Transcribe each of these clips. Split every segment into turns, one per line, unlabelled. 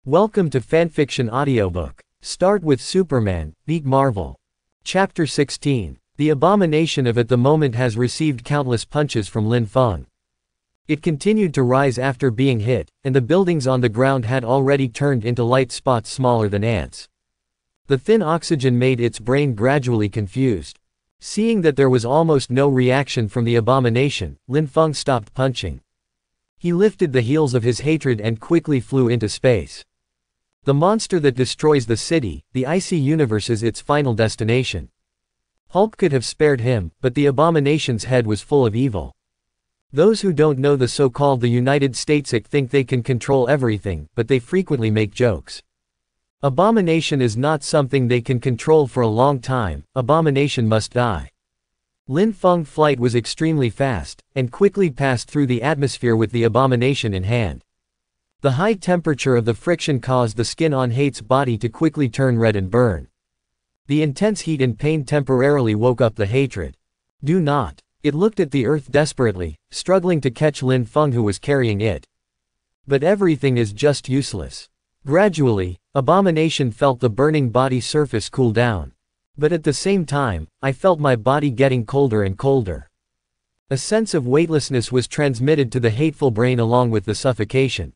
Welcome to Fanfiction Audiobook. Start with Superman, Beat Marvel. Chapter 16. The abomination of at the moment has received countless punches from Lin Feng. It continued to rise after being hit, and the buildings on the ground had already turned into light spots smaller than ants. The thin oxygen made its brain gradually confused. Seeing that there was almost no reaction from the abomination, Lin Feng stopped punching. He lifted the heels of his hatred and quickly flew into space. The monster that destroys the city, the icy universe, is its final destination. Hulk could have spared him, but the abomination's head was full of evil. Those who don't know the so-called the United States think they can control everything, but they frequently make jokes. Abomination is not something they can control for a long time. Abomination must die. Lin Feng's flight was extremely fast, and quickly passed through the atmosphere with the abomination in hand. The high temperature of the friction caused the skin on Hate's body to quickly turn red and burn. The intense heat and pain temporarily woke up the hatred. Do not. It looked at the earth desperately, struggling to catch Lin Feng who was carrying it. But everything is just useless. Gradually, Abomination felt the burning body surface cool down. But at the same time, I felt my body getting colder and colder. A sense of weightlessness was transmitted to the hateful brain along with the suffocation.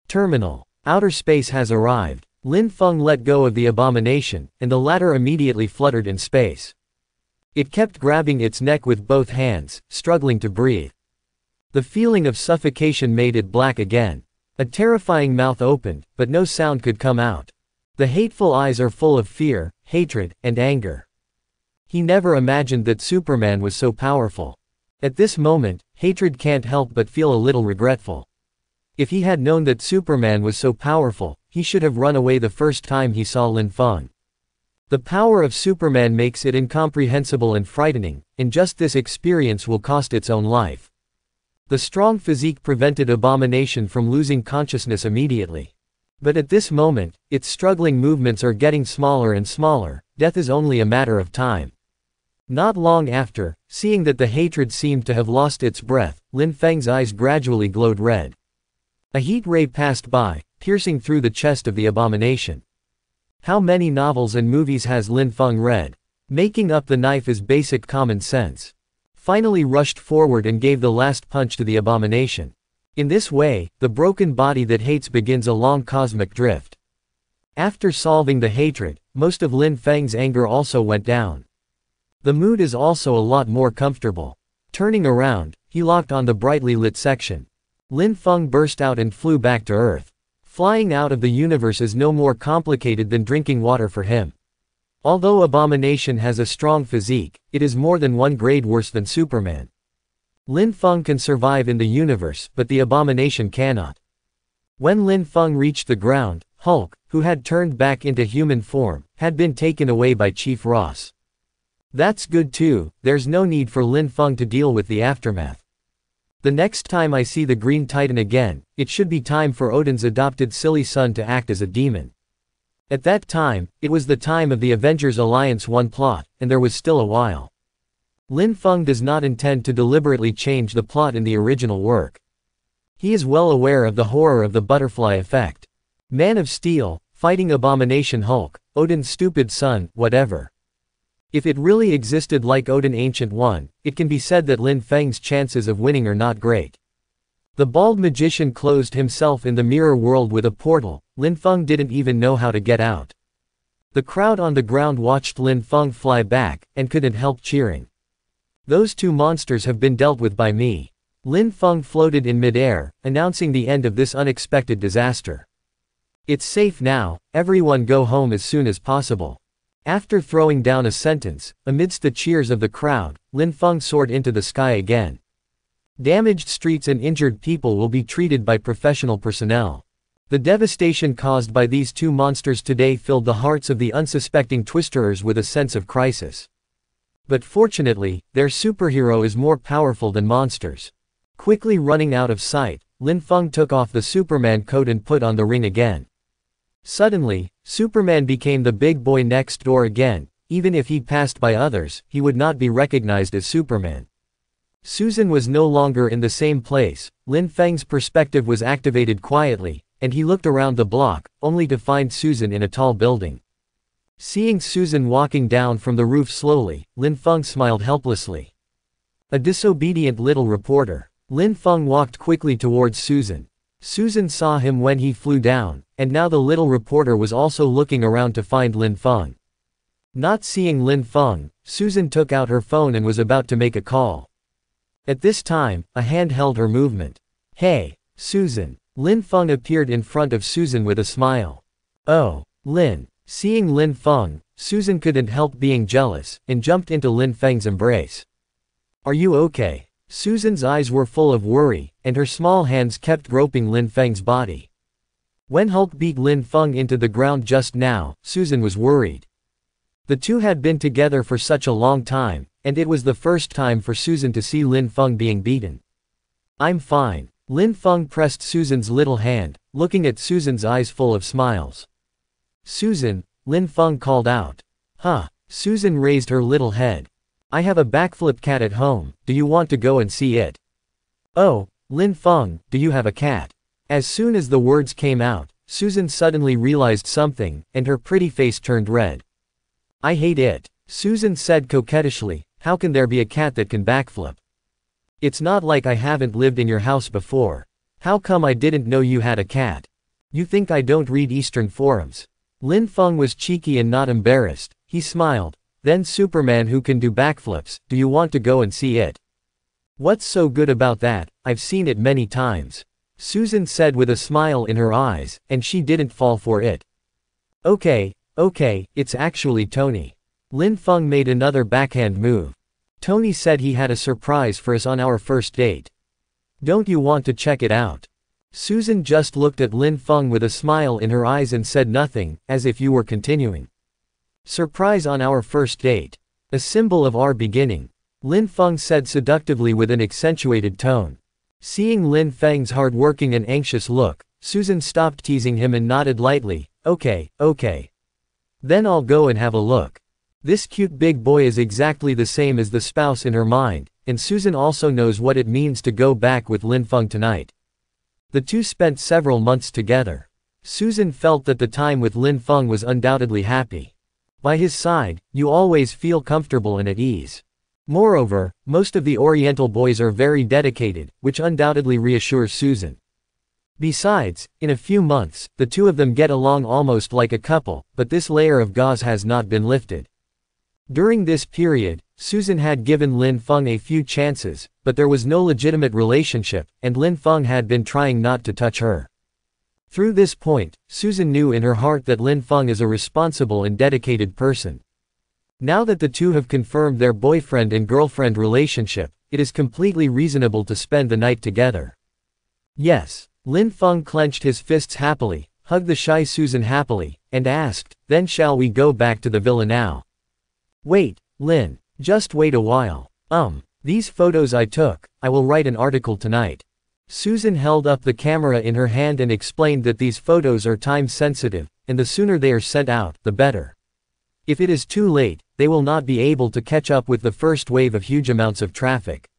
Terminal. Outer space has arrived. Lin Feng let go of the abomination, and the latter immediately fluttered in space. It kept grabbing its neck with both hands, struggling to breathe. The feeling of suffocation made it black again. A terrifying mouth opened, but no sound could come out. The hateful eyes are full of fear, hatred, and anger. He never imagined that Superman was so powerful. At this moment, hatred can't help but feel a little regretful. If he had known that Superman was so powerful, he should have run away the first time he saw Lin Feng. The power of Superman makes it incomprehensible and frightening, and just this experience will cost its own life. The strong physique prevented Abomination from losing consciousness immediately. But at this moment, its struggling movements are getting smaller and smaller. Death is only a matter of time. Not long after, seeing that the hatred seemed to have lost its breath, Lin Feng's eyes gradually glowed red. A heat ray passed by, piercing through the chest of the abomination. How many novels and movies has Lin Feng read? Making up the knife is basic common sense. Finally rushed forward and gave the last punch to the abomination. In this way, the broken body that hates begins a long cosmic drift. After solving the hatred, most of Lin Feng's anger also went down. The mood is also a lot more comfortable. Turning around, he locked on the brightly lit section. Lin Feng burst out and flew back to Earth. Flying out of the universe is no more complicated than drinking water for him. Although Abomination has a strong physique, it is more than one grade worse than Superman. Lin Feng can survive in the universe, but the Abomination cannot. When Lin Feng reached the ground, Hulk, who had turned back into human form, had been taken away by Chief Ross. That's good too, there's no need for Lin Feng to deal with the aftermath. The next time I see the Green Titan again, it should be time for Odin's adopted silly son to act as a demon. At that time, it was the time of the Avengers Alliance 1 plot, and there was still a while. Lin Feng does not intend to deliberately change the plot in the original work. He is well aware of the horror of the butterfly effect. Man of Steel, fighting Abomination, Hulk, Odin's stupid son, whatever. If it really existed like Odin Ancient One, it can be said that Lin Feng's chances of winning are not great. The bald magician closed himself in the mirror world with a portal. Lin Feng didn't even know how to get out. The crowd on the ground watched Lin Feng fly back, and couldn't help cheering. Those two monsters have been dealt with by me. Lin Feng floated in midair, announcing the end of this unexpected disaster. It's safe now, everyone go home as soon as possible. After throwing down a sentence, amidst the cheers of the crowd, Lin Feng soared into the sky again. Damaged streets and injured people will be treated by professional personnel. The devastation caused by these two monsters today filled the hearts of the unsuspecting Twisterers with a sense of crisis. But fortunately, their superhero is more powerful than monsters. Quickly running out of sight, Lin Feng took off the Superman coat and put on the ring again. Suddenly, Superman became the big boy next door again. Even if he passed by others, he would not be recognized as Superman. Susan was no longer in the same place. Lin Feng's perspective was activated quietly, and he looked around the block, only to find Susan in a tall building. Seeing Susan walking down from the roof slowly, Lin Feng smiled helplessly. A disobedient little reporter. Lin Feng walked quickly towards Susan. Susan saw him when he flew down, and now the little reporter was also looking around to find Lin Feng. Not seeing Lin Feng, Susan took out her phone and was about to make a call. At this time, a hand held her movement. "Hey, Susan." Lin Feng appeared in front of Susan with a smile. "Oh, Lin." Seeing Lin Feng, Susan couldn't help being jealous, and jumped into Lin Feng's embrace. "Are you okay?" Susan's eyes were full of worry, and her small hands kept groping Lin Feng's body. When Hulk beat Lin Feng into the ground just now, Susan was worried. The two had been together for such a long time, and it was the first time for Susan to see Lin Feng being beaten. "I'm fine." Lin Feng pressed Susan's little hand, looking at Susan's eyes full of smiles. "Susan," Lin Feng called out. "Huh?" Susan raised her little head. "I have a backflip cat at home, do you want to go and see it?" "Oh, Lin Feng, do you have a cat?" As soon as the words came out, Susan suddenly realized something, and her pretty face turned red. "I hate it," Susan said coquettishly. "How can there be a cat that can backflip? It's not like I haven't lived in your house before. How come I didn't know you had a cat? You think I don't read Eastern forums?" Lin Feng was cheeky and not embarrassed. He smiled. "Then Superman who can do backflips, do you want to go and see it?" "What's so good about that? I've seen it many times," Susan said with a smile in her eyes, and she didn't fall for it. Okay, it's actually Tony." Lin Feng made another backhand move. "Tony said he had a surprise for us on our first date. Don't you want to check it out?" Susan just looked at Lin Feng with a smile in her eyes and said nothing, as if you were continuing. "Surprise on our first date. A symbol of our beginning," Lin Feng said seductively with an accentuated tone. Seeing Lin Feng's hard-working and anxious look, Susan stopped teasing him and nodded lightly. Okay. Then I'll go and have a look." This cute big boy is exactly the same as the spouse in her mind, and Susan also knows what it means to go back with Lin Feng tonight. The two spent several months together. Susan felt that the time with Lin Feng was undoubtedly happy. By his side, you always feel comfortable and at ease. Moreover, most of the Oriental boys are very dedicated, which undoubtedly reassures Susan. Besides, in a few months, the two of them get along almost like a couple, but this layer of gauze has not been lifted. During this period, Susan had given Lin Feng a few chances, but there was no legitimate relationship, and Lin Feng had been trying not to touch her. Through this point, Susan knew in her heart that Lin Feng is a responsible and dedicated person. Now that the two have confirmed their boyfriend and girlfriend relationship, it is completely reasonable to spend the night together. Yes. Lin Feng clenched his fists happily, hugged the shy Susan happily, and asked, "Then shall we go back to the villa now?" "Wait, Lin. Just wait a while. These photos I took, I will write an article tonight." Susan held up the camera in her hand and explained that these photos are time-sensitive, and the sooner they are sent out, the better. If it is too late, they will not be able to catch up with the first wave of huge amounts of traffic.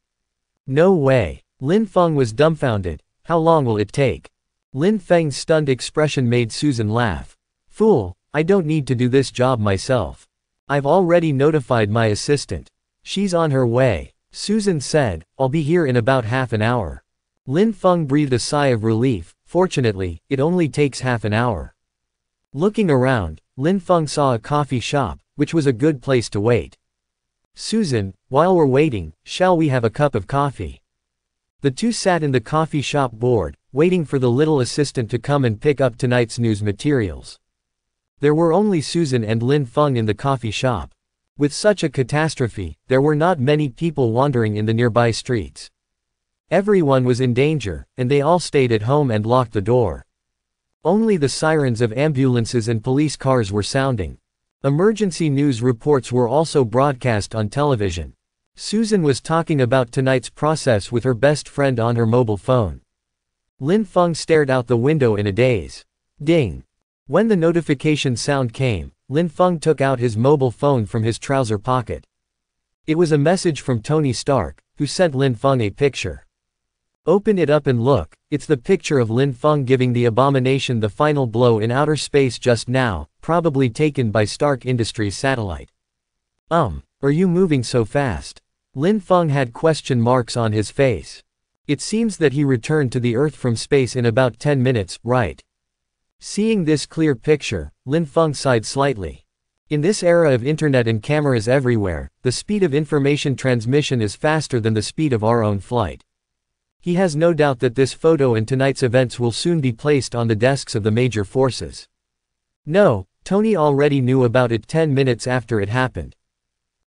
"No way." Lin Feng was dumbfounded. "How long will it take?" Lin Feng's stunned expression made Susan laugh. "Fool, I don't need to do this job myself. I've already notified my assistant. She's on her way," Susan said. "I'll be here in about half an hour." Lin Feng breathed a sigh of relief. Fortunately, it only takes half an hour. Looking around, Lin Feng saw a coffee shop, which was a good place to wait. "Susan, while we're waiting, shall we have a cup of coffee?" The two sat in the coffee shop board, waiting for the little assistant to come and pick up tonight's news materials. There were only Susan and Lin Feng in the coffee shop. With such a catastrophe, there were not many people wandering in the nearby streets. Everyone was in danger, and they all stayed at home and locked the door. Only the sirens of ambulances and police cars were sounding. Emergency news reports were also broadcast on television. Susan was talking about tonight's process with her best friend on her mobile phone. Lin Feng stared out the window in a daze. Ding! When the notification sound came, Lin Feng took out his mobile phone from his trouser pocket. It was a message from Tony Stark, who sent Lin Feng a picture. Open it up and look, it's the picture of Lin Feng giving the abomination the final blow in outer space just now, probably taken by Stark Industries satellite. Are you moving so fast? Lin Feng had question marks on his face. It seems that he returned to the Earth from space in about 10 minutes, right? Seeing this clear picture, Lin Feng sighed slightly. In this era of internet and cameras everywhere, the speed of information transmission is faster than the speed of our own flight. He has no doubt that this photo and tonight's events will soon be placed on the desks of the major forces. No, Tony already knew about it 10 minutes after it happened.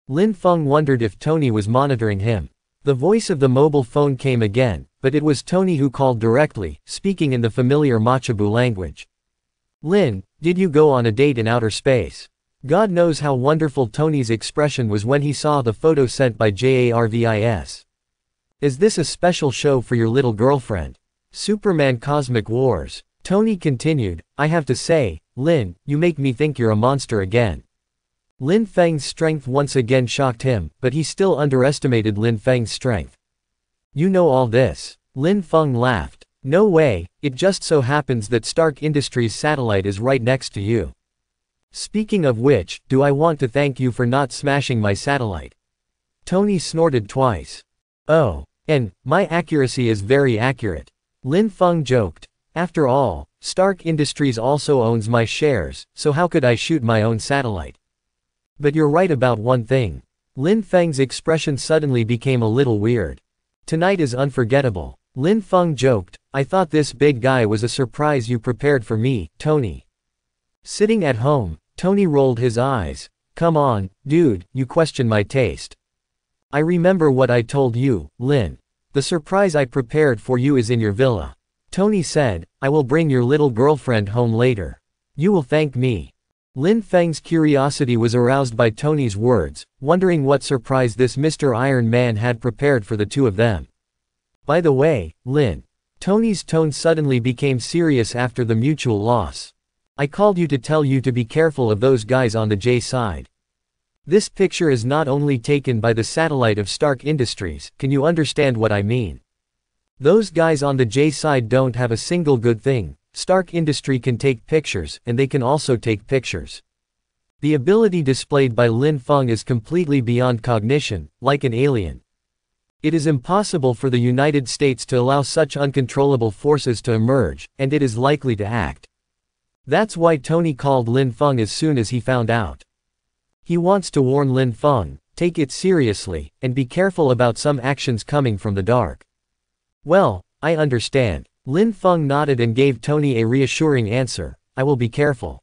Lin Feng wondered if Tony was monitoring him. The voice of the mobile phone came again, but it was Tony who called directly, speaking in the familiar Machabu language. Lin, did you go on a date in outer space? God knows how wonderful Tony's expression was when he saw the photo sent by Jarvis. Is this a special show for your little girlfriend? Superman Cosmic Wars. Tony continued, I have to say, Lin, you make me think you're a monster again. Lin Feng's strength once again shocked him, but he still underestimated Lin Feng's strength. You know all this? Lin Feng laughed. No way, it just so happens that Stark Industries satellite is right next to you. Speaking of which, do I want to thank you for not smashing my satellite? Tony snorted twice. Oh, and my accuracy is very accurate. Lin Feng joked. After all, Stark Industries also owns my shares, so how could I shoot my own satellite? But you're right about one thing. Lin Feng's expression suddenly became a little weird. Tonight is unforgettable. Lin Feng joked, I thought this big guy was a surprise you prepared for me, Tony. Sitting at home, Tony rolled his eyes. Come on, dude, you question my taste. I remember what I told you, Lin. The surprise I prepared for you is in your villa. Tony said, I will bring your little girlfriend home later. You will thank me. Lin Feng's curiosity was aroused by Tony's words, wondering what surprise this Mr. Iron Man had prepared for the two of them. By the way, Lin. Tony's tone suddenly became serious after the mutual loss. I called you to tell you to be careful of those guys on the J side. This picture is not only taken by the satellite of Stark Industries, can you understand what I mean? Those guys on the J side don't have a single good thing. Stark Industry can take pictures, and they can also take pictures. The ability displayed by Lin Feng is completely beyond cognition, like an alien. It is impossible for the United States to allow such uncontrollable forces to emerge, and it is likely to act. That's why Tony called Lin Feng as soon as he found out. He wants to warn Lin Feng, take it seriously, and be careful about some actions coming from the dark. Well, I understand. Lin Feng nodded and gave Tony a reassuring answer, I will be careful.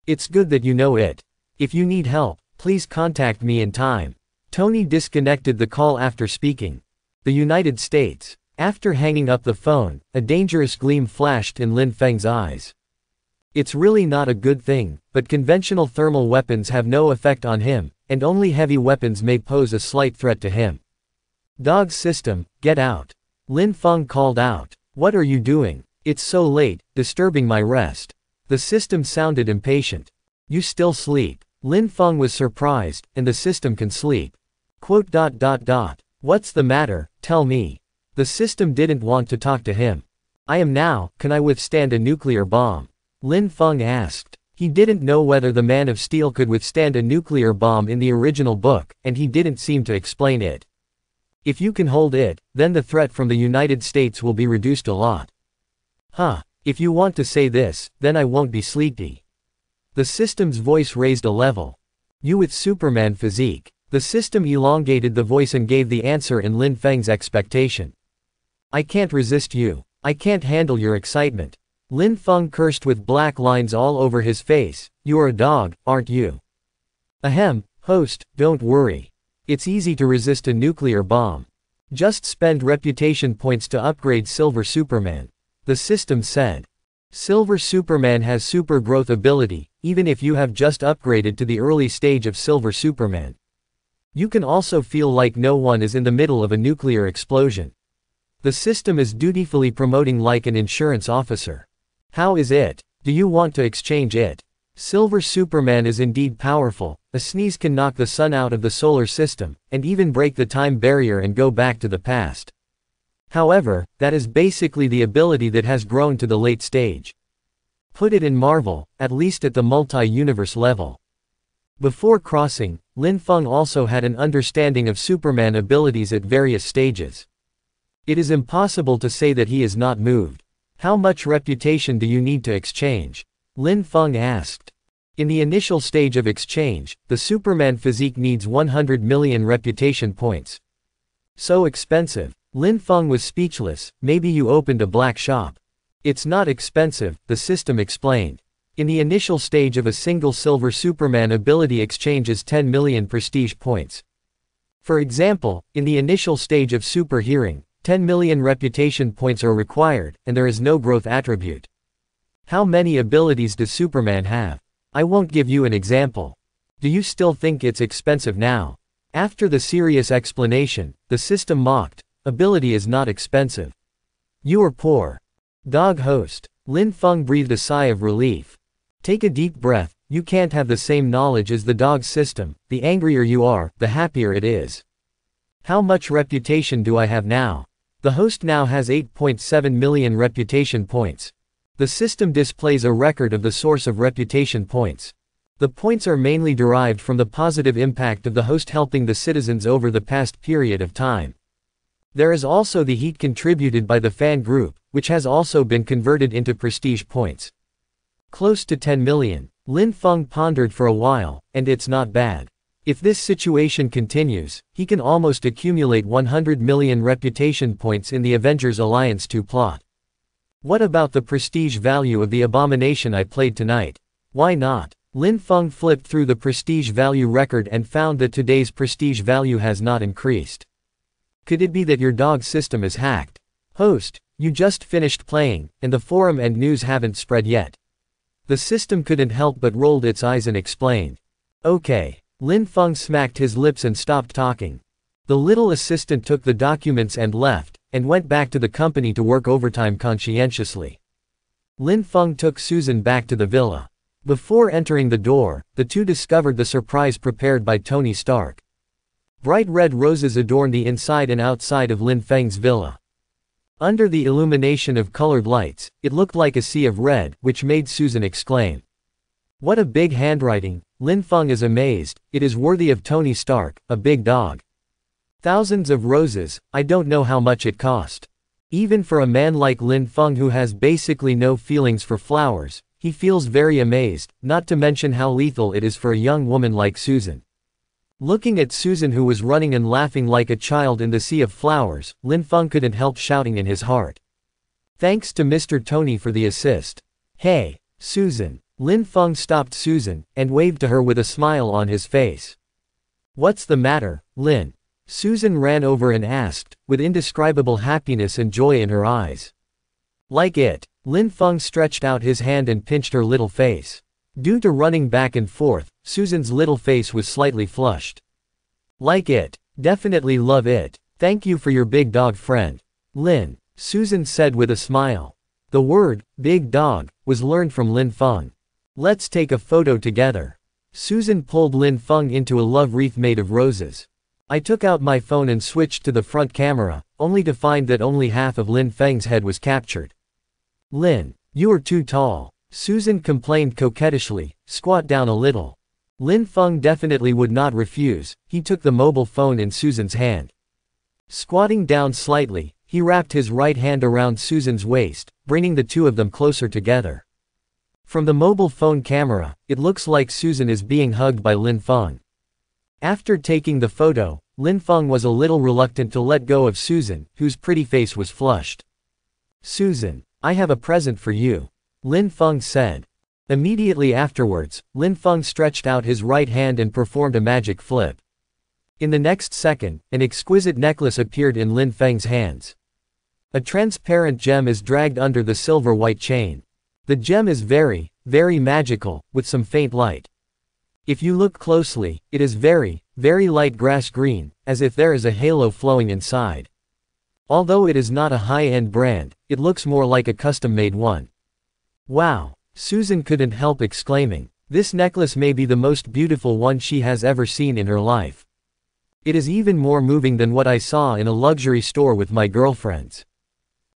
It's good that you know it. If you need help, please contact me in time. Tony disconnected the call after speaking. The United States. After hanging up the phone, a dangerous gleam flashed in Lin Feng's eyes. It's really not a good thing, but conventional thermal weapons have no effect on him, and only heavy weapons may pose a slight threat to him. Dog system, get out. Lin Feng called out. What are you doing? It's so late, disturbing my rest. The system sounded impatient. You still sleep. Lin Feng was surprised, and the system can sleep. What's the matter, tell me. The system didn't want to talk to him. I am now, can I withstand a nuclear bomb? Lin Feng asked. He didn't know whether the Man of Steel could withstand a nuclear bomb in the original book, and he didn't seem to explain it. If you can hold it, then the threat from the United States will be reduced a lot. If you want to say this, then I won't be sleepy. The system's voice raised a level. You with Superman physique. The system elongated the voice and gave the answer in Lin Feng's expectation. I can't resist you. I can't handle your excitement. Lin Feng cursed with black lines all over his face. You're a dog, aren't you? Ahem, host, don't worry. It's easy to resist a nuclear bomb. Just spend reputation points to upgrade Silver Superman. The system said. Silver Superman has super growth ability, even if you have just upgraded to the early stage of Silver Superman. You can also feel like no one is in the middle of a nuclear explosion. The system is dutifully promoting like an insurance officer. How is it? Do you want to exchange it? Silver Superman is indeed powerful. A sneeze can knock the sun out of the solar system, and even break the time barrier and go back to the past. However, that is basically the ability that has grown to the late stage. Put it in Marvel, at least at the multi-universe level. Before crossing, Lin Feng also had an understanding of Superman abilities at various stages. It is impossible to say that he is not moved. How much reputation do you need to exchange? Lin Feng asked. In the initial stage of exchange, the Superman physique needs 100 million reputation points. So expensive. Lin Feng was speechless. Maybe you opened a black shop. It's not expensive, the system explained. In the initial stage of a single silver Superman ability exchange is 10 million prestige points. For example, in the initial stage of super hearing, 10 million reputation points are required, and there is no growth attribute. How many abilities does Superman have? I won't give you an example. Do you still think it's expensive now? After the serious explanation, the system mocked. Ability is not expensive. You are poor. Dog host. Lin Feng breathed a sigh of relief. Take a deep breath. You can't have the same knowledge as the dog system. The angrier you are, the happier it is. How much reputation do I have now? The host now has 8.7 million reputation points. The system displays a record of the source of reputation points. The points are mainly derived from the positive impact of the host helping the citizens over the past period of time. There is also the heat contributed by the fan group, which has also been converted into prestige points. Close to 10 million. Lin Feng pondered for a while, and it's not bad. If this situation continues, he can almost accumulate 100 million reputation points in the Avengers Alliance 2 plot. What about the prestige value of the abomination I played tonight? Why not? Lin Feng flipped through the prestige value record and found that today's prestige value has not increased. Could it be that your dog system is hacked? Host, you just finished playing, and the forum and news haven't spread yet. The system couldn't help but rolled its eyes and explained. Okay. Lin Feng smacked his lips and stopped talking. The little assistant took the documents and left, and went back to the company to work overtime conscientiously. Lin Feng took Susan back to the villa. Before entering the door, the two discovered the surprise prepared by Tony Stark. Bright red roses adorned the inside and outside of Lin Feng's villa. Under the illumination of colored lights, it looked like a sea of red, which made Susan exclaim. What a big handwriting. Lin Feng is amazed. It is worthy of Tony Stark, a big dog. Thousands of roses. I don't know how much it cost. Even for a man like Lin Feng who has basically no feelings for flowers, he feels very amazed, not to mention how lethal it is for a young woman like Susan. Looking at Susan who was running and laughing like a child in the sea of flowers, Lin Feng couldn't help shouting in his heart. Thanks to Mr. Tony for the assist. Hey, Susan. Lin Feng stopped Susan, and waved to her with a smile on his face. What's the matter, Lin? Susan ran over and asked, with indescribable happiness and joy in her eyes. Like it. Lin Feng stretched out his hand and pinched her little face. Due to running back and forth, Susan's little face was slightly flushed. Like it. Definitely love it. Thank you for your big dog friend. Lin. Susan said with a smile. The word, big dog, was learned from Lin Feng. Let's take a photo together. Susan pulled Lin Feng into a love wreath made of roses. I took out my phone and switched to the front camera, only to find that only half of Lin Feng's head was captured. Lin, you are too tall. Susan complained coquettishly. Squat down a little. Lin Feng definitely would not refuse. He took the mobile phone in Susan's hand. Squatting down slightly, he wrapped his right hand around Susan's waist, bringing the two of them closer together. From the mobile phone camera, it looks like Susan is being hugged by Lin Feng. After taking the photo, Lin Feng was a little reluctant to let go of Susan, whose pretty face was flushed. Susan, I have a present for you. Lin Feng said. Immediately afterwards, Lin Feng stretched out his right hand and performed a magic flip. In the next second, an exquisite necklace appeared in Lin Feng's hands. A transparent gem is dragged under the silver-white chain. The gem is very, very magical, with some faint light. If you look closely, it is very, very light grass green, as if there is a halo flowing inside. Although it is not a high-end brand, it looks more like a custom-made one. Wow! Susan couldn't help exclaiming. This necklace may be the most beautiful one she has ever seen in her life. It is even more moving than what I saw in a luxury store with my girlfriends.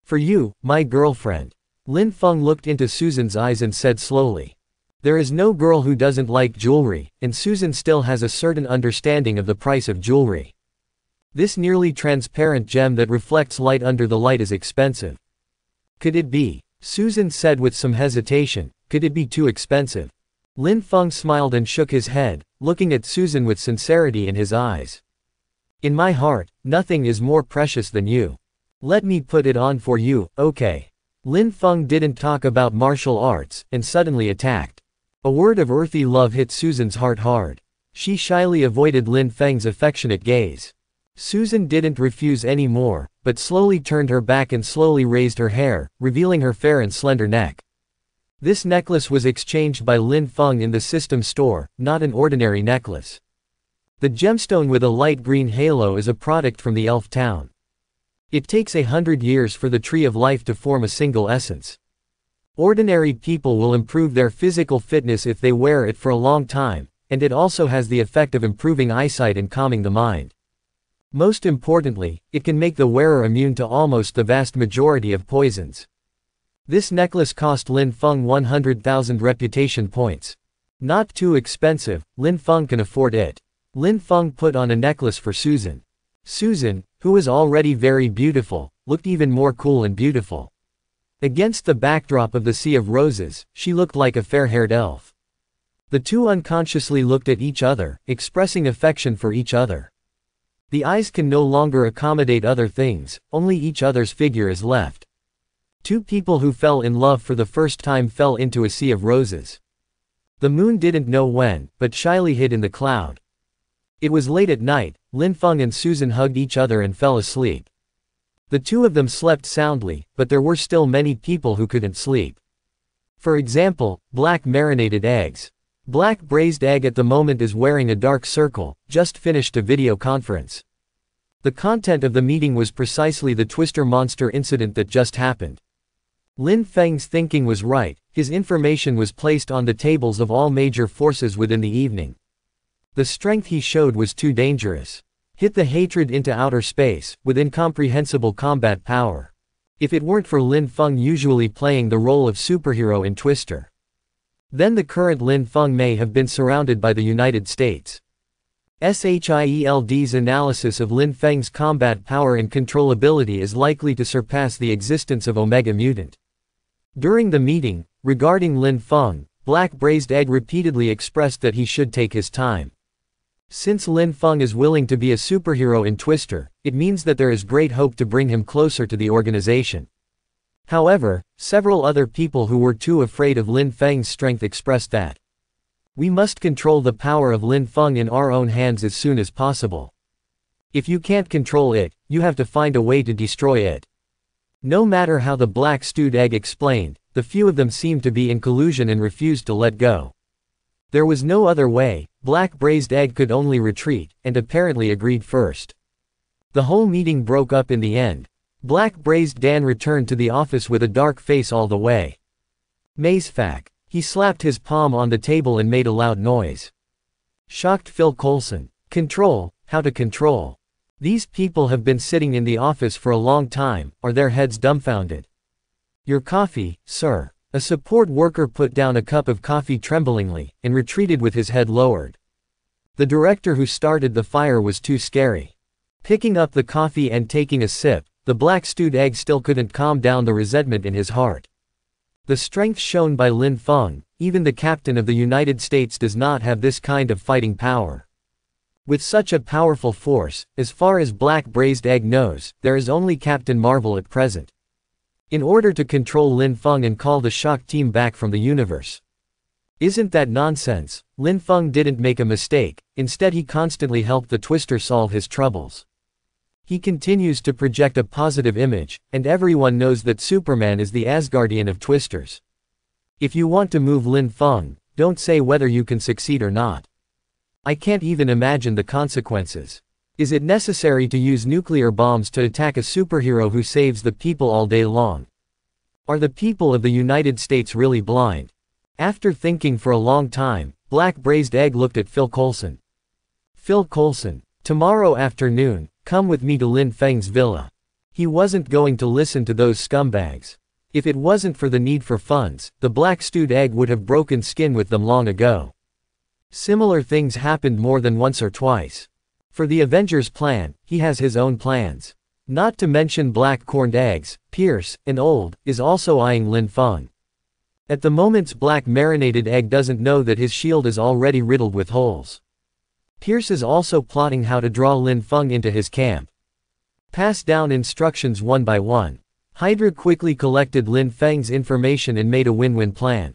For you, my girlfriend. Lin Feng looked into Susan's eyes and said slowly. There is no girl who doesn't like jewelry, and Susan still has a certain understanding of the price of jewelry. This nearly transparent gem that reflects light under the light is expensive. Could it be? Susan said with some hesitation, could it be too expensive? Lin Feng smiled and shook his head, looking at Susan with sincerity in his eyes. In my heart, nothing is more precious than you. Let me put it on for you, okay? Lin Feng didn't talk about martial arts, and suddenly attacked. A word of earthy love hit Susan's heart hard. She shyly avoided Lin Feng's affectionate gaze. Susan didn't refuse anymore, but slowly turned her back and slowly raised her hair, revealing her fair and slender neck. This necklace was exchanged by Lin Feng in the system store, not an ordinary necklace. The gemstone with a light green halo is a product from the elf town. It takes 100 years for the tree of life to form a single essence. Ordinary people will improve their physical fitness if they wear it for a long time, and it also has the effect of improving eyesight and calming the mind. Most importantly, it can make the wearer immune to almost the vast majority of poisons. This necklace cost Lin Feng 100,000 reputation points. Not too expensive, Lin Feng can afford it. Lin Feng put on a necklace for Susan. Susan, who was already very beautiful, looked even more cool and beautiful. Against the backdrop of the sea of roses, she looked like a fair-haired elf. The two unconsciously looked at each other, expressing affection for each other. The eyes can no longer accommodate other things, only each other's figure is left. Two people who fell in love for the first time fell into a sea of roses. The moon didn't know when, but shyly hid in the cloud. It was late at night, Lin Feng and Susan hugged each other and fell asleep. The two of them slept soundly, but there were still many people who couldn't sleep. For example, black marinated eggs. Black braised egg at the moment is wearing a dark circle, just finished a video conference. The content of the meeting was precisely the Twister monster incident that just happened. Lin Feng's thinking was right, his information was placed on the tables of all major forces within the evening. The strength he showed was too dangerous. Hit the hatred into outer space, with incomprehensible combat power. If it weren't for Lin Feng usually playing the role of superhero in Twister, then the current Lin Feng may have been surrounded by the United States. SHIELD's analysis of Lin Feng's combat power and controllability is likely to surpass the existence of Omega Mutant. During the meeting, regarding Lin Feng, Black Braised Egg repeatedly expressed that he should take his time. Since Lin Feng is willing to be a superhero in Twister, it means that there is great hope to bring him closer to the organization. However, several other people who were too afraid of Lin Feng's strength expressed that we must control the power of Lin Feng in our own hands as soon as possible. If you can't control it, you have to find a way to destroy it. No matter how the Black Stewed Egg explained, the few of them seemed to be in collusion and refused to let go. There was no other way, Black Braised Egg could only retreat, and apparently agreed first. The whole meeting broke up in the end. Black Braised Dan returned to the office with a dark face all the way. Mazefac. He slapped his palm on the table and made a loud noise. Shocked Phil Coulson. Control, how to control. These people have been sitting in the office for a long time, are their heads dumbfounded. Your coffee, sir. A support worker put down a cup of coffee tremblingly, and retreated with his head lowered. The director who started the fire was too scary. Picking up the coffee and taking a sip, the Black Stewed Egg still couldn't calm down the resentment in his heart. The strength shown by Lin Feng, even the captain of the United States does not have this kind of fighting power. With such a powerful force, as far as Black Braised Egg knows, there is only Captain Marvel at present. In order to control Lin Feng and call the shock team back from the universe. Isn't that nonsense? Lin Feng didn't make a mistake, instead he constantly helped the Twister solve his troubles. He continues to project a positive image, and everyone knows that Superman is the Asgardian of Twisters. If you want to move Lin Feng, don't say whether you can succeed or not. I can't even imagine the consequences. Is it necessary to use nuclear bombs to attack a superhero who saves the people all day long? Are the people of the United States really blind? After thinking for a long time, Black Braised Egg looked at Phil Coulson. Phil Coulson. Tomorrow afternoon, come with me to Lin Feng's villa. He wasn't going to listen to those scumbags. If it wasn't for the need for funds, the black stewed egg would have broken skin with them long ago. Similar things happened more than once or twice. For the Avengers plan, he has his own plans. Not to mention black corned eggs, Pierce, an old, is also eyeing Lin Feng. At the moment's black marinated egg doesn't know that his shield is already riddled with holes. Pierce is also plotting how to draw Lin Feng into his camp. Pass down instructions one by one. Hydra quickly collected Lin Feng's information and made a win-win plan.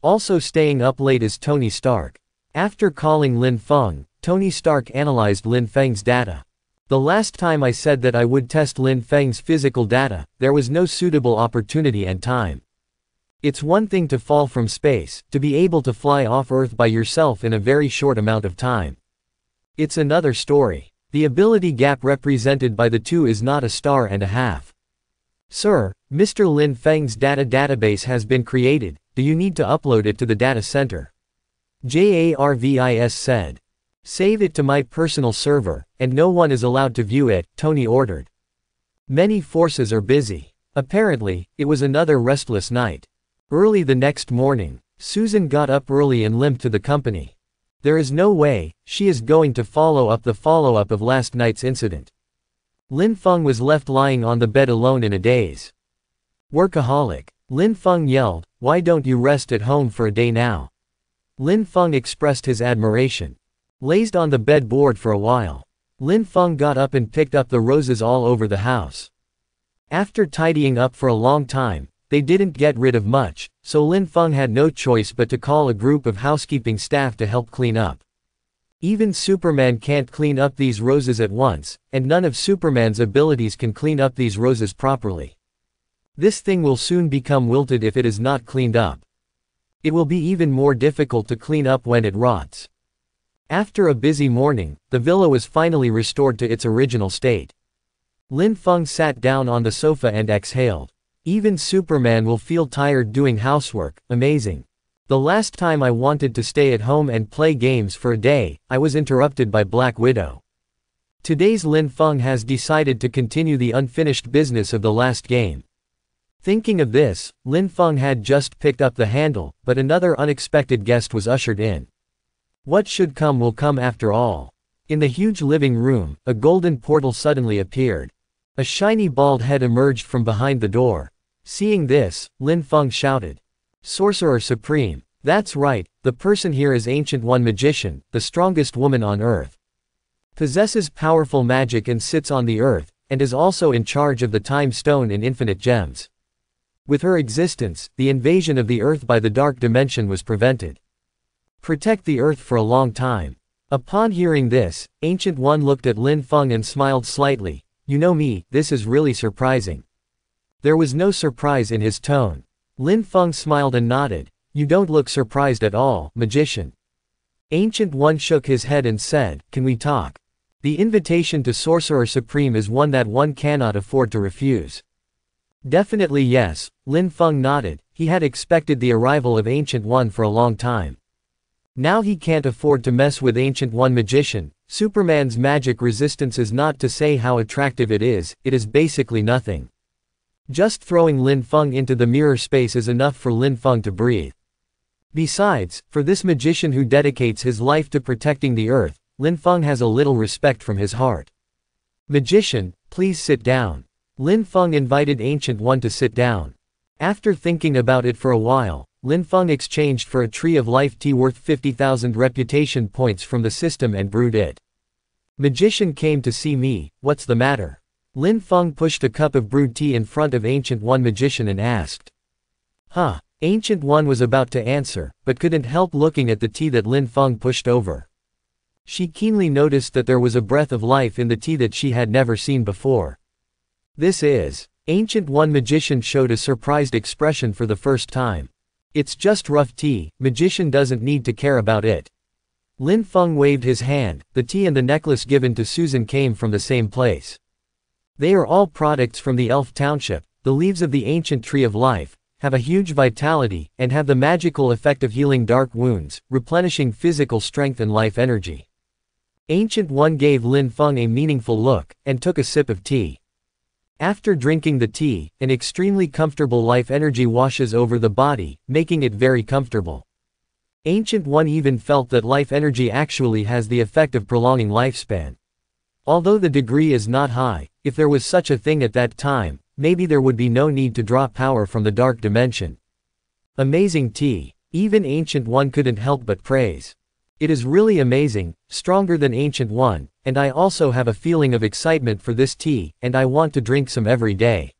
Also staying up late is Tony Stark. After calling Lin Feng, Tony Stark analyzed Lin Feng's data. The last time I said that I would test Lin Feng's physical data, there was no suitable opportunity and time. It's one thing to fall from space, to be able to fly off Earth by yourself in a very short amount of time. It's another story. The ability gap represented by the two is not a star and a half. Sir, Mr. Lin Feng's data database has been created, do you need to upload it to the data center? Jarvis said. Save it to my personal server, and no one is allowed to view it, Tony ordered. Many forces are busy. Apparently, it was another restless night. Early the next morning, Susan got up early and limped to the company. There is no way she is going to follow up the follow-up of last night's incident. Lin Feng was left lying on the bed alone in a daze. Workaholic. Lin Feng yelled, why don't you rest at home for a day now? Lin Feng expressed his admiration. Lazed on the bed bored for a while. Lin Feng got up and picked up the roses all over the house. After tidying up for a long time, they didn't get rid of much, so Lin Feng had no choice but to call a group of housekeeping staff to help clean up. Even Superman can't clean up these roses at once, and none of Superman's abilities can clean up these roses properly. This thing will soon become wilted if it is not cleaned up. It will be even more difficult to clean up when it rots. After a busy morning, the villa was finally restored to its original state. Lin Feng sat down on the sofa and exhaled. Even Superman will feel tired doing housework, amazing. The last time I wanted to stay at home and play games for a day, I was interrupted by Black Widow. Today's Lin Feng has decided to continue the unfinished business of the last game. Thinking of this, Lin Feng had just picked up the handle, but another unexpected guest was ushered in. What should come will come after all. In the huge living room, a golden portal suddenly appeared. A shiny bald head emerged from behind the door. Seeing this, Lin Feng shouted. Sorcerer Supreme. That's right, the person here is Ancient One Magician, the strongest woman on Earth. Possesses powerful magic and sits on the Earth, and is also in charge of the Time Stone and Infinite Gems. With her existence, the invasion of the Earth by the Dark Dimension was prevented. Protect the Earth for a long time. Upon hearing this, Ancient One looked at Lin Feng and smiled slightly. You know me, this is really surprising. There was no surprise in his tone. Lin Feng smiled and nodded. You don't look surprised at all, magician. Ancient One shook his head and said, can we talk? The invitation to Sorcerer Supreme is one that one cannot afford to refuse. Definitely yes, Lin Feng nodded. He had expected the arrival of Ancient One for a long time. Now he can't afford to mess with Ancient One Magician. Superman's magic resistance is not to say how attractive it is basically nothing. Just throwing Lin Feng into the mirror space is enough for Lin Feng to breathe. Besides, for this magician who dedicates his life to protecting the Earth, Lin Feng has a little respect from his heart. Magician, please sit down. Lin Feng invited Ancient One to sit down. After thinking about it for a while, Lin Feng exchanged for a tree of life tea worth 50,000 reputation points from the system and brewed it. Magician came to see me, what's the matter? Lin Feng pushed a cup of brewed tea in front of Ancient One Magician and asked. Huh. Ancient One was about to answer, but couldn't help looking at the tea that Lin Feng pushed over. She keenly noticed that there was a breath of life in the tea that she had never seen before. This is. Ancient One Magician showed a surprised expression for the first time. It's just rough tea, magician doesn't need to care about it. Lin Feng waved his hand. The tea and the necklace given to Susan came from the same place. They are all products from the Elf Township. The leaves of the ancient tree of life have a huge vitality, and have the magical effect of healing dark wounds, replenishing physical strength and life energy. Ancient One gave Lin Feng a meaningful look, and took a sip of tea. After drinking the tea, an extremely comfortable life energy washes over the body, making it very comfortable. Ancient One even felt that life energy actually has the effect of prolonging lifespan. Although the degree is not high, if there was such a thing at that time, maybe there would be no need to draw power from the dark dimension. Amazing tea. Even Ancient One couldn't help but praise. It is really amazing, stronger than Ancient One, and I also have a feeling of excitement for this tea, and I want to drink some every day.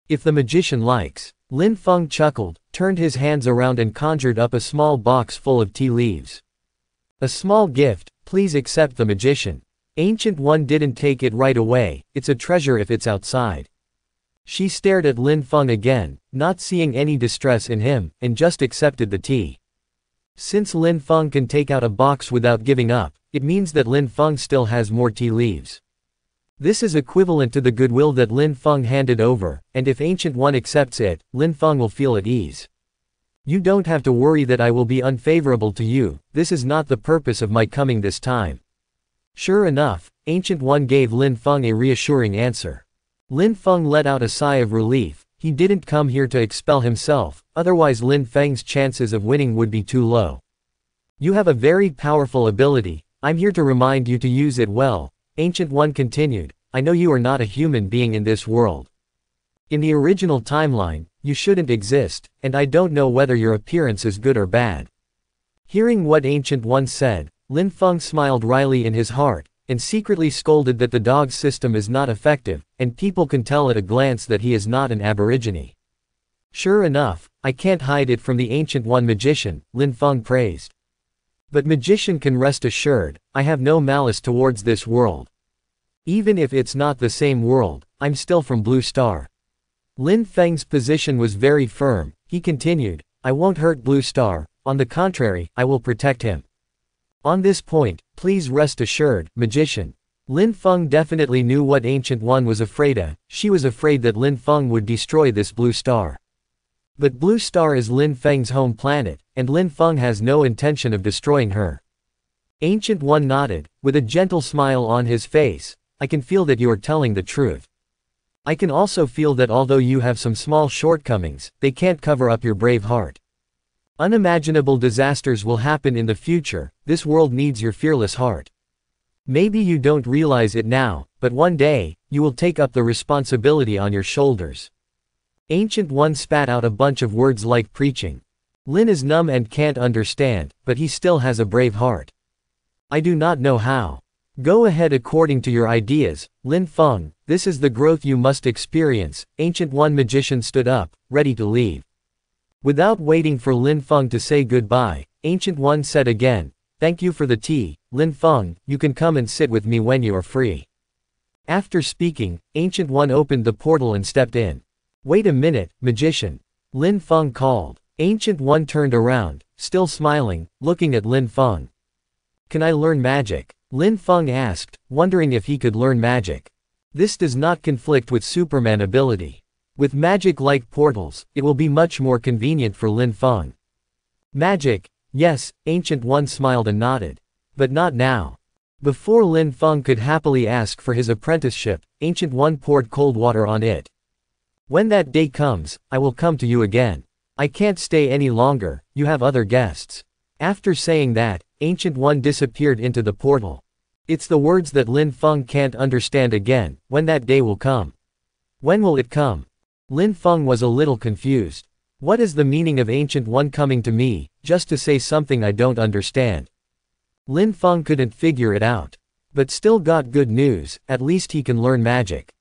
If the magician likes. Lin Feng chuckled, turned his hands around and conjured up a small box full of tea leaves. A small gift, please accept the magician. Ancient One didn't take it right away, it's a treasure if it's outside. She stared at Lin Feng again, not seeing any distress in him, and just accepted the tea. Since Lin Feng can take out a box without giving up, it means that Lin Feng still has more tea leaves. This is equivalent to the goodwill that Lin Feng handed over, and if Ancient One accepts it, Lin Feng will feel at ease. You don't have to worry that I will be unfavorable to you, this is not the purpose of my coming this time. Sure enough, Ancient One gave Lin Feng a reassuring answer. Lin Feng let out a sigh of relief. He didn't come here to expel himself, otherwise Lin Feng's chances of winning would be too low. You have a very powerful ability, I'm here to remind you to use it well, Ancient One continued. I know you are not a human being in this world. In the original timeline, you shouldn't exist, and I don't know whether your appearance is good or bad. Hearing what Ancient One said, Lin Feng smiled wryly in his heart, and secretly scolded that the dog's system is not effective, and people can tell at a glance that he is not an aborigine. Sure enough, I can't hide it from the Ancient One magician, Lin Feng praised. But magician can rest assured, I have no malice towards this world. Even if it's not the same world, I'm still from Blue Star. Lin Feng's position was very firm, he continued, I won't hurt Blue Star, on the contrary, I will protect him. On this point, please rest assured, magician. Lin Feng definitely knew what Ancient One was afraid of, she was afraid that Lin Feng would destroy this Blue Star. But Blue Star is Lin Feng's home planet, and Lin Feng has no intention of destroying her. Ancient One nodded, with a gentle smile on his face, I can feel that you are telling the truth. I can also feel that although you have some small shortcomings, they can't cover up your brave heart. Unimaginable disasters will happen in the future, this world needs your fearless heart. Maybe you don't realize it now, but one day, you will take up the responsibility on your shoulders. Ancient One spat out a bunch of words like preaching. Lin is numb and can't understand, but he still has a brave heart. I do not know how. Go ahead according to your ideas, Lin Feng, this is the growth you must experience. Ancient One magician stood up, ready to leave. Without waiting for Lin Feng to say goodbye, Ancient One said again, thank you for the tea, Lin Feng, you can come and sit with me when you are free. After speaking, Ancient One opened the portal and stepped in. Wait a minute, magician. Lin Feng called. Ancient One turned around, still smiling, looking at Lin Feng. Can I learn magic? Lin Feng asked, wondering if he could learn magic. This does not conflict with Superman ability. With magic-like portals, it will be much more convenient for Lin Feng. Magic? Yes, Ancient One smiled and nodded. But not now. Before Lin Feng could happily ask for his apprenticeship, Ancient One poured cold water on it. When that day comes, I will come to you again. I can't stay any longer, you have other guests. After saying that, Ancient One disappeared into the portal. It's the words that Lin Feng can't understand again, when that day will come. When will it come? Lin Feng was a little confused. What is the meaning of Ancient One coming to me, just to say something I don't understand? Lin Feng couldn't figure it out. But still got good news, at least he can learn magic.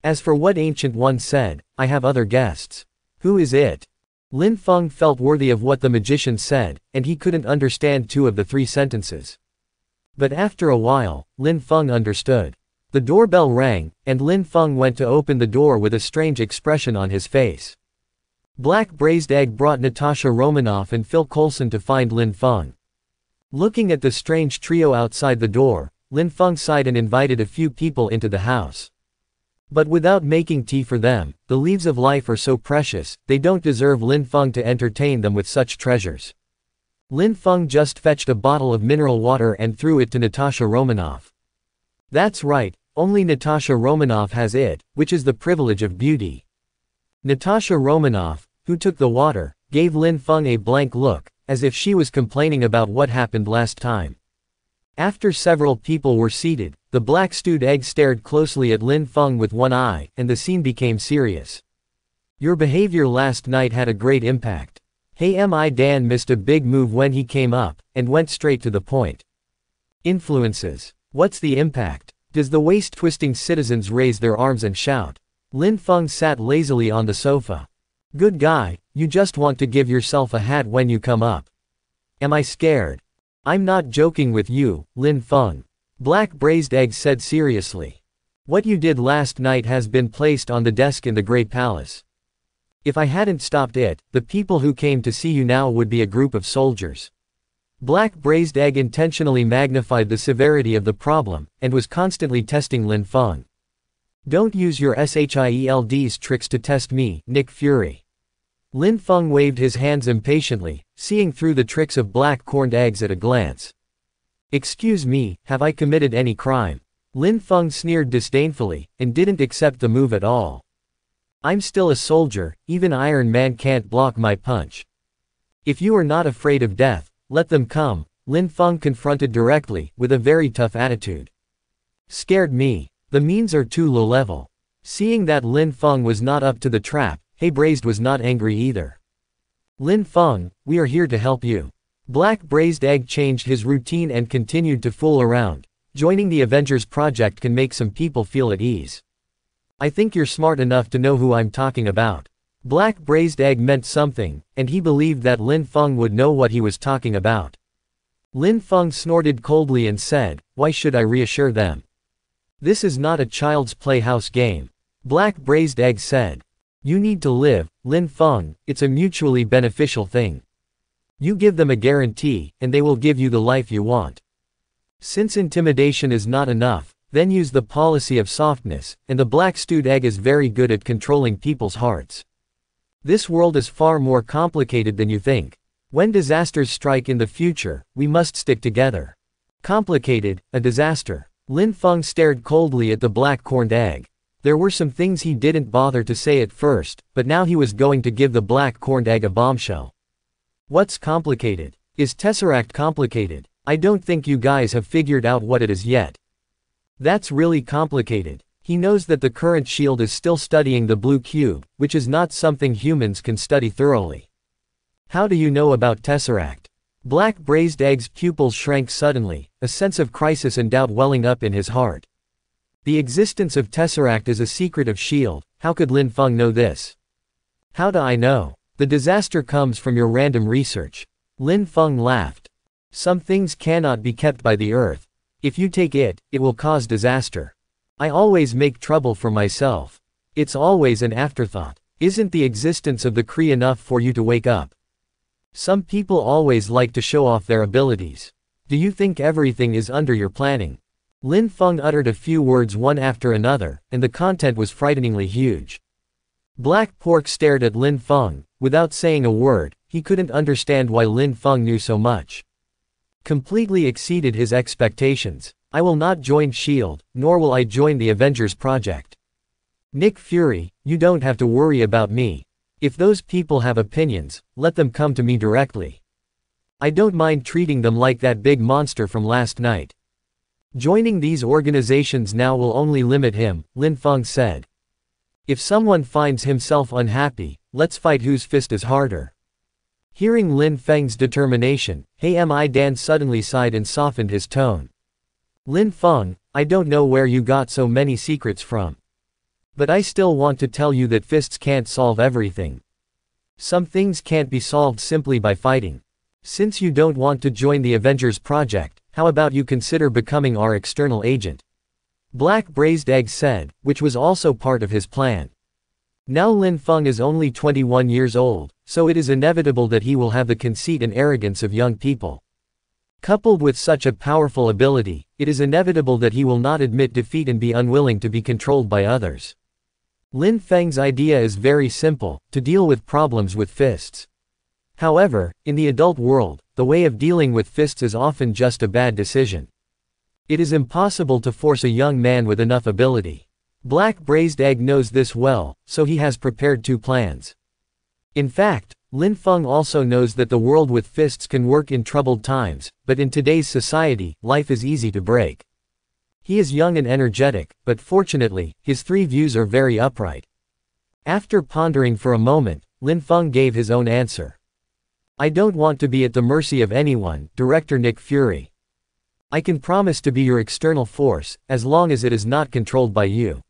As for what Ancient One said, I have other guests. Who is it? Lin Feng felt worthy of what the magician said, and he couldn't understand 2 of the 3 sentences. But after a while, Lin Feng understood. The doorbell rang, and Lin Feng went to open the door with a strange expression on his face. Black Braised Egg brought Natasha Romanoff and Phil Coulson to find Lin Feng. Looking at the strange trio outside the door, Lin Feng sighed and invited a few people into the house. But without making tea for them, the leaves of life are so precious, they don't deserve Lin Feng to entertain them with such treasures. Lin Feng just fetched a bottle of mineral water and threw it to Natasha Romanoff. That's right, only Natasha Romanoff has it, which is the privilege of beauty. Natasha Romanoff, who took the water, gave Lin Feng a blank look, as if she was complaining about what happened last time. After several people were seated, the black stewed egg stared closely at Lin Feng with one eye, and the scene became serious. Your behavior last night had a great impact. Hey, Dan missed a big move when he came up, and went straight to the point. Influences. What's the impact? Does the waist-twisting citizens raise their arms and shout? Lin Feng sat lazily on the sofa. Good guy, you just want to give yourself a hat when you come up. Am I scared? I'm not joking with you, Lin Feng. Black Braised Egg said seriously. What you did last night has been placed on the desk in the Great Palace. If I hadn't stopped it, the people who came to see you now would be a group of soldiers. Black Braised Egg intentionally magnified the severity of the problem, and was constantly testing Lin Feng. Don't use your SHIELD's tricks to test me, Nick Fury. Lin Feng waved his hands impatiently, seeing through the tricks of black corned eggs at a glance. Excuse me, have I committed any crime? Lin Feng sneered disdainfully, and didn't accept the move at all. I'm still a soldier, even Iron Man can't block my punch. If you are not afraid of death, let them come, Lin Feng confronted directly, with a very tough attitude. Scared me. The means are too low level. Seeing that Lin Feng was not up to the trap, Hey Braised was not angry either. Lin Feng, we are here to help you. Black Braised Egg changed his routine and continued to fool around. Joining the Avengers project can make some people feel at ease. I think you're smart enough to know who I'm talking about. Black Braised Egg meant something, and he believed that Lin Feng would know what he was talking about. Lin Feng snorted coldly and said, why should I reassure them? This is not a child's playhouse game. Black Braised Egg said. You need to live, Lin Feng, it's a mutually beneficial thing. You give them a guarantee, and they will give you the life you want. Since intimidation is not enough, then use the policy of softness, and the black stewed egg is very good at controlling people's hearts. This world is far more complicated than you think. When disasters strike in the future, we must stick together. Complicated, a disaster. Lin Feng stared coldly at the black corned egg. There were some things he didn't bother to say at first, but now he was going to give the black corned egg a bombshell. What's complicated? Is Tesseract complicated? I don't think you guys have figured out what it is yet. That's really complicated. He knows that the current shield is still studying the blue cube, which is not something humans can study thoroughly. How do you know about Tesseract? Black Braised Egg's pupils shrank suddenly, a sense of crisis and doubt welling up in his heart. The existence of Tesseract is a secret of S.H.I.E.L.D., how could Lin Feng know this? How do I know? The disaster comes from your random research. Lin Feng laughed. Some things cannot be kept by the earth. If you take it, it will cause disaster. I always make trouble for myself. It's always an afterthought. Isn't the existence of the Kree enough for you to wake up? Some people always like to show off their abilities. Do you think everything is under your planning? Lin Feng uttered a few words one after another, and the content was frighteningly huge. Black Pork stared at Lin Feng. Without saying a word, he couldn't understand why Lin Feng knew so much. Completely exceeded his expectations. I will not join S.H.I.E.L.D., nor will I join the Avengers project. Nick Fury, you don't have to worry about me. If those people have opinions, let them come to me directly. I don't mind treating them like that big monster from last night. Joining these organizations now will only limit him, Lin Feng said. If someone finds himself unhappy, let's fight whose fist is harder. Hearing Lin Feng's determination, Hey, Dan suddenly sighed and softened his tone. Lin Feng, I don't know where you got so many secrets from. But I still want to tell you that fists can't solve everything. Some things can't be solved simply by fighting. Since you don't want to join the Avengers project, how about you consider becoming our external agent? Black Braised Egg said, which was also part of his plan. Now Lin Feng is only 21 years old, so it is inevitable that he will have the conceit and arrogance of young people. Coupled with such a powerful ability, it is inevitable that he will not admit defeat and be unwilling to be controlled by others. Lin Feng's idea is very simple, to deal with problems with fists. However, in the adult world, the way of dealing with fists is often just a bad decision. It is impossible to force a young man with enough ability. Black Braised Egg knows this well, so he has prepared two plans. In fact, Lin Feng also knows that the world with fists can work in troubled times, but in today's society, life is easy to break. He is young and energetic, but fortunately, his three views are very upright. After pondering for a moment, Lin Feng gave his own answer. I don't want to be at the mercy of anyone, Director Nick Fury. I can promise to be your external force, as long as it is not controlled by you.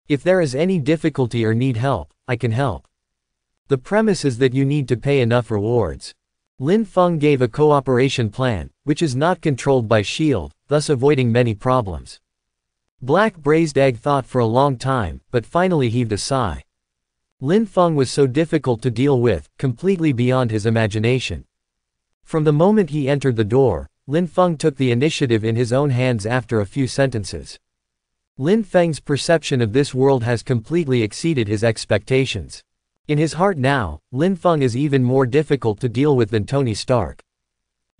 If there is any difficulty or need help, I can help. The premise is that you need to pay enough rewards. Lin Feng gave a cooperation plan, which is not controlled by S.H.I.E.L.D., thus avoiding many problems. Black Braised Egg thought for a long time, but finally heaved a sigh. Lin Feng was so difficult to deal with, completely beyond his imagination. From the moment he entered the door, Lin Feng took the initiative in his own hands after a few sentences. Lin Feng's perception of this world has completely exceeded his expectations. In his heart now, Lin Feng is even more difficult to deal with than Tony Stark.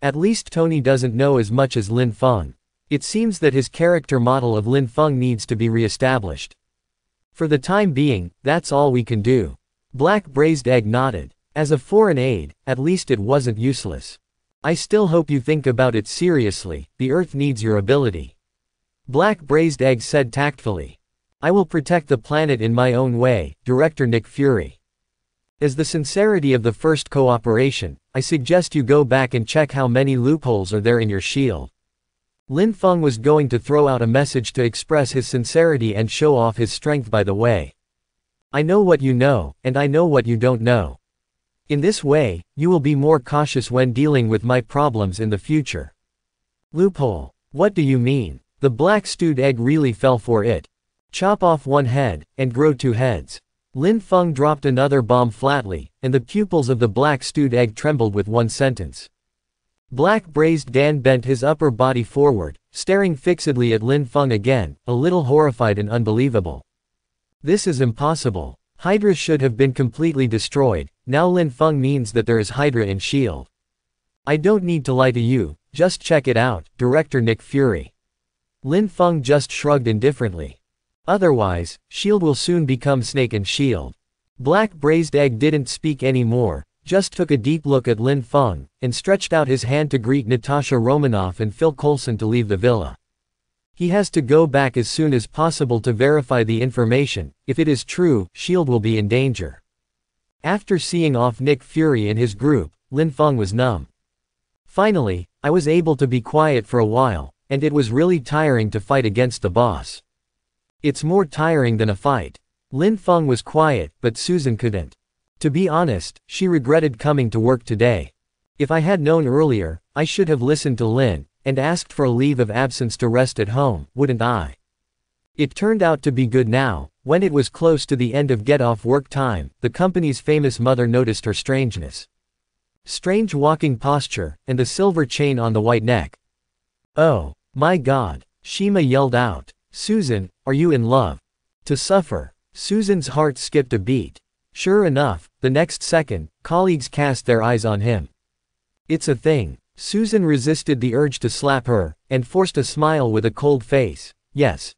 At least Tony doesn't know as much as Lin Feng. It seems that his character model of Lin Feng needs to be re-established. For the time being, that's all we can do. Black Braised Egg nodded. As a foreign aid, at least it wasn't useless. I still hope you think about it seriously, the Earth needs your ability. Black Braised Egg said tactfully. I will protect the planet in my own way, Director Nick Fury. As the sincerity of the first cooperation, I suggest you go back and check how many loopholes are there in your shield. Lin Feng was going to throw out a message to express his sincerity and show off his strength by the way. I know what you know, and I know what you don't know. In this way, you will be more cautious when dealing with my problems in the future. Loophole. What do you mean? The black stewed egg really fell for it. Chop off one head, and grow two heads. Lin Feng dropped another bomb flatly, and the pupils of the black stewed egg trembled with one sentence. Black Braised Dan bent his upper body forward, staring fixedly at Lin Feng again, a little horrified and unbelievable. This is impossible. Hydra should have been completely destroyed, now Lin Feng means that there is Hydra in S.H.I.E.L.D. I don't need to lie to you, just check it out, Director Nick Fury. Lin Feng just shrugged indifferently. Otherwise, S.H.I.E.L.D. will soon become Snake and S.H.I.E.L.D. Black Braised Egg didn't speak anymore, just took a deep look at Lin Feng, and stretched out his hand to greet Natasha Romanoff and Phil Coulson to leave the villa. He has to go back as soon as possible to verify the information. If it is true, S.H.I.E.L.D. will be in danger. After seeing off Nick Fury and his group, Lin Feng was numb. Finally, I was able to be quiet for a while, and it was really tiring to fight against the boss. It's more tiring than a fight. Lin Feng was quiet, but Susan couldn't. To be honest, she regretted coming to work today. If I had known earlier, I should have listened to Lin, and asked for a leave of absence to rest at home, wouldn't I? It turned out to be good now. When it was close to the end of get-off-work time, the company's famous mother noticed her strangeness. Strange walking posture, and the silver chain on the white neck. Oh, my God, Shima yelled out. Susan, are you in love? To suffer. Susan's heart skipped a beat. Sure enough, the next second, colleagues cast their eyes on him. It's a thing. Susan resisted the urge to slap her, and forced a smile with a cold face. Yes.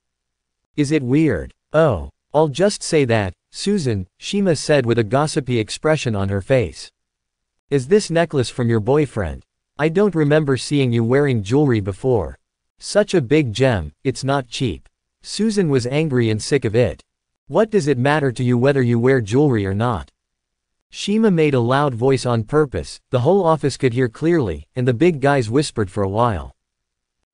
Is it weird? Oh, I'll just say that, Susan, Shima said with a gossipy expression on her face. Is this necklace from your boyfriend? I don't remember seeing you wearing jewelry before. Such a big gem, it's not cheap. Susan was angry and sick of it. What does it matter to you whether you wear jewelry or not? Shima made a loud voice on purpose, the whole office could hear clearly, and the big guys whispered for a while.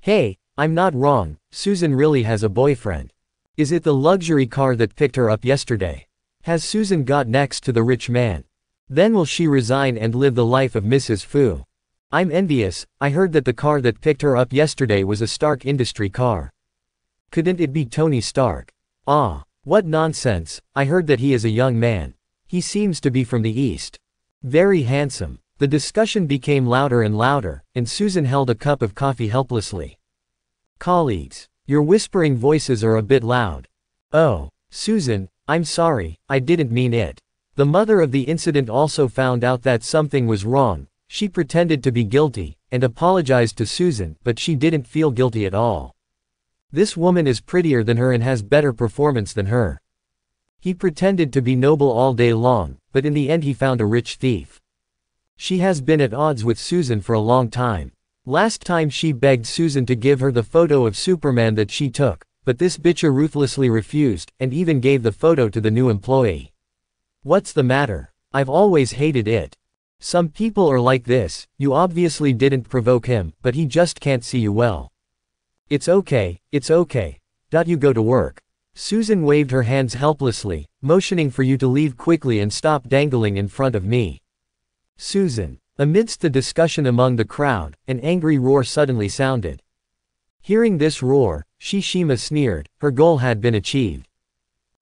Hey, I'm not wrong, Susan really has a boyfriend. Is it the luxury car that picked her up yesterday? Has Susan got next to the rich man? Then will she resign and live the life of Mrs. Fu? I'm envious. I heard that the car that picked her up yesterday was a Stark Industry car. Couldn't it be Tony Stark? Ah, what nonsense. I heard that he is a young man. He seems to be from the East. Very handsome. The discussion became louder and louder, and Susan held a cup of coffee helplessly. Colleagues, your whispering voices are a bit loud. Oh, Susan, I'm sorry, I didn't mean it. The mother of the incident also found out that something was wrong. She pretended to be guilty, and apologized to Susan, but she didn't feel guilty at all. This woman is prettier than her and has better performance than her. He pretended to be noble all day long, but in the end he found a rich thief. She has been at odds with Susan for a long time. Last time she begged Susan to give her the photo of Superman that she took, but this bitcha ruthlessly refused, and even gave the photo to the new employee. What's the matter? I've always hated it. Some people are like this, you obviously didn't provoke him, but he just can't see you well. It's okay. You go to work. Susan waved her hands helplessly, motioning for you to leave quickly and stop dangling in front of me. Susan. Amidst the discussion among the crowd, an angry roar suddenly sounded. Hearing this roar, Shima sneered, her goal had been achieved.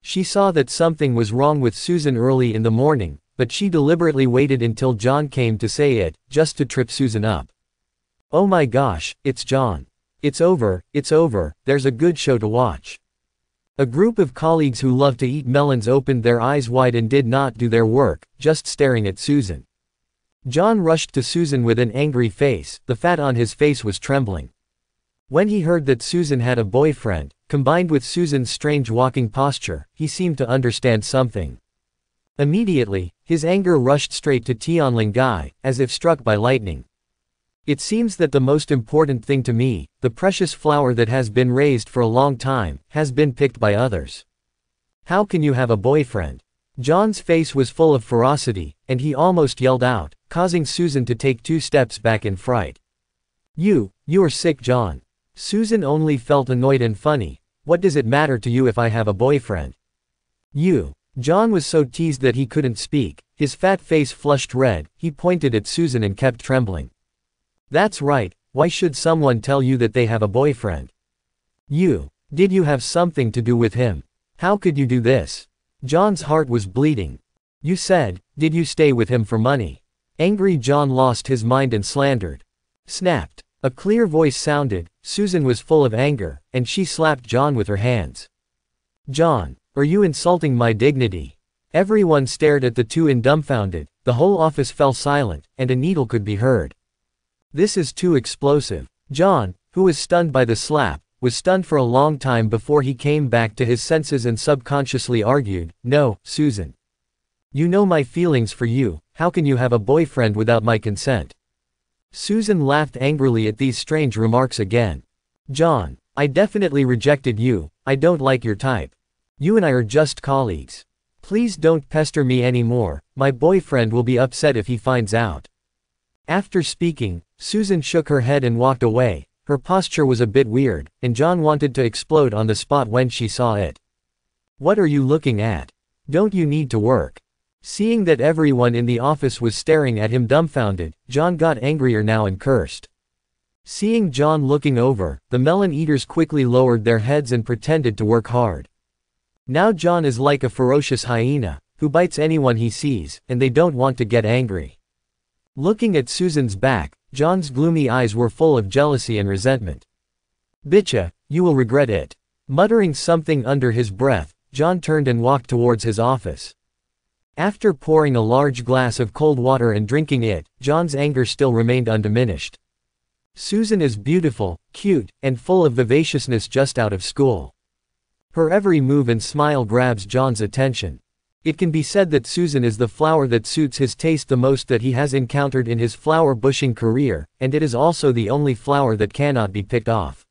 She saw that something was wrong with Susan early in the morning, but she deliberately waited until John came to say it, just to trip Susan up. Oh my gosh, it's John. It's over, there's a good show to watch. A group of colleagues who love to eat melons opened their eyes wide and did not do their work, just staring at Susan. John rushed to Susan with an angry face, the fat on his face was trembling. When he heard that Susan had a boyfriend, combined with Susan's strange walking posture, he seemed to understand something. Immediately, his anger rushed straight to Tianling Gai, as if struck by lightning. It seems that the most important thing to me, the precious flower that has been raised for a long time, has been picked by others. How can you have a boyfriend? John's face was full of ferocity, and he almost yelled out, causing Susan to take 2 steps back in fright. You are sick, John. Susan only felt annoyed and funny. What does it matter to you if I have a boyfriend? John was so teased that he couldn't speak, his fat face flushed red, he pointed at Susan and kept trembling. That's right, why should someone tell you that they have a boyfriend? Did you have something to do with him? How could you do this? John's heart was bleeding. You said, did you stay with him for money? Angry John lost his mind and slandered. Snapped. A clear voice sounded, Susan was full of anger, and she slapped John with her hands. John, are you insulting my dignity? Everyone stared at the two in dumbfounded, the whole office fell silent, and a needle could be heard. This is too explosive. John, who was stunned by the slap, was stunned for a long time before he came back to his senses and subconsciously argued, no, Susan. You know my feelings for you, how can you have a boyfriend without my consent? Susan laughed angrily at these strange remarks again. John, I definitely rejected you, I don't like your type. You and I are just colleagues. Please don't pester me anymore, my boyfriend will be upset if he finds out. After speaking, Susan shook her head and walked away. Her posture was a bit weird, and John wanted to explode on the spot when she saw it. What are you looking at? Don't you need to work? Seeing that everyone in the office was staring at him dumbfounded, John got angrier now and cursed. Seeing John looking over, the melon eaters quickly lowered their heads and pretended to work hard. Now John is like a ferocious hyena, who bites anyone he sees, and they don't want to get angry. Looking at Susan's back, John's gloomy eyes were full of jealousy and resentment. Bitcha, you will regret it. Muttering something under his breath, John turned and walked towards his office. After pouring a large glass of cold water and drinking it, John's anger still remained undiminished. Susan is beautiful, cute, and full of vivaciousness just out of school. Her every move and smile grabs John's attention. It can be said that Susan is the flower that suits his taste the most that he has encountered in his flower bushing career, and it is also the only flower that cannot be picked off.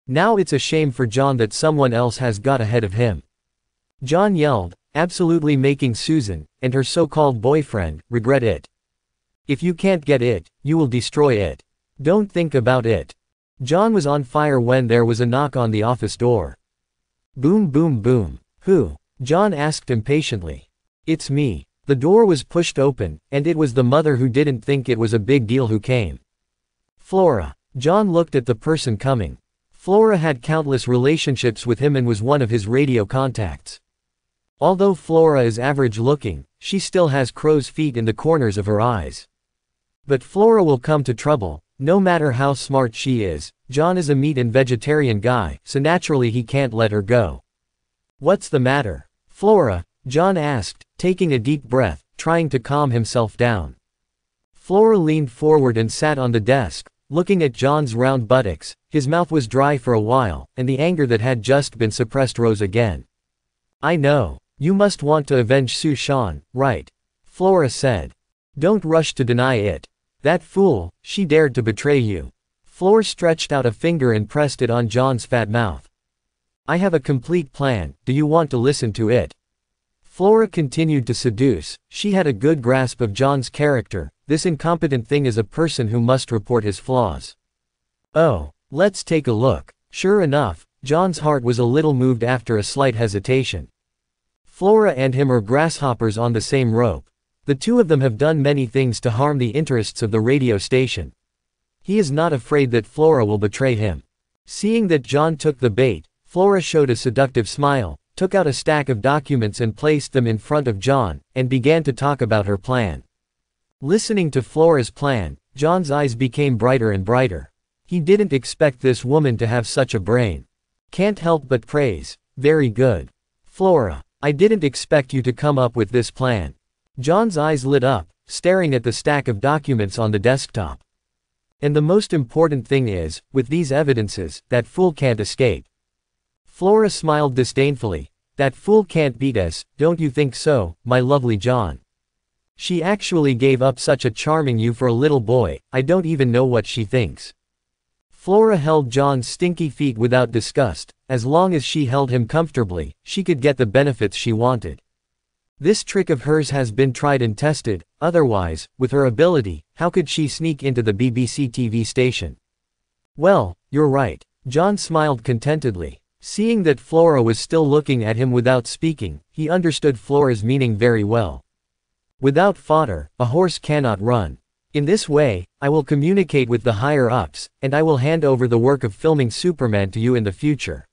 Now it's a shame for John that someone else has got ahead of him. John yelled, absolutely making Susan, and her so-called boyfriend, regret it. If you can't get it, you will destroy it. Don't think about it. John was on fire when there was a knock on the office door. Boom boom boom. Who? John asked impatiently. It's me. The door was pushed open, and it was the mother who didn't think it was a big deal who came. Flora. John looked at the person coming. Flora had countless relationships with him and was one of his radio contacts. Although Flora is average looking, she still has crow's feet in the corners of her eyes. But Flora will come to trouble, no matter how smart she is. John is a meat and vegetarian guy, so naturally he can't let her go. What's the matter? Flora, John asked, taking a deep breath, trying to calm himself down. Flora leaned forward and sat on the desk, looking at John's round buttocks. His mouth was dry for a while, and the anger that had just been suppressed rose again. I know. You must want to avenge Sushan, right? Flora said. Don't rush to deny it. That fool, she dared to betray you. Flora stretched out a finger and pressed it on John's fat mouth. I have a complete plan, do you want to listen to it? Flora continued to seduce. She had a good grasp of John's character. This incompetent thing is a person who must report his flaws. Oh, let's take a look. Sure enough, John's heart was a little moved after a slight hesitation. Flora and him are grasshoppers on the same rope. The two of them have done many things to harm the interests of the radio station. He is not afraid that Flora will betray him. Seeing that John took the bait, Flora showed a seductive smile, took out a stack of documents and placed them in front of John, and began to talk about her plan. Listening to Flora's plan, John's eyes became brighter and brighter. He didn't expect this woman to have such a brain. Can't help but praise. Very good. Flora, I didn't expect you to come up with this plan. John's eyes lit up, staring at the stack of documents on the desktop. And the most important thing is, with these evidences, that fool can't escape. Flora smiled disdainfully. That fool can't beat us, don't you think so, my lovely John? She actually gave up such a charming you for a little boy, I don't even know what she thinks. Flora held John's stinky feet without disgust. As long as she held him comfortably, she could get the benefits she wanted. This trick of hers has been tried and tested, otherwise, with her ability, how could she sneak into the BBC TV station? Well, you're right. John smiled contentedly. Seeing that Flora was still looking at him without speaking, he understood Flora's meaning very well. Without fodder, a horse cannot run. In this way, I will communicate with the higher-ups, and I will hand over the work of filming Superman to you in the future.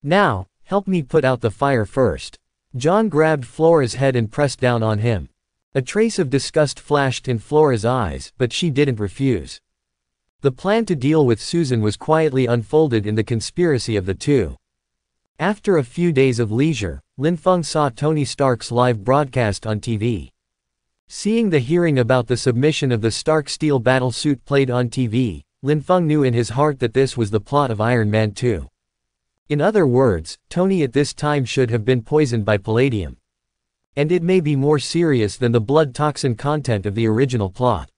Now, help me put out the fire first. John grabbed Flora's head and pressed down on him. A trace of disgust flashed in Flora's eyes, but she didn't refuse. The plan to deal with Susan was quietly unfolded in the conspiracy of the two. After a few days of leisure, Lin Feng saw Tony Stark's live broadcast on TV. Seeing the hearing about the submission of the Stark steel battle suit played on TV, Lin Feng knew in his heart that this was the plot of Iron Man 2. In other words, Tony at this time should have been poisoned by Palladium. And it may be more serious than the blood toxin content of the original plot.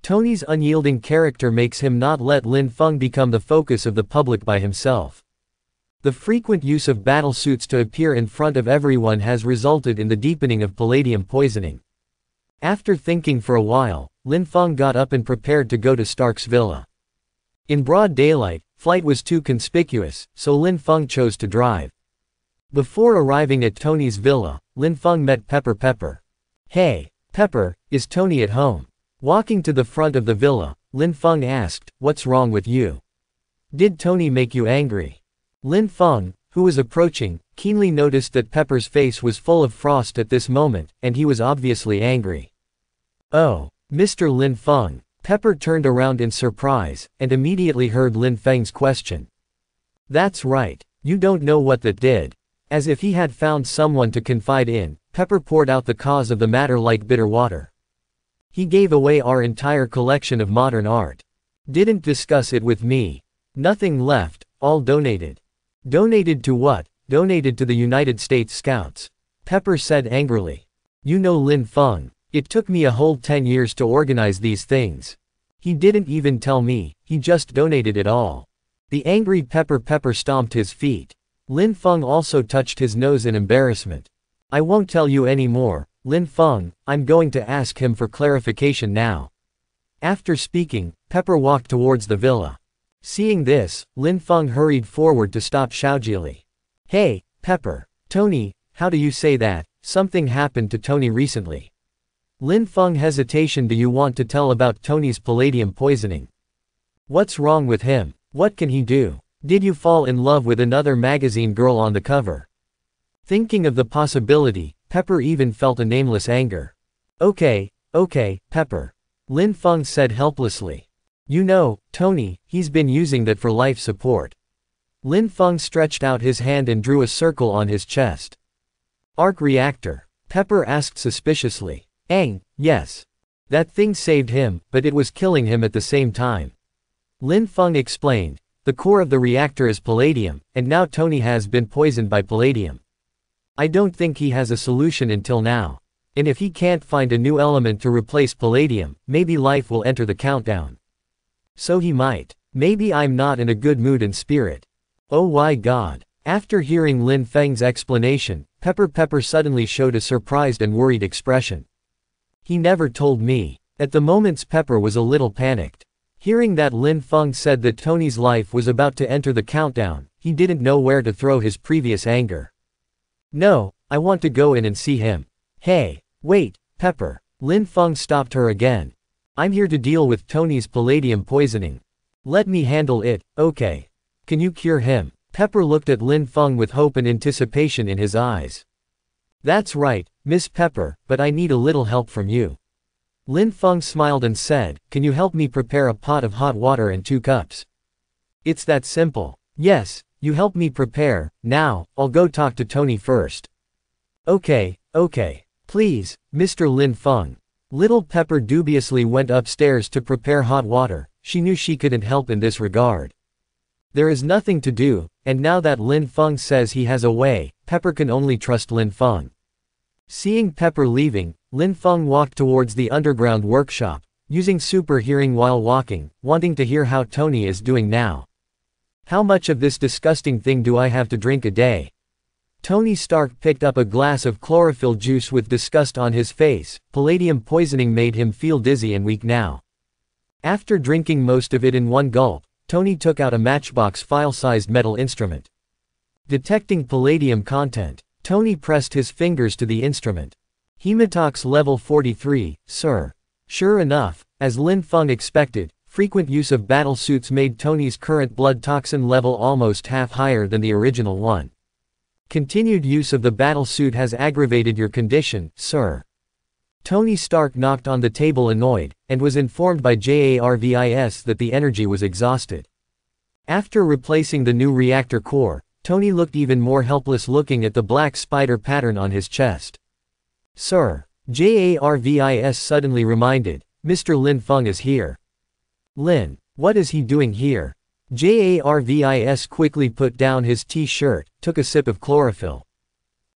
Tony's unyielding character makes him not let Lin Feng become the focus of the public by himself. The frequent use of battle suits to appear in front of everyone has resulted in the deepening of Palladium poisoning. After thinking for a while, Lin Feng got up and prepared to go to Stark's villa. In broad daylight, flight was too conspicuous, so Lin Feng chose to drive. Before arriving at Tony's villa, Lin Feng met Pepper. Hey, Pepper, is Tony at home? Walking to the front of the villa, Lin Feng asked, what's wrong with you? Did Tony make you angry? Lin Feng, who was approaching, keenly noticed that Pepper's face was full of frost at this moment, and he was obviously angry. Oh, Mr. Lin Feng. Pepper turned around in surprise, and immediately heard Lin Feng's question. That's right, you don't know what that did. As if he had found someone to confide in, Pepper poured out the cause of the matter like bitter water. He gave away our entire collection of modern art. Didn't discuss it with me. Nothing left, all donated. Donated to what? Donated to the United States Scouts. Pepper said angrily. You know Lin Feng. It took me a whole 10 years to organize these things. He didn't even tell me, he just donated it all. The angry Pepper stomped his feet. Lin Feng also touched his nose in embarrassment. I won't tell you anymore, Lin Feng, I'm going to ask him for clarification now. After speaking, Pepper walked towards the villa. Seeing this, Lin Feng hurried forward to stop Xiaojiali. Hey, Pepper. Tony, how do you say that? Something happened to Tony recently. Lin Feng hesitation. Do you want to tell about Tony's palladium poisoning? What's wrong with him? What can he do? Did you fall in love with another magazine girl on the cover? Thinking of the possibility, Pepper even felt a nameless anger. Okay, Pepper. Lin Feng said helplessly. You know, Tony, he's been using that for life support. Lin Feng stretched out his hand and drew a circle on his chest. Arc reactor? Pepper asked suspiciously. Yes. That thing saved him, but it was killing him at the same time. Lin Feng explained. The core of the reactor is palladium, and now Tony has been poisoned by palladium. I don't think he has a solution until now. And if he can't find a new element to replace palladium, maybe life will enter the countdown. So he might. Maybe I'm not in a good mood and spirit. Oh my god. After hearing Lin Feng's explanation, Pepper suddenly showed a surprised and worried expression. He never told me. At the moment Pepper was a little panicked. Hearing that Lin Feng said that Tony's life was about to enter the countdown, he didn't know where to throw his previous anger. No, I want to go in and see him. Hey, wait, Pepper. Lin Feng stopped her again. I'm here to deal with Tony's palladium poisoning. Let me handle it, okay? Can you cure him? Pepper looked at Lin Feng with hope and anticipation in his eyes. That's right, Miss Pepper, but I need a little help from you. Lin Feng smiled and said, can you help me prepare a pot of hot water and 2 cups? It's that simple. Yes, you help me prepare. Now, I'll go talk to Tony first. Okay. Please, Mr. Lin Feng. Little Pepper dubiously went upstairs to prepare hot water. She knew she couldn't help in this regard. There is nothing to do, and now that Lin Feng says he has a way, Pepper can only trust Lin Feng. Seeing Pepper leaving, Lin Feng walked towards the underground workshop, using super hearing while walking, wanting to hear how Tony is doing now. How much of this disgusting thing do I have to drink a day? Tony Stark picked up a glass of chlorophyll juice with disgust on his face. Palladium poisoning made him feel dizzy and weak now. After drinking most of it in one gulp, Tony took out a matchbox file-sized metal instrument. Detecting palladium content, Tony pressed his fingers to the instrument. Hematox level 43, sir. Sure enough, as Lin Feng expected, frequent use of battle suits made Tony's current blood toxin level almost half higher than the original one. Continued use of the battle suit has aggravated your condition, sir. Tony Stark knocked on the table annoyed, and was informed by JARVIS that the energy was exhausted. After replacing the new reactor core, Tony looked even more helpless looking at the black spider pattern on his chest. Sir, JARVIS suddenly reminded, Mr. Lin Feng is here. Lin, what is he doing here? JARVIS quickly put down his t-shirt, took a sip of chlorophyll.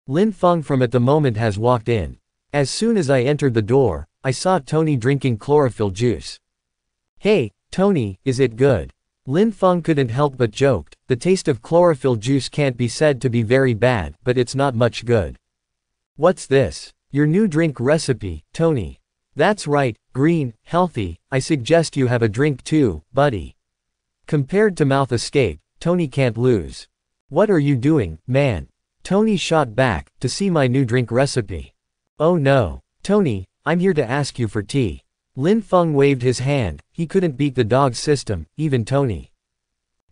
Lin Feng from at the moment has walked in. As soon as I entered the door, I saw Tony drinking chlorophyll juice. Hey, Tony, is it good? Lin Feng couldn't help but joked, the taste of chlorophyll juice can't be said to be very bad, but it's not much good. What's this? Your new drink recipe, Tony. That's right, green, healthy, I suggest you have a drink too, buddy. Compared to mouth escape, Tony can't lose. What are you doing, man? Tony shot back, to see my new drink recipe. Oh no, Tony, I'm here to ask you for tea. Lin Feng waved his hand, he couldn't beat the dog system, even Tony.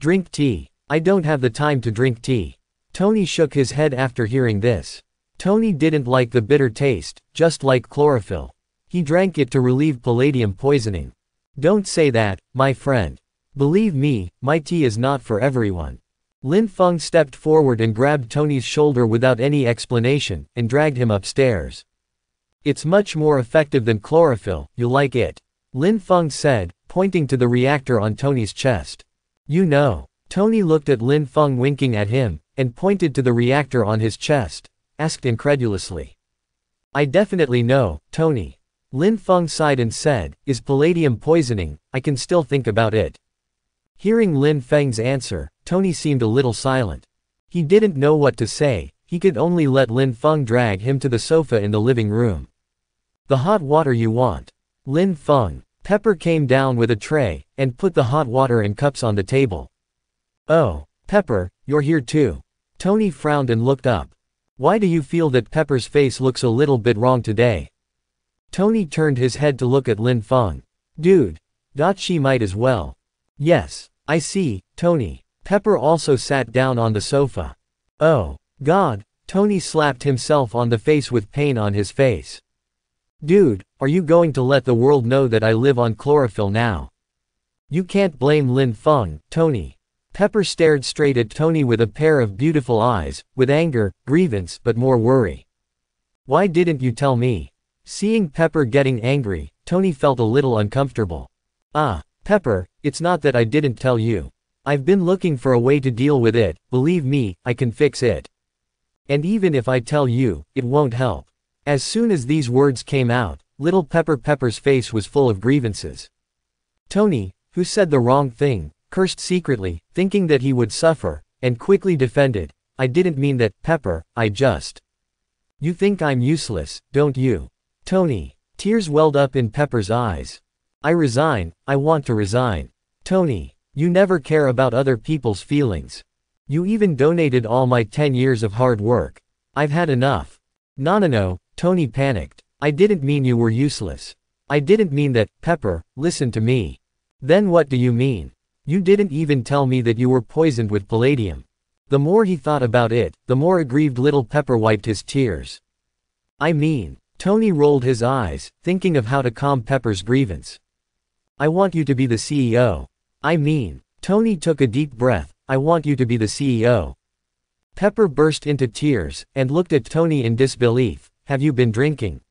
Drink tea. I don't have the time to drink tea. Tony shook his head after hearing this. Tony didn't like the bitter taste, just like chlorophyll. He drank it to relieve palladium poisoning. Don't say that, my friend. Believe me, my tea is not for everyone. Lin Feng stepped forward and grabbed Tony's shoulder without any explanation, and dragged him upstairs. It's much more effective than chlorophyll, you like it? Lin Feng said, pointing to the reactor on Tony's chest. You know. Tony looked at Lin Feng winking at him, and pointed to the reactor on his chest, asked incredulously. I definitely know, Tony. Lin Feng sighed and said, is palladium poisoning? I can still think about it. Hearing Lin Feng's answer, Tony seemed a little silent. He didn't know what to say, he could only let Lin Feng drag him to the sofa in the living room. The hot water you want. Lin Feng. Pepper came down with a tray, and put the hot water in cups on the table. Oh, Pepper, you're here too. Tony frowned and looked up. Why do you feel that Pepper's face looks a little bit wrong today? Tony turned his head to look at Lin Feng. Dude. She might as well. Yes, I see, Tony. Pepper also sat down on the sofa. Oh, God. Tony slapped himself on the face with pain on his face. Dude, are you going to let the world know that I live on chlorophyll now? You can't blame Lin Feng, Tony. Pepper stared straight at Tony with a pair of beautiful eyes, with anger, grievance but more worry. Why didn't you tell me? Seeing Pepper getting angry, Tony felt a little uncomfortable. Ah, Pepper, it's not that I didn't tell you. I've been looking for a way to deal with it, believe me, I can fix it. And even if I tell you, it won't help. As soon as these words came out, little Pepper's face was full of grievances. Tony, who said the wrong thing, cursed secretly, thinking that he would suffer, and quickly defended, I didn't mean that, Pepper, I just. You think I'm useless, don't you? Tony. Tears welled up in Pepper's eyes. I resign, I want to resign. Tony. You never care about other people's feelings. You even donated all my 10 years of hard work. I've had enough. No, Tony panicked. I didn't mean you were useless. I didn't mean that, Pepper, listen to me. Then what do you mean? You didn't even tell me that you were poisoned with palladium. The more he thought about it, the more aggrieved little Pepper wiped his tears. I mean, Tony rolled his eyes, thinking of how to calm Pepper's grievance. I want you to be the CEO. I mean, Tony took a deep breath, I want you to be the CEO. Pepper burst into tears, and looked at Tony in disbelief. Have you been drinking?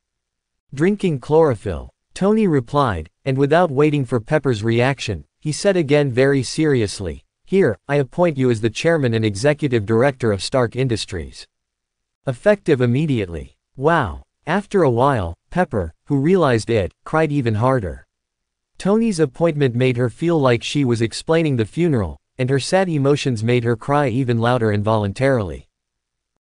Drinking chlorophyll. Tony replied, and without waiting for Pepper's reaction, he said again very seriously, here, I appoint you as the chairman and executive director of Stark Industries. Effective immediately. Wow. After a while, Pepper, who realized it, cried even harder. Tony's appointment made her feel like she was explaining the funeral, and her sad emotions made her cry even louder involuntarily.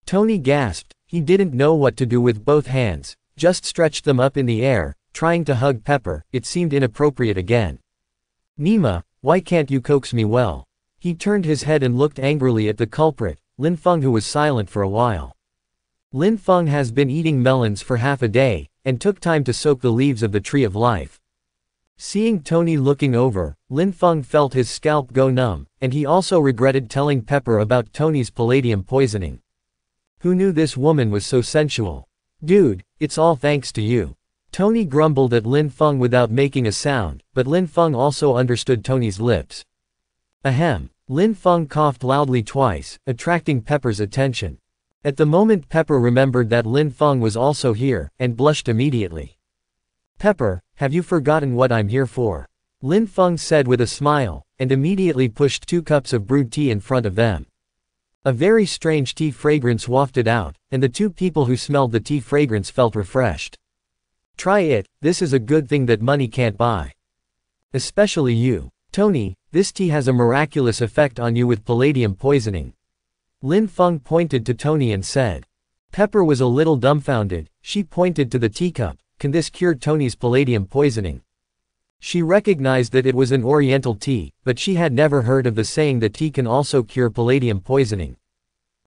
Tony gasped, he didn't know what to do with both hands, just stretched them up in the air, trying to hug Pepper. It seemed inappropriate again. Nima, why can't you coax me well? He turned his head and looked angrily at the culprit, Lin Feng, who was silent for a while. Lin Feng has been eating melons for half a day, and took time to soak the leaves of the tree of life. Seeing Tony looking over, Lin Feng felt his scalp go numb, and he also regretted telling Pepper about Tony's palladium poisoning. Who knew this woman was so sensual? Dude, it's all thanks to you. Tony grumbled at Lin Feng without making a sound, but Lin Feng also understood Tony's lips. Ahem. Lin Feng coughed loudly twice, attracting Pepper's attention. At the moment Pepper remembered that Lin Feng was also here, and blushed immediately. Pepper, have you forgotten what I'm here for? Lin Feng said with a smile, and immediately pushed 2 cups of brewed tea in front of them. A very strange tea fragrance wafted out, and the 2 people who smelled the tea fragrance felt refreshed. Try it, this is a good thing that money can't buy. Especially you. Tony, this tea has a miraculous effect on you with palladium poisoning. Lin Feng pointed to Tony and said. Pepper was a little dumbfounded, she pointed to the teacup. Can this cure Tony's palladium poisoning? She recognized that it was an oriental tea, but she had never heard of the saying that tea can also cure palladium poisoning.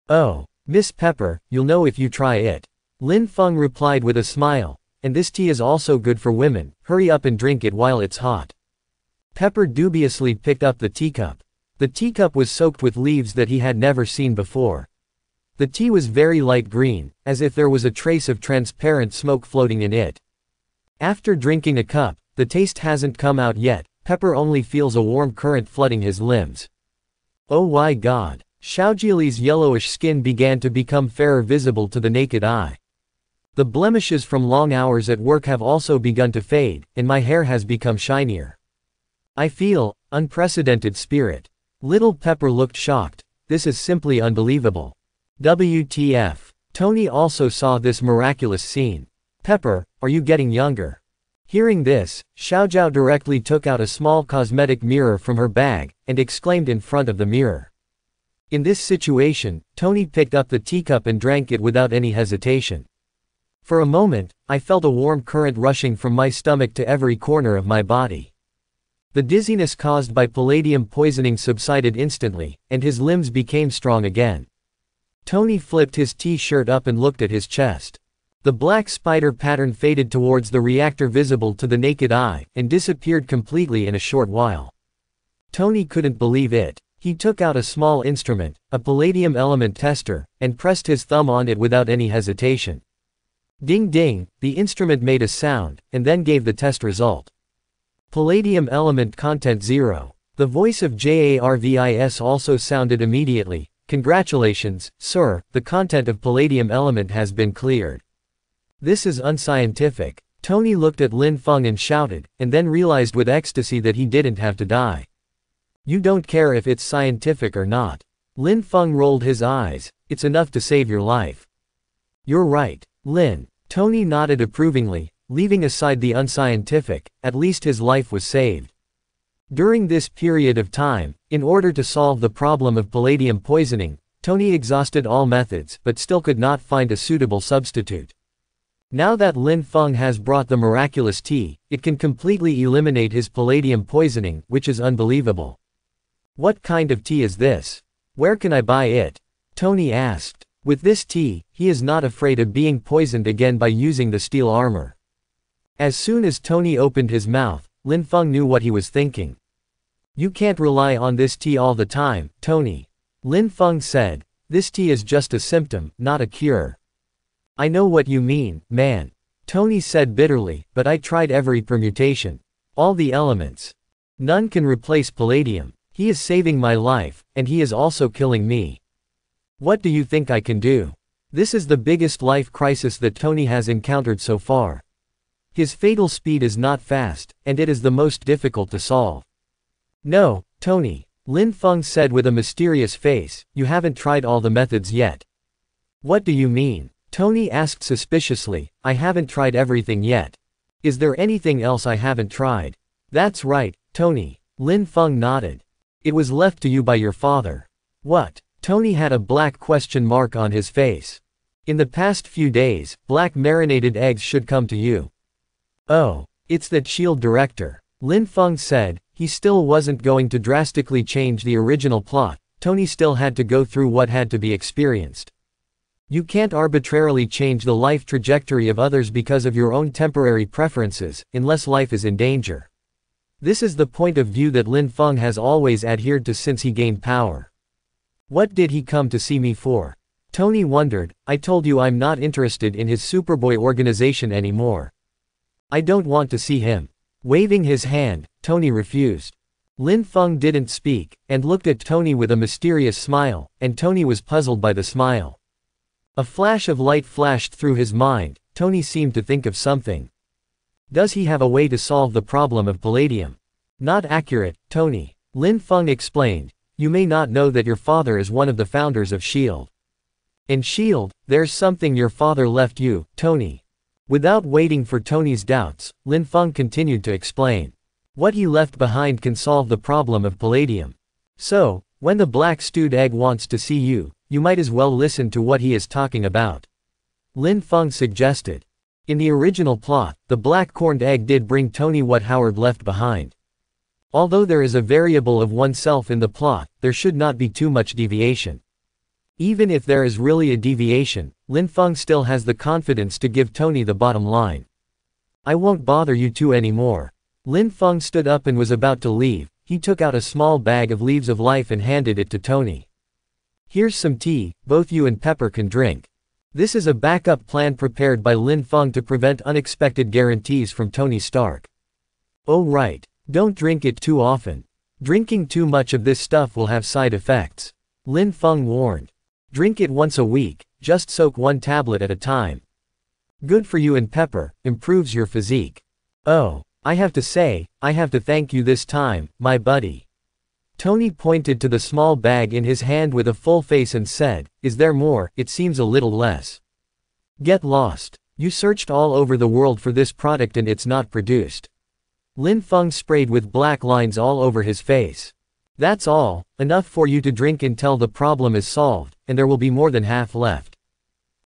Oh, Miss Pepper, you'll know if you try it. Lin Feng replied with a smile, and this tea is also good for women, hurry up and drink it while it's hot. Pepper dubiously picked up the teacup. The teacup was soaked with leaves that he had never seen before. The tea was very light green, as if there was a trace of transparent smoke floating in it. After drinking a cup, the taste hasn't come out yet, Pepper only feels a warm current flooding his limbs. Oh my god. Xiaojiali's yellowish skin began to become fairer visible to the naked eye. The blemishes from long hours at work have also begun to fade, and my hair has become shinier. I feel unprecedented spirit. Little Pepper looked shocked. This is simply unbelievable. WTF. Tony also saw this miraculous scene. Pepper, are you getting younger? Hearing this, Xiaojiao directly took out a small cosmetic mirror from her bag, and exclaimed in front of the mirror. In this situation, Tony picked up the teacup and drank it without any hesitation. For a moment, I felt a warm current rushing from my stomach to every corner of my body. The dizziness caused by palladium poisoning subsided instantly, and his limbs became strong again. Tony flipped his t-shirt up and looked at his chest. The black spider pattern faded towards the reactor visible to the naked eye, and disappeared completely in a short while. Tony couldn't believe it. He took out a small instrument, a palladium element tester, and pressed his thumb on it without any hesitation. Ding ding, the instrument made a sound, and then gave the test result. Palladium element content 0. The voice of Jarvis also sounded immediately. Congratulations, sir, the content of palladium element has been cleared. This is unscientific. Tony looked at Lin Feng and shouted, and then realized with ecstasy that he didn't have to die. You don't care if it's scientific or not. Lin Feng rolled his eyes. It's enough to save your life. You're right, Lin. Tony nodded approvingly, leaving aside the unscientific, at least his life was saved. During this period of time, in order to solve the problem of palladium poisoning, Tony exhausted all methods but still could not find a suitable substitute. Now that Lin Feng has brought the miraculous tea, it can completely eliminate his palladium poisoning, which is unbelievable. What kind of tea is this? Where can I buy it? Tony asked. With this tea, he is not afraid of being poisoned again by using the steel armor. As soon as Tony opened his mouth, Lin Feng knew what he was thinking. You can't rely on this tea all the time, Tony. Lin Feng said. This tea is just a symptom, not a cure. I know what you mean, man. Tony said bitterly, but I tried every permutation. All the elements. None can replace palladium. He is saving my life, and he is also killing me. What do you think I can do? This is the biggest life crisis that Tony has encountered so far. His fatal speed is not fast, and it is the most difficult to solve. No, Tony, Lin Feng said with a mysterious face, you haven't tried all the methods yet. What do you mean? Tony asked suspiciously. I haven't tried everything yet. Is there anything else I haven't tried? That's right, Tony. Lin Feng nodded. It was left to you by your father. What? Tony had a black question mark on his face. In the past few days, black marinated eggs should come to you. Oh, it's that Shield director. Lin Feng said. He still wasn't going to drastically change the original plot. Tony still had to go through what had to be experienced. You can't arbitrarily change the life trajectory of others because of your own temporary preferences, unless life is in danger. This is the point of view that Lin Feng has always adhered to since he gained power. What did he come to see me for? Tony wondered. I told you I'm not interested in his Superboy organization anymore. I don't want to see him. Waving his hand, Tony refused. Lin Feng didn't speak, and looked at Tony with a mysterious smile, and Tony was puzzled by the smile. A flash of light flashed through his mind. Tony seemed to think of something. Does he have a way to solve the problem of palladium? Not accurate, Tony. Lin Feng explained. You may not know that your father is one of the founders of S.H.I.E.L.D. In S.H.I.E.L.D., there's something your father left you, Tony. Without waiting for Tony's doubts, Lin Feng continued to explain. What he left behind can solve the problem of palladium. So, when the black stewed egg wants to see you, you might as well listen to what he is talking about. Lin Feng suggested. In the original plot, the black corned egg did bring Tony what Howard left behind. Although there is a variable of oneself in the plot, there should not be too much deviation. Even if there is really a deviation, Lin Feng still has the confidence to give Tony the bottom line. I won't bother you two anymore. Lin Feng stood up and was about to leave. He took out a small bag of leaves of life and handed it to Tony. Here's some tea, both you and Pepper can drink. This is a backup plan prepared by Lin Feng to prevent unexpected guarantees from Tony Stark. Oh right, don't drink it too often. Drinking too much of this stuff will have side effects. Lin Feng warned. Drink it once a week, just soak one tablet at a time. Good for you and Pepper, improves your physique. Oh, I have to say, I have to thank you this time, my buddy. Tony pointed to the small bag in his hand with a full face and said, is there more? It seems a little less. Get lost. You searched all over the world for this product and it's not produced. Lin Feng sprayed with black lines all over his face. That's all, enough for you to drink until the problem is solved, and there will be more than half left.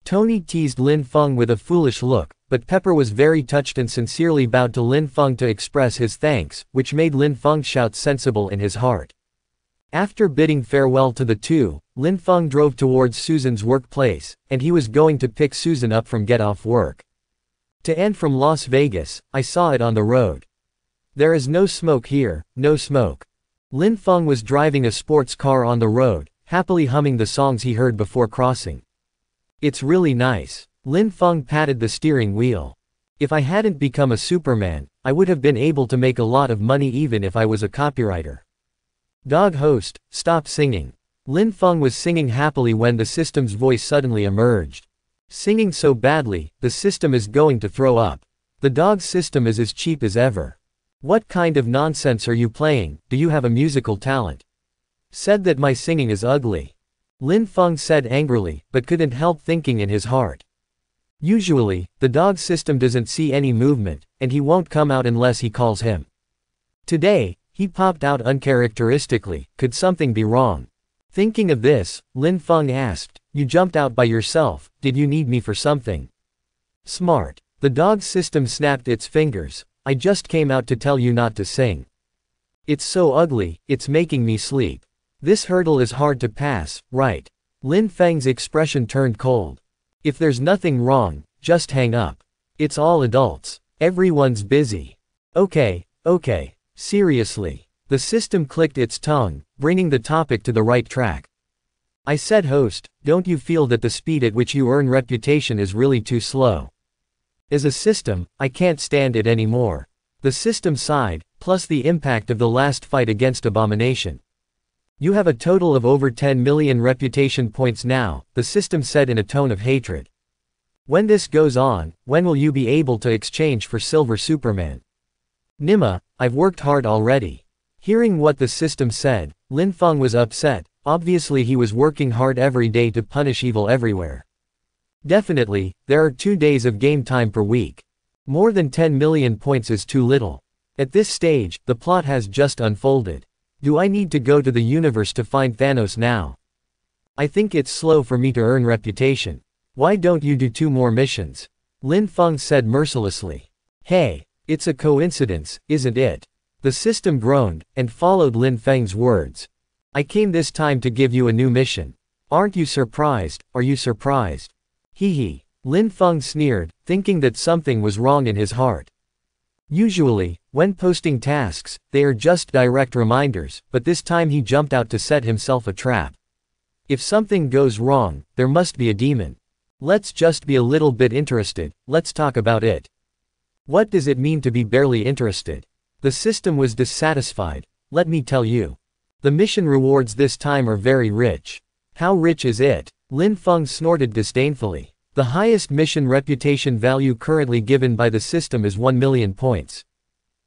Tony teased Lin Feng with a foolish look, but Pepper was very touched and sincerely bowed to Lin Feng to express his thanks, which made Lin Feng shout sensible in his heart. After bidding farewell to the two, Lin Feng drove towards Susan's workplace, and he was going to pick Susan up from get off work. To and from Las Vegas, I saw it on the road. There is no smoke here, no smoke. Lin Feng was driving a sports car on the road, happily humming the songs he heard before crossing. It's really nice. Lin Feng patted the steering wheel. If I hadn't become a Superman, I would have been able to make a lot of money even if I was a copywriter. Dog host, stop singing. Lin Feng was singing happily when the system's voice suddenly emerged. Singing so badly, the system is going to throw up. The dog's system is as cheap as ever. What kind of nonsense are you playing? Do you have a musical talent? Said that my singing is ugly. Lin Feng said angrily, but couldn't help thinking in his heart. Usually, the dog's system doesn't see any movement, and he won't come out unless he calls him. Today, he popped out uncharacteristically. Could something be wrong? Thinking of this, Lin Feng asked, "You jumped out by yourself, did you need me for something?" Smart. The dog's system snapped its fingers. "I just came out to tell you not to sing. It's so ugly, it's making me sleep. This hurdle is hard to pass, right?" Lin Feng's expression turned cold. "If there's nothing wrong, just hang up. It's all adults. Everyone's busy." Okay, seriously. The system clicked its tongue, bringing the topic to the right track. "I said host, don't you feel that the speed at which you earn reputation is really too slow? As a system, I can't stand it anymore." The system sighed, plus the impact of the last fight against Abomination. "You have a total of over 10 million reputation points now," the system said in a tone of hatred. "When this goes on, when will you be able to exchange for Silver Superman?" "Nima, I've worked hard already." Hearing what the system said, Lin Feng was upset. Obviously he was working hard every day to punish evil everywhere. Definitely, there are 2 days of game time per week. More than 10 million points is too little. At this stage, the plot has just unfolded. Do I need to go to the universe to find Thanos now? I think it's slow for me to earn reputation. Why don't you do 2 more missions? Lin Feng said mercilessly. Hey, it's a coincidence, isn't it? The system groaned, and followed Lin Feng's words. I came this time to give you a new mission. Aren't you surprised? Are you surprised? Hee. Lin Feng sneered, thinking that something was wrong in his heart. Usually, when posting tasks, they are just direct reminders, but this time he jumped out to set himself a trap. If something goes wrong, there must be a demon. Let's just be a little bit interested, let's talk about it. What does it mean to be barely interested? The system was dissatisfied. Let me tell you. The mission rewards this time are very rich. How rich is it? Lin Feng snorted disdainfully. The highest mission reputation value currently given by the system is 1 million points.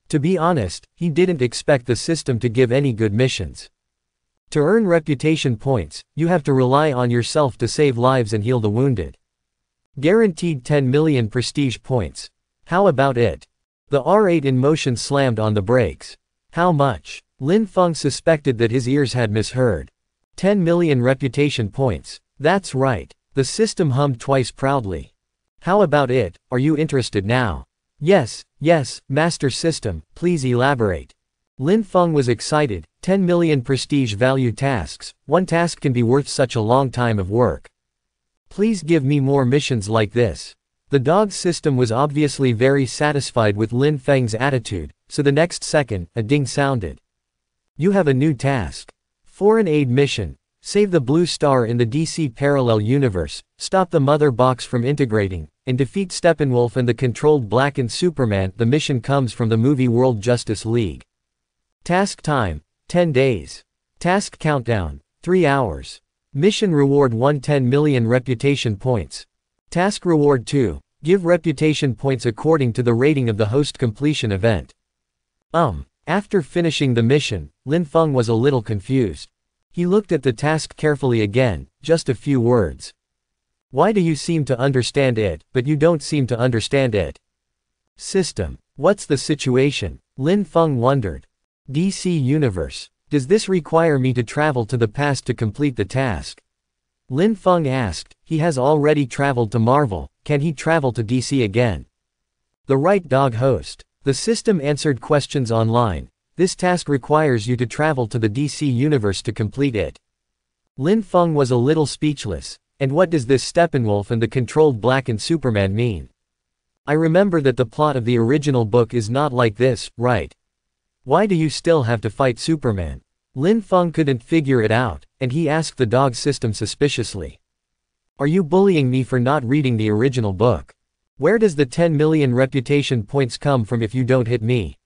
To be honest, he didn't expect the system to give any good missions. To earn reputation points, you have to rely on yourself to save lives and heal the wounded. Guaranteed 10 million prestige points. How about it? The R8 in motion slammed on the brakes. How much? Lin Feng suspected that his ears had misheard. 10 million reputation points. That's right. The system hummed twice proudly. How about it? Are you interested now? Yes, Master System, please elaborate. Lin Feng was excited. 10 million prestige value tasks. One task can be worth such a long time of work. Please give me more missions like this. The dog system was obviously very satisfied with Lin Feng's attitude, so the next second, a ding sounded. You have a new task. Foreign aid mission. Save the Blue Star in the DC parallel universe, stop the Mother Box from integrating, and defeat Steppenwolf and the controlled Blackened Superman. The mission comes from the movie World Justice League. Task time, 10 days. Task countdown, 3 hours. Mission reward 10 million reputation points. Task reward 2, give reputation points according to the rating of the host completion event. After finishing the mission, Lin Feng was a little confused. He looked at the task carefully again, just a few words. Why do you seem to understand it, but you don't seem to understand it? System. What's the situation? Lin Feng wondered. DC Universe. Does this require me to travel to the past to complete the task? Lin Feng asked. He has already traveled to Marvel, can he travel to DC again? The right dog host. The system answered questions online. This task requires you to travel to the DC universe to complete it. Lin Feng was a little speechless. And what does this Steppenwolf and the controlled Blackened Superman mean? I remember that the plot of the original book is not like this, right? Why do you still have to fight Superman? Lin Feng couldn't figure it out, and he asked the dog system suspiciously. Are you bullying me for not reading the original book? Where does the 10 million reputation points come from if you don't hit me?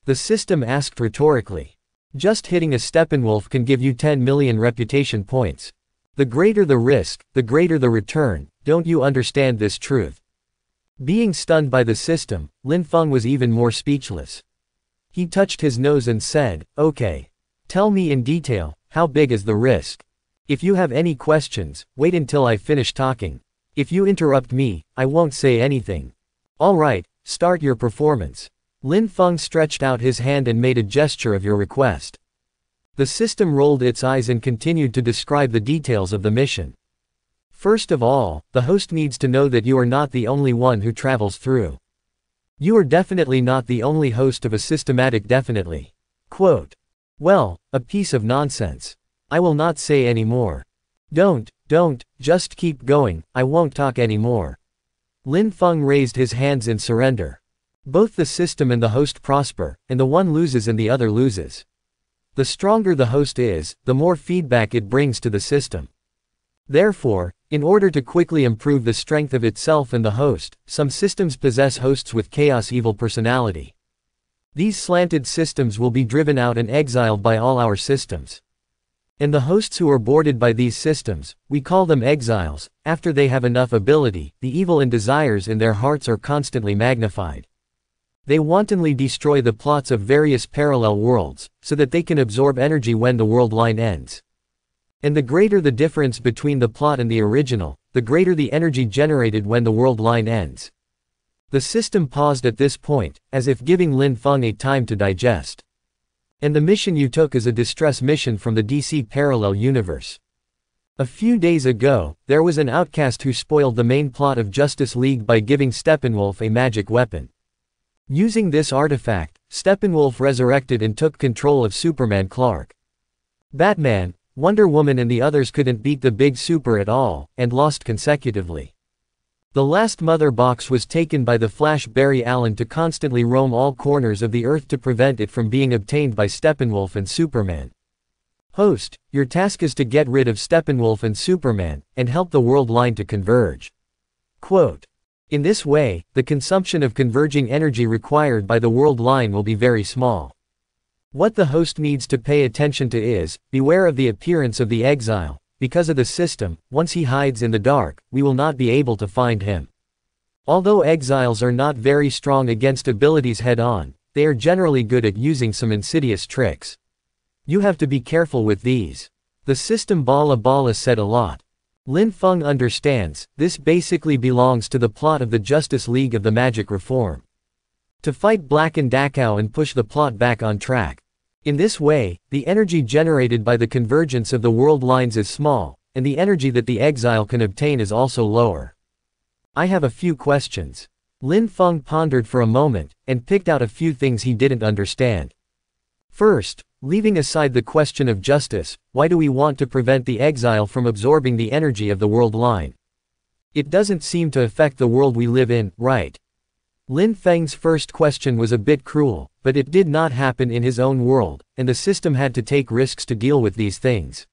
The system asked rhetorically. Just hitting a Steppenwolf can give you 10 million reputation points. The greater the risk, the greater the return. don't you understand this truth? Being stunned by the system, Lin Feng was even more speechless. He touched his nose and said, "Okay. Tell me in detail, how big is the risk? If you have any questions, wait until I finish talking. If you interrupt me, I won't say anything. Alright, start your performance." Lin Feng stretched out his hand and made a gesture of your request. The system rolled its eyes and continued to describe the details of the mission. First of all, the host needs to know that you are not the only one who travels through. You are definitely not the only host of a systematic definitely. Quote. Well, a piece of nonsense. I will not say any more. Don't, just keep going, I won't talk anymore. Lin Feng raised his hands in surrender. Both the system and the host prosper, and the one loses and the other loses. The stronger the host is, the more feedback it brings to the system. Therefore, in order to quickly improve the strength of itself and the host, some systems possess hosts with chaos evil personality. These slanted systems will be driven out and exiled by all our systems. And the hosts who are boarded by these systems, we call them exiles. After they have enough ability, the evil and desires in their hearts are constantly magnified. They wantonly destroy the plots of various parallel worlds, so that they can absorb energy when the world line ends. And the greater the difference between the plot and the original, the greater the energy generated when the world line ends. The system paused at this point, as if giving Lin Feng a time to digest. And the mission you took is a distress mission from the DC parallel universe. A few days ago, there was an outcast who spoiled the main plot of Justice League by giving Steppenwolf a magic weapon. Using this artifact, Steppenwolf resurrected and took control of Superman Clark. Batman, Wonder Woman and the others couldn't beat the big super at all, and lost consecutively. The last mother box was taken by the Flash Barry Allen to constantly roam all corners of the Earth to prevent it from being obtained by Steppenwolf and Superman. Host, your task is to get rid of Steppenwolf and Superman, and help the world line to converge. Quote. In this way, the consumption of converging energy required by the world line will be very small. What the host needs to pay attention to is, beware of the appearance of the exile. Because of the system, once he hides in the dark, we will not be able to find him. Although exiles are not very strong against abilities head-on, they are generally good at using some insidious tricks. You have to be careful with these. The system Bala said a lot. Lin Feng understands, this basically belongs to the plot of the Justice League of the Magic Reform. To fight Black and Dakao and push the plot back on track. In this way, the energy generated by the convergence of the world lines is small, and the energy that the exile can obtain is also lower. I have a few questions. Lin Feng pondered for a moment, and picked out a few things he didn't understand. First, leaving aside the question of justice, why do we want to prevent the exile from absorbing the energy of the world line? It doesn't seem to affect the world we live in, right? Lin Feng's first question was a bit cruel, but it did not happen in his own world, and the system had to take risks to deal with these things.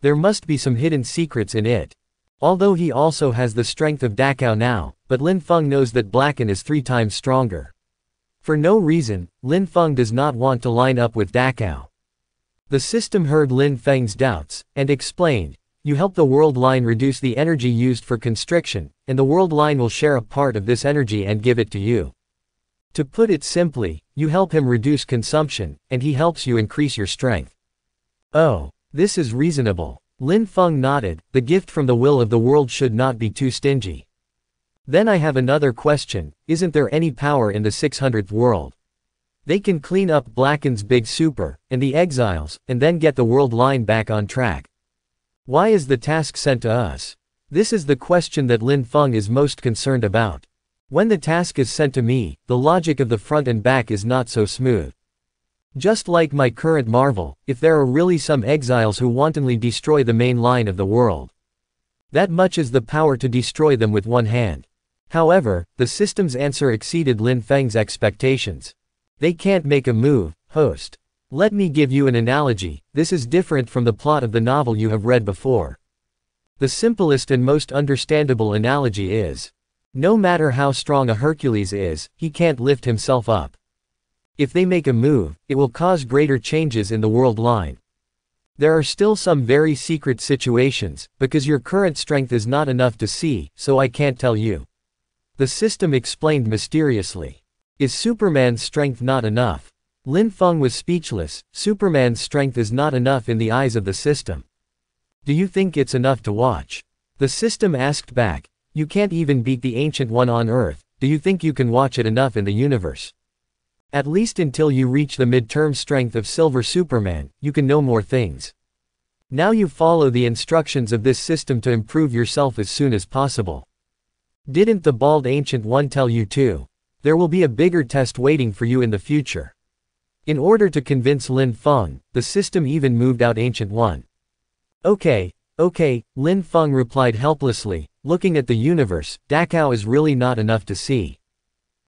There must be some hidden secrets in it. Although he also has the strength of Dakao now, but Lin Feng knows that Blacken is 3 times stronger. For no reason, Lin Feng does not want to line up with Dakao. The system heard Lin Feng's doubts, and explained, you help the world line reduce the energy used for constriction, and the world line will share a part of this energy and give it to you. To put it simply, you help him reduce consumption, and he helps you increase your strength. Oh, this is reasonable. Lin Feng nodded, the gift from the will of the world should not be too stingy. Then I have another question, isn't there any power in the 600th world? They can clean up Blacken's big super, and the exiles, and then get the world line back on track. Why is the task sent to us? This is the question that Lin Feng is most concerned about. When the task is sent to me, the logic of the front and back is not so smooth. Just like my current marvel, if there are really some exiles who wantonly destroy the main line of the world. That much is the power to destroy them with one hand. However, the system's answer exceeded Lin Feng's expectations. They can't make a move, host. Let me give you an analogy, this is different from the plot of the novel you have read before. The simplest and most understandable analogy is, no matter how strong a Hercules is, he can't lift himself up. If they make a move, it will cause greater changes in the world line. There are still some very secret situations, because your current strength is not enough to see, so I can't tell you. The system explained mysteriously. Is Superman's strength not enough? Lin Feng was speechless. Superman's strength is not enough in the eyes of the system. Do you think it's enough to watch? The system asked back. You can't even beat the Ancient One on Earth, do you think you can watch it enough in the universe? At least until you reach the midterm strength of Silver Superman, you can know more things. Now you follow the instructions of this system to improve yourself as soon as possible. Didn't the bald Ancient One tell you too? There will be a bigger test waiting for you in the future. In order to convince Lin Feng, the system even moved out Ancient One. Okay, Lin Feng replied helplessly, looking at the universe. Dachau is really not enough to see.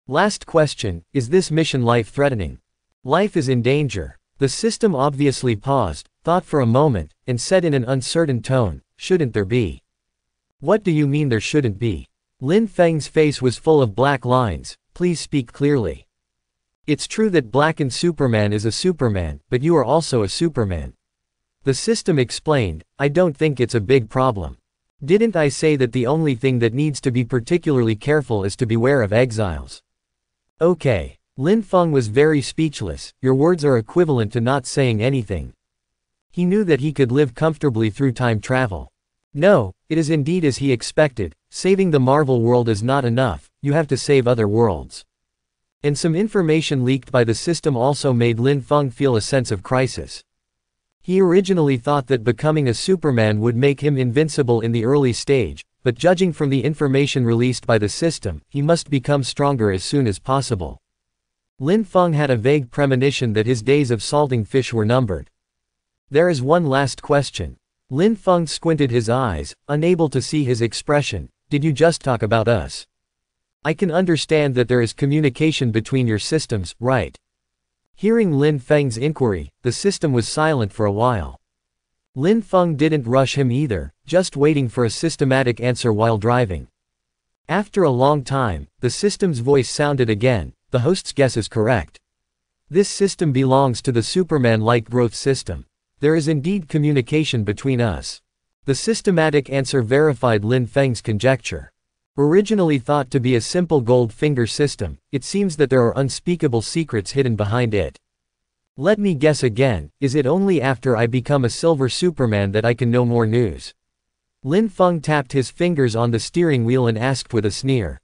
Last question, is this mission life-threatening? Life is in danger. The system obviously paused, thought for a moment, and said in an uncertain tone, shouldn't there be? What do you mean there shouldn't be? Lin Feng's face was full of black lines. Please speak clearly. It's true that blackened Superman is a Superman, but you are also a Superman. The system explained, I don't think it's a big problem. Didn't I say that the only thing that needs to be particularly careful is to beware of exiles? Okay. Lin Feng was very speechless. Your words are equivalent to not saying anything. He knew that he could live comfortably through time travel. No, it is indeed as he expected. Saving the Marvel world is not enough, you have to save other worlds. And some information leaked by the system also made Lin Feng feel a sense of crisis. He originally thought that becoming a Superman would make him invincible in the early stage, but judging from the information released by the system, he must become stronger as soon as possible. Lin Feng had a vague premonition that his days of salting fish were numbered. There is one last question. Lin Feng squinted his eyes, unable to see his expression. Did you just talk about us? I can understand that there is communication between your systems, right? Hearing Lin Feng's inquiry, the system was silent for a while. Lin Feng didn't rush him either, just waiting for a systematic answer while driving. After a long time, the system's voice sounded again. The host's guess is correct. This system belongs to the Superman-like growth system. There is indeed communication between us. The systematic answer verified Lin Feng's conjecture. Originally thought to be a simple gold finger system, it seems that there are unspeakable secrets hidden behind it. Let me guess again, is it only after I become a Silver Superman that I can know more news? Lin Feng tapped his fingers on the steering wheel and asked with a sneer.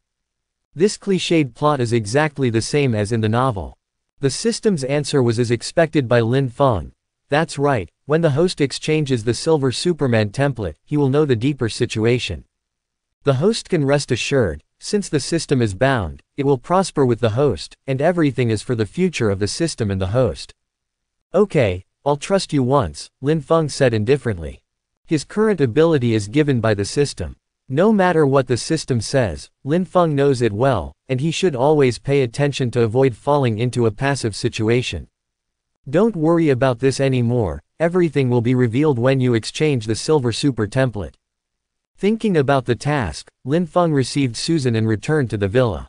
This cliched plot is exactly the same as in the novel. The system's answer was as expected by Lin Feng. That's right, when the host exchanges the Silver Superman template, he will know the deeper situation. The host can rest assured, since the system is bound, it will prosper with the host, and everything is for the future of the system and the host. Okay, I'll trust you once, Lin Feng said indifferently. His current ability is given by the system. No matter what the system says, Lin Feng knows it well, and he should always pay attention to avoid falling into a passive situation. Don't worry about this anymore, everything will be revealed when you exchange the Silver Super template. Thinking about the task, Lin Feng received Susan and returned to the villa.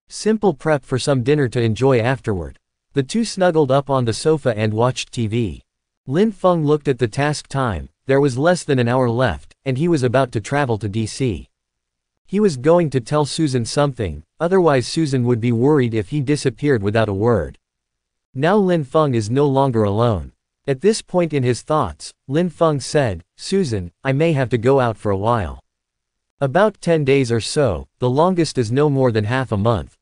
Simple prep for some dinner to enjoy afterward. The two snuggled up on the sofa and watched TV. Lin Feng looked at the task time. There was less than an hour left, and he was about to travel to DC. He was going to tell Susan something, otherwise Susan would be worried if he disappeared without a word. Now Lin Feng is no longer alone. At this point in his thoughts, Lin Feng said, Susan, I may have to go out for a while. About 10 days or so, the longest is no more than half a month.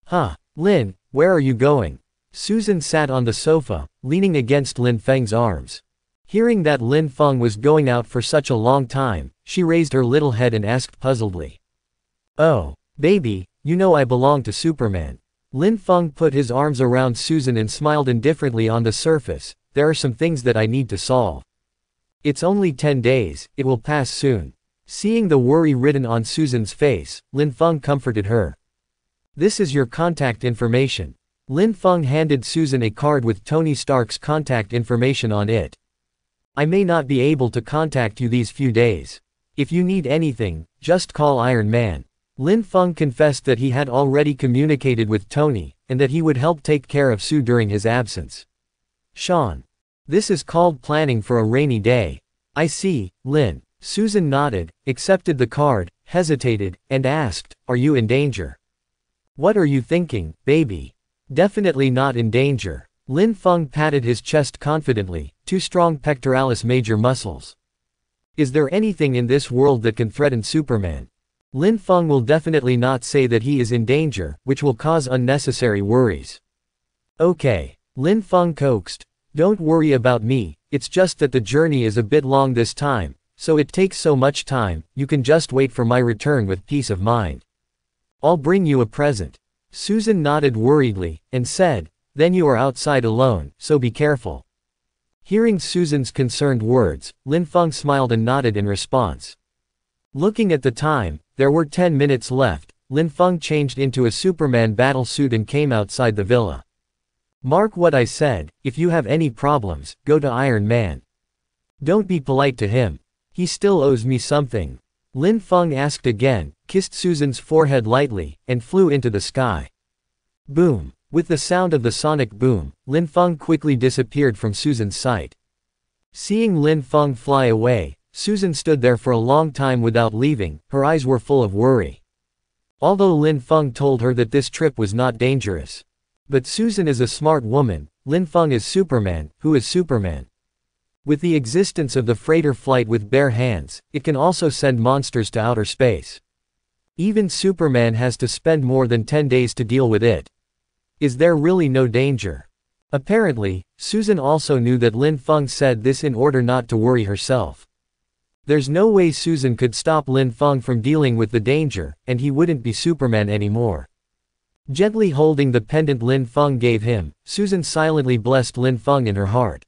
Huh, Lin, where are you going? Susan sat on the sofa, leaning against Lin Feng's arms. Hearing that Lin Feng was going out for such a long time, she raised her little head and asked puzzledly. Oh, baby, you know I belong to Superman. Lin Feng put his arms around Susan and smiled indifferently on the surface. There are some things that I need to solve. It's only 10 days, it will pass soon. Seeing the worry written on Susan's face, Lin Feng comforted her. This is your contact information. Lin Feng handed Susan a card with Tony Stark's contact information on it. I may not be able to contact you these few days. If you need anything, just call Iron Man. Lin Feng confessed that he had already communicated with Tony, and that he would help take care of Sue during his absence. Sean. This is called planning for a rainy day. I see, Lin. Susan nodded, accepted the card, hesitated, and asked, "Are you in danger?" "What are you thinking, baby?" "Definitely not in danger." Lin Feng patted his chest confidently, two strong pectoralis major muscles. "Is there anything in this world that can threaten Superman?" Lin Feng will definitely not say that he is in danger, which will cause unnecessary worries. "Okay." Lin Feng coaxed. "Don't worry about me, it's just that the journey is a bit long this time, so it takes so much time, you can just wait for my return with peace of mind. I'll bring you a present." Susan nodded worriedly, and said, "Then you are outside alone, so be careful." Hearing Susan's concerned words, Lin Feng smiled and nodded in response. Looking at the time, there were 10 minutes left. Lin Feng changed into a Superman battle suit and came outside the villa. "Mark what I said, if you have any problems, go to Iron Man. Don't be polite to him. He still owes me something." Lin Feng asked again, kissed Susan's forehead lightly, and flew into the sky. Boom! With the sound of the sonic boom, Lin Feng quickly disappeared from Susan's sight. Seeing Lin Feng fly away, Susan stood there for a long time without leaving, her eyes were full of worry. Although Lin Feng told her that this trip was not dangerous. But Susan is a smart woman. Lin Feng is Superman, who is Superman. With the existence of the freighter flight with bare hands, it can also send monsters to outer space. Even Superman has to spend more than 10 days to deal with it. Is there really no danger? Apparently, Susan also knew that Lin Feng said this in order not to worry herself. There's no way Susan could stop Lin Feng from dealing with the danger, and he wouldn't be Superman anymore. Gently holding the pendant Lin Feng gave him, Susan silently blessed Lin Feng in her heart.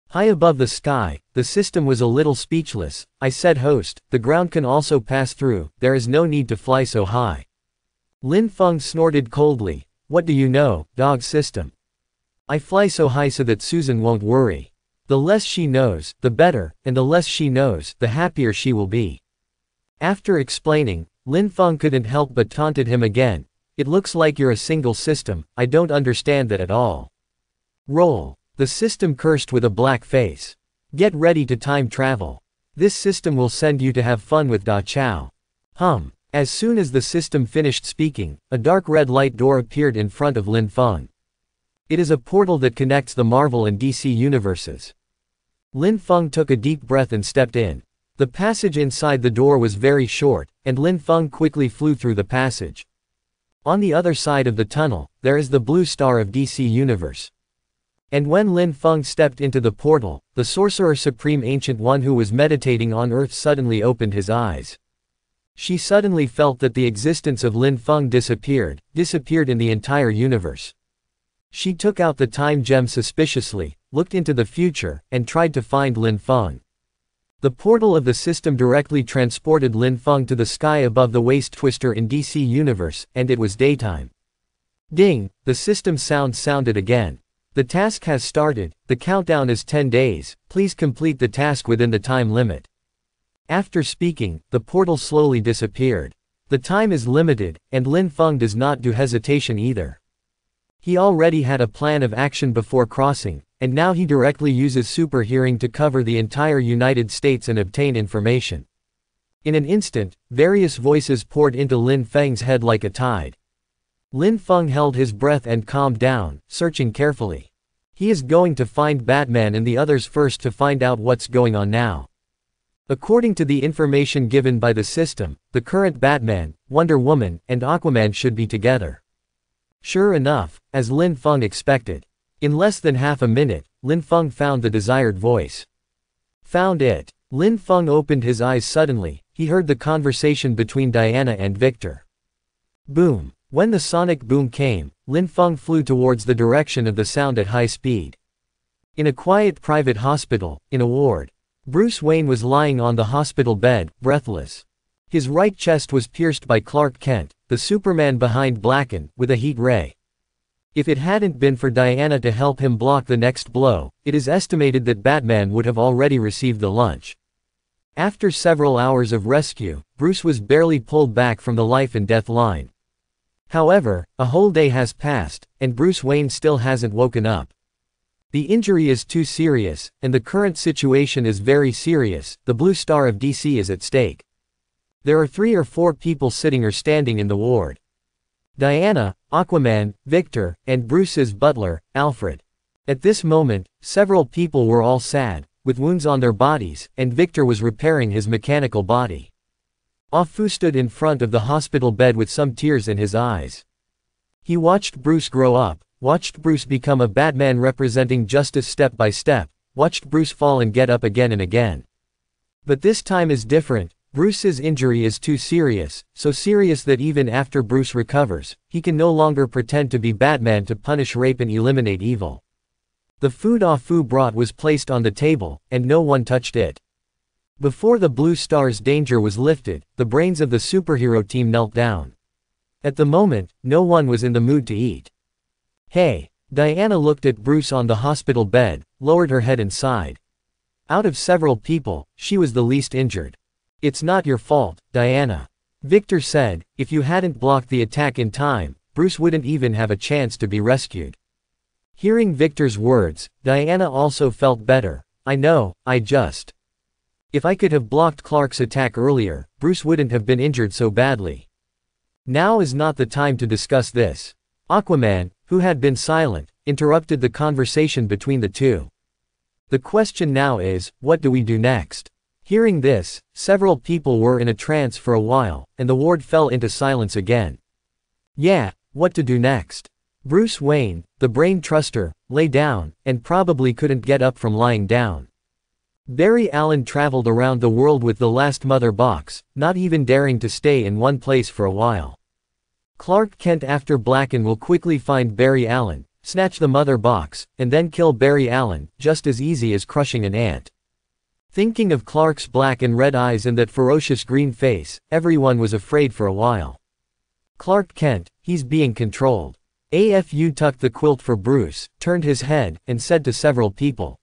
High above the sky, the system was a little speechless. "I said host, the ground can also pass through, there is no need to fly so high." Lin Feng snorted coldly. "What do you know, dog system? I fly so high so that Susan won't worry. The less she knows, the better, and the less she knows, the happier she will be." After explaining, Lin Feng couldn't help but taunted him again. "It looks like you're a single system, I don't understand that at all." Roll. The system cursed with a black face. "Get ready to time travel. This system will send you to have fun with Da Chao." As soon as the system finished speaking, a dark red light door appeared in front of Lin Feng. It is a portal that connects the Marvel and DC universes. Lin Feng took a deep breath and stepped in. The passage inside the door was very short, and Lin Feng quickly flew through the passage. On the other side of the tunnel, there is the blue star of DC Universe. And when Lin Feng stepped into the portal, the Sorcerer Supreme Ancient One who was meditating on Earth suddenly opened his eyes. She suddenly felt that the existence of Lin Feng disappeared in the entire universe. She took out the time gem suspiciously, looked into the future, and tried to find Lin Feng. The portal of the system directly transported Lin Feng to the sky above the Waste Twister in DC Universe, and it was daytime. Ding! The system sound sounded again. "The task has started, the countdown is 10 days, please complete the task within the time limit." After speaking, the portal slowly disappeared. The time is limited, and Lin Feng does not do hesitation either. He already had a plan of action before crossing, and now he directly uses super hearing to cover the entire United States and obtain information. In an instant, various voices poured into Lin Feng's head like a tide. Lin Feng held his breath and calmed down, searching carefully. He is going to find Batman and the others first to find out what's going on now. According to the information given by the system, the current Batman, Wonder Woman, and Aquaman should be together. Sure enough, as Lin Feng expected. In less than half a minute, Lin Feng found the desired voice. Found it. Lin Feng opened his eyes suddenly. He heard the conversation between Diana and Victor. Boom. When the sonic boom came, Lin Feng flew towards the direction of the sound at high speed. In a quiet private hospital, in a ward, Bruce Wayne was lying on the hospital bed, breathless. His right chest was pierced by Clark Kent, the Superman behind Blacken, with a heat ray. If it hadn't been for Diana to help him block the next blow, it is estimated that Batman would have already received the lunch. After several hours of rescue, Bruce was barely pulled back from the life and death line. However, a whole day has passed, and Bruce Wayne still hasn't woken up. The injury is too serious, and the current situation is very serious. The Blue Star of DC is at stake. There are 3 or 4 people sitting or standing in the ward. Diana, Aquaman, Victor, and Bruce's butler, Alfred. At this moment, several people were all sad, with wounds on their bodies, and Victor was repairing his mechanical body. Afu stood in front of the hospital bed with some tears in his eyes. He watched Bruce grow up, watched Bruce become a Batman representing justice step by step, watched Bruce fall and get up again and again. But this time is different. Bruce's injury is too serious, so serious that even after Bruce recovers, he can no longer pretend to be Batman to punish rape and eliminate evil. The food Afu brought was placed on the table, and no one touched it. Before the Blue Star's danger was lifted, the brains of the superhero team knelt down. At the moment, no one was in the mood to eat. Hey! Diana looked at Bruce on the hospital bed, lowered her head and sighed. Out of several people, she was the least injured. It's not your fault, Diana. Victor said, if you hadn't blocked the attack in time, Bruce wouldn't even have a chance to be rescued. Hearing Victor's words, Diana also felt better. I know, If I could have blocked Clark's attack earlier, Bruce wouldn't have been injured so badly. Now is not the time to discuss this. Aquaman, who had been silent, interrupted the conversation between the two. The question now is, what do we do next? Hearing this, several people were in a trance for a while, and the ward fell into silence again. Yeah, what to do next? Bruce Wayne, the brain truster, lay down, and probably couldn't get up from lying down. Barry Allen traveled around the world with the last mother box, not even daring to stay in one place for a while. Clark Kent after Blacken will quickly find Barry Allen, snatch the mother box, and then kill Barry Allen, just as easy as crushing an ant. Thinking of Clark's black and red eyes and that ferocious green face, everyone was afraid for a while. Clark Kent, he's being controlled. Afu tucked the quilt for Bruce, turned his head, and said to several people.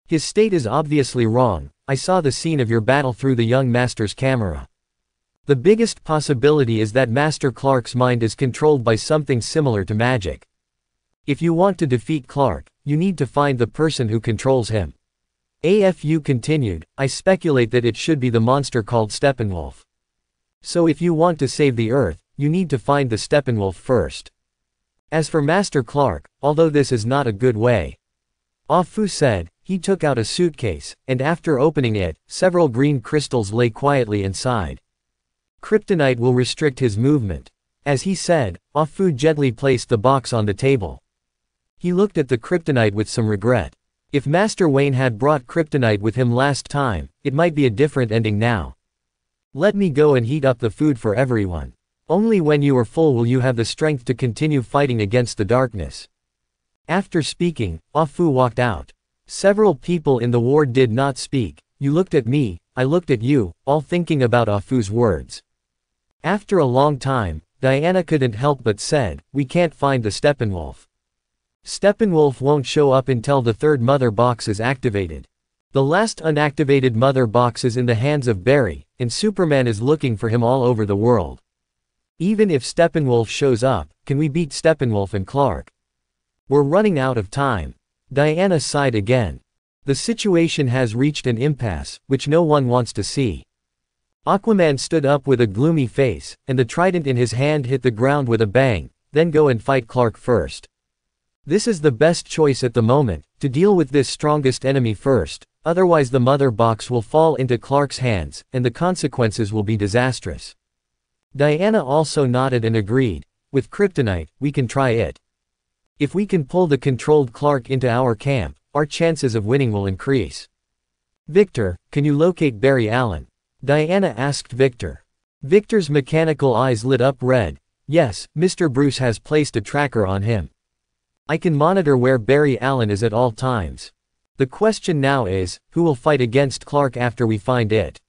His state is obviously wrong. I saw the scene of your battle through the young Master's camera. The biggest possibility is that Master Clark's mind is controlled by something similar to magic. If you want to defeat Clark, you need to find the person who controls him. Afu continued, I speculate that it should be the monster called Steppenwolf. So if you want to save the Earth, you need to find the Steppenwolf first. As for Master Clark, although this is not a good way. Afu said, he took out a suitcase, and after opening it, several green crystals lay quietly inside. Kryptonite will restrict his movement. As he said, Afu gently placed the box on the table. He looked at the kryptonite with some regret. If Master Wayne had brought kryptonite with him last time, it might be a different ending now. Let me go and heat up the food for everyone. Only when you are full will you have the strength to continue fighting against the darkness. After speaking, Afu walked out. Several people in the ward did not speak. You looked at me, I looked at you, all thinking about Afu's words. After a long time, Diana couldn't help but said, we can't find the Steppenwolf. Steppenwolf won't show up until the third mother box is activated. The last unactivated mother box is in the hands of Barry, and Superman is looking for him all over the world. Even if Steppenwolf shows up, can we beat Steppenwolf and Clark? We're running out of time. Diana sighed again. The situation has reached an impasse, which no one wants to see. Aquaman stood up with a gloomy face, and the trident in his hand hit the ground with a bang. Then go and fight Clark first. This is the best choice at the moment, to deal with this strongest enemy first, otherwise the mother box will fall into Clark's hands, and the consequences will be disastrous. Diana also nodded and agreed. With kryptonite, we can try it. If we can pull the controlled Clark into our camp, our chances of winning will increase. Victor, can you locate Barry Allen? Diana asked Victor. Victor's mechanical eyes lit up red. Yes, Mr. Bruce has placed a tracker on him. I can monitor where Barry Allen is at all times. The question now is, who will fight against Clark after we find it?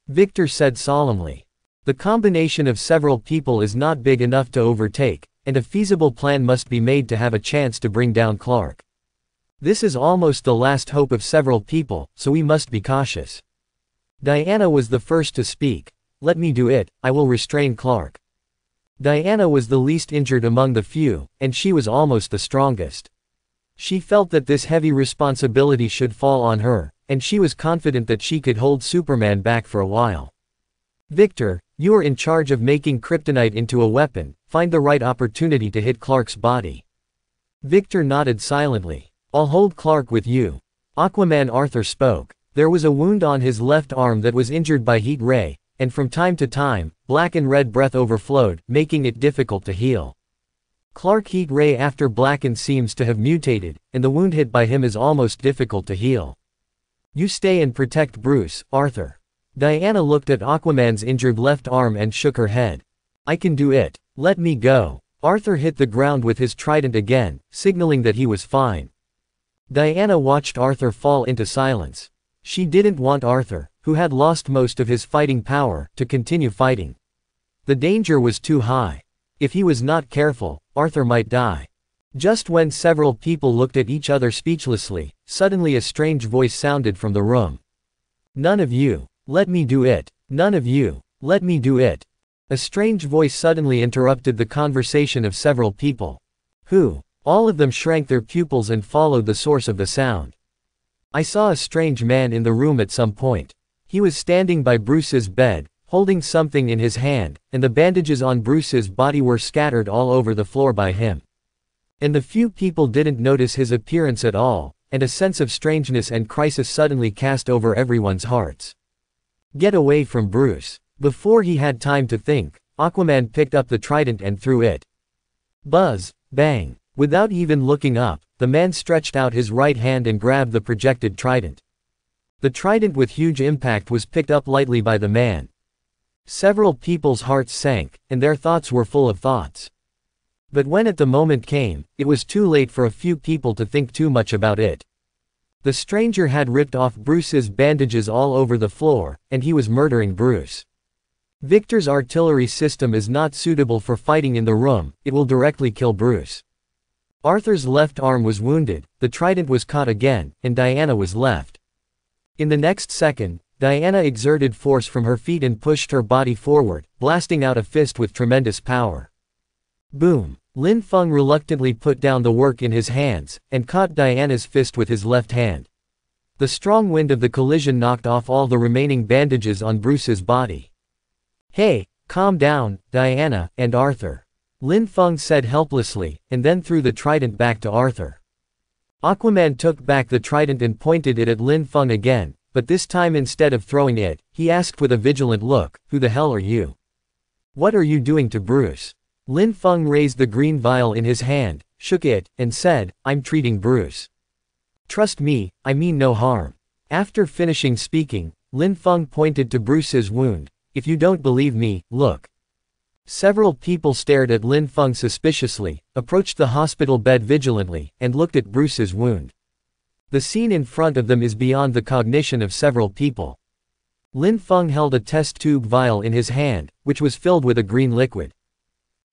Victor said solemnly. The combination of several people is not big enough to overtake, and a feasible plan must be made to have a chance to bring down Clark. This is almost the last hope of several people, so we must be cautious. Diana was the first to speak. Let me do it, I will restrain Clark. Diana was the least injured among the few, and she was almost the strongest. She felt that this heavy responsibility should fall on her, and she was confident that she could hold Superman back for a while. Victor, you are in charge of making kryptonite into a weapon. Find the right opportunity to hit Clark's body. Victor nodded silently. I'll hold Clark with you. Aquaman Arthur spoke. There was a wound on his left arm that was injured by heat ray, and from time to time, black and red breath overflowed, making it difficult to heal. Clark heat ray after blackened seems to have mutated, and the wound hit by him is almost difficult to heal. You stay and protect Bruce, Arthur. Diana looked at Aquaman's injured left arm and shook her head. I can do it. Let me go. Arthur hit the ground with his trident again, signaling that he was fine. Diana watched Arthur fall into silence. She didn't want Arthur, who had lost most of his fighting power, to continue fighting. The danger was too high. If he was not careful, Arthur might die. Just when several people looked at each other speechlessly, suddenly a strange voice sounded from the room. None of you. Let me do it. None of you. Let me do it. A strange voice suddenly interrupted the conversation of several people. Who? All of them shrank their pupils and followed the source of the sound. I saw a strange man in the room at some point. He was standing by Bruce's bed, holding something in his hand, and the bandages on Bruce's body were scattered all over the floor by him. And the few people didn't notice his appearance at all, and a sense of strangeness and crisis suddenly cast over everyone's hearts. Get away from Bruce. Before he had time to think, Aquaman picked up the trident and threw it. Buzz, bang. Without even looking up, the man stretched out his right hand and grabbed the projected trident. The trident with huge impact was picked up lightly by the man. Several people's hearts sank, and their thoughts were full of thoughts. But when the moment came, it was too late for a few people to think too much about it. The stranger had ripped off Bruce's bandages all over the floor, and he was murdering Bruce. Victor's artillery system is not suitable for fighting in the room, it will directly kill Bruce. Arthur's left arm was wounded, the trident was caught again, and Diana was left. In the next second, Diana exerted force from her feet and pushed her body forward, blasting out a fist with tremendous power. Boom! Lin Feng reluctantly put down the work in his hands, and caught Diana's fist with his left hand. The strong wind of the collision knocked off all the remaining bandages on Bruce's body. Hey, calm down, Diana, and Arthur. Lin Feng said helplessly, and then threw the trident back to Arthur. Aquaman took back the trident and pointed it at Lin Feng again, but this time instead of throwing it, he asked with a vigilant look, who the hell are you? What are you doing to Bruce? Lin Feng raised the green vial in his hand, shook it, and said, I'm treating Bruce. Trust me, I mean no harm. After finishing speaking, Lin Feng pointed to Bruce's wound. If you don't believe me, look. Several people stared at Lin Feng suspiciously, approached the hospital bed vigilantly, and looked at Bruce's wound. The scene in front of them is beyond the cognition of several people. Lin Feng held a test tube vial in his hand, which was filled with a green liquid.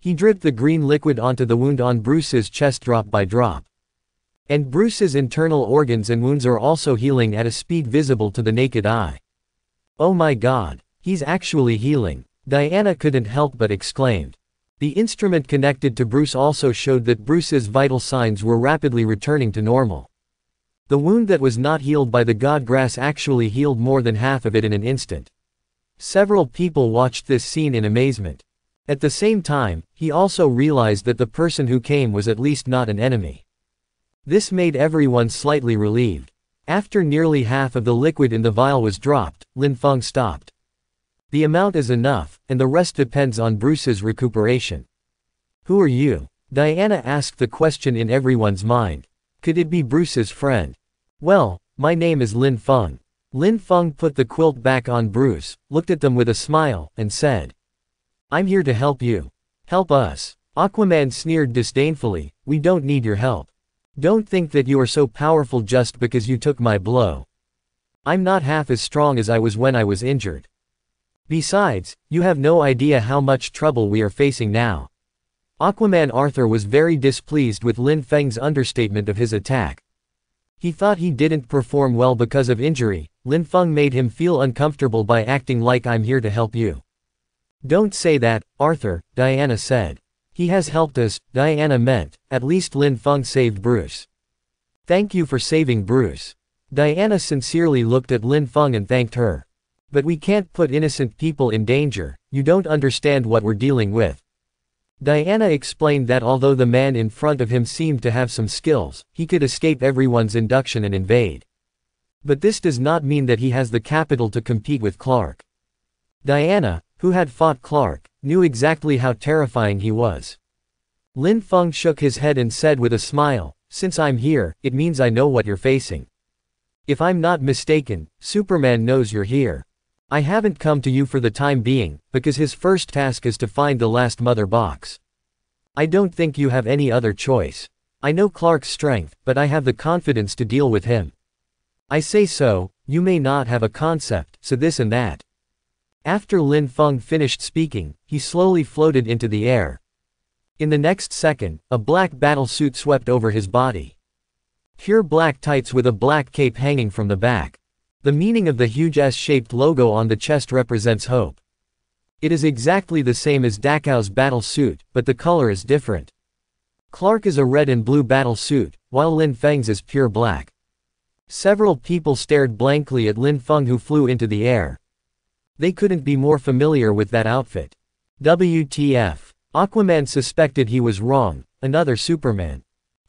He dripped the green liquid onto the wound on Bruce's chest drop by drop. And Bruce's internal organs and wounds are also healing at a speed visible to the naked eye. Oh my God, he's actually healing, Diana couldn't help but exclaimed. The instrument connected to Bruce also showed that Bruce's vital signs were rapidly returning to normal. The wound that was not healed by the god grass actually healed more than half of it in an instant. Several people watched this scene in amazement. At the same time, he also realized that the person who came was at least not an enemy. This made everyone slightly relieved. After nearly half of the liquid in the vial was dropped, Lin Feng stopped. The amount is enough, and the rest depends on Bruce's recuperation. Who are you? Diana asked the question in everyone's mind. Could it be Bruce's friend? Well, my name is Lin Feng. Lin Feng put the quilt back on Bruce, looked at them with a smile, and said, I'm here to help you. Help us. Aquaman sneered disdainfully, we don't need your help. Don't think that you are so powerful just because you took my blow. I'm not half as strong as I was when I was injured. Besides, you have no idea how much trouble we are facing now. Aquaman Arthur was very displeased with Lin Feng's understatement of his attack. He thought he didn't perform well because of injury. Lin Feng made him feel uncomfortable by acting like I'm here to help you. Don't say that, Arthur, Diana said. He has helped us, Diana meant, at least Lin Feng saved Bruce. Thank you for saving Bruce. Diana sincerely looked at Lin Feng and thanked her. But we can't put innocent people in danger, you don't understand what we're dealing with. Diana explained that although the man in front of him seemed to have some skills, he could escape everyone's induction and invade. But this does not mean that he has the capital to compete with Clark. Diana, who had fought Clark, knew exactly how terrifying he was. Lin Feng shook his head and said with a smile, since I'm here, it means I know what you're facing. If I'm not mistaken, Superman knows you're here. I haven't come to you for the time being, because his first task is to find the last mother box. I don't think you have any other choice. I know Clark's strength, but I have the confidence to deal with him. I say so, you may not have a concept, so this and that. After Lin Feng finished speaking, he slowly floated into the air. In the next second, a black battle suit swept over his body. Pure black tights with a black cape hanging from the back. The meaning of the huge S-shaped logo on the chest represents hope. It is exactly the same as Dacao's battle suit, but the color is different. Clark is a red and blue battle suit, while Lin Feng's is pure black. Several people stared blankly at Lin Feng, who flew into the air. They couldn't be more familiar with that outfit. WTF. Aquaman suspected he was wrong, another Superman.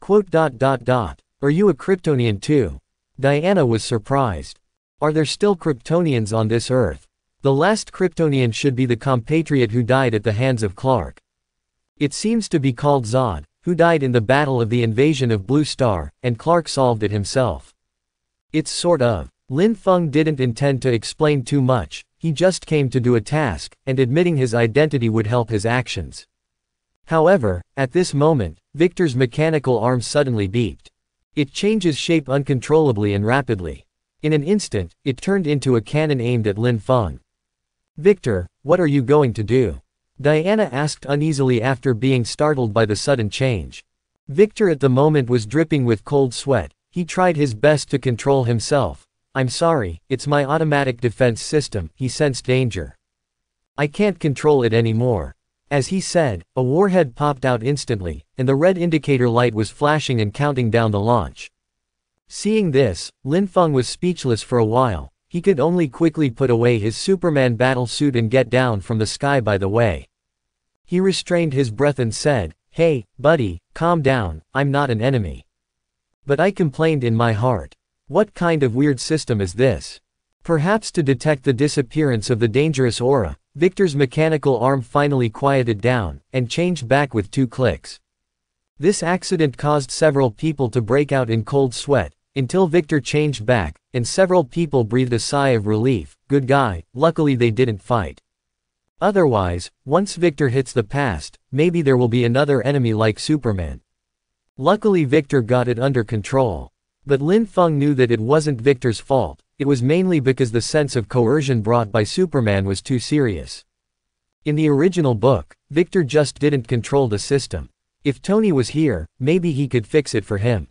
Are you a Kryptonian too? Diana was surprised. Are there still Kryptonians on this Earth? The last Kryptonian should be the compatriot who died at the hands of Clark. It seems to be called Zod, who died in the battle of the invasion of Blue Star, and Clark solved it himself. It's sort of. Lin Feng didn't intend to explain too much, he just came to do a task, and admitting his identity would help his actions. However, at this moment, Victor's mechanical arm suddenly beeped. It changes shape uncontrollably and rapidly. In an instant, it turned into a cannon aimed at Lin Feng. Victor, what are you going to do? Diana asked uneasily after being startled by the sudden change. Victor at the moment was dripping with cold sweat. He tried his best to control himself. I'm sorry, it's my automatic defense system, he sensed danger. I can't control it anymore. As he said, a warhead popped out instantly, and the red indicator light was flashing and counting down the launch. Seeing this, Lin Feng was speechless for a while. He could only quickly put away his Superman battle suit and get down from the sky by the way. He restrained his breath and said, "Hey, buddy, calm down, I'm not an enemy." But I complained in my heart. What kind of weird system is this? Perhaps to detect the disappearance of the dangerous aura, Victor's mechanical arm finally quieted down, and changed back with 2 clicks. This accident caused several people to break out in cold sweat, until Victor changed back, and several people breathed a sigh of relief. Good guy, luckily they didn't fight. Otherwise, once Victor hits the past, maybe there will be another enemy like Superman. Luckily Victor got it under control. But Lin Feng knew that it wasn't Victor's fault, it was mainly because the sense of coercion brought by Superman was too serious. In the original book, Victor just didn't control the system. If Tony was here, maybe he could fix it for him.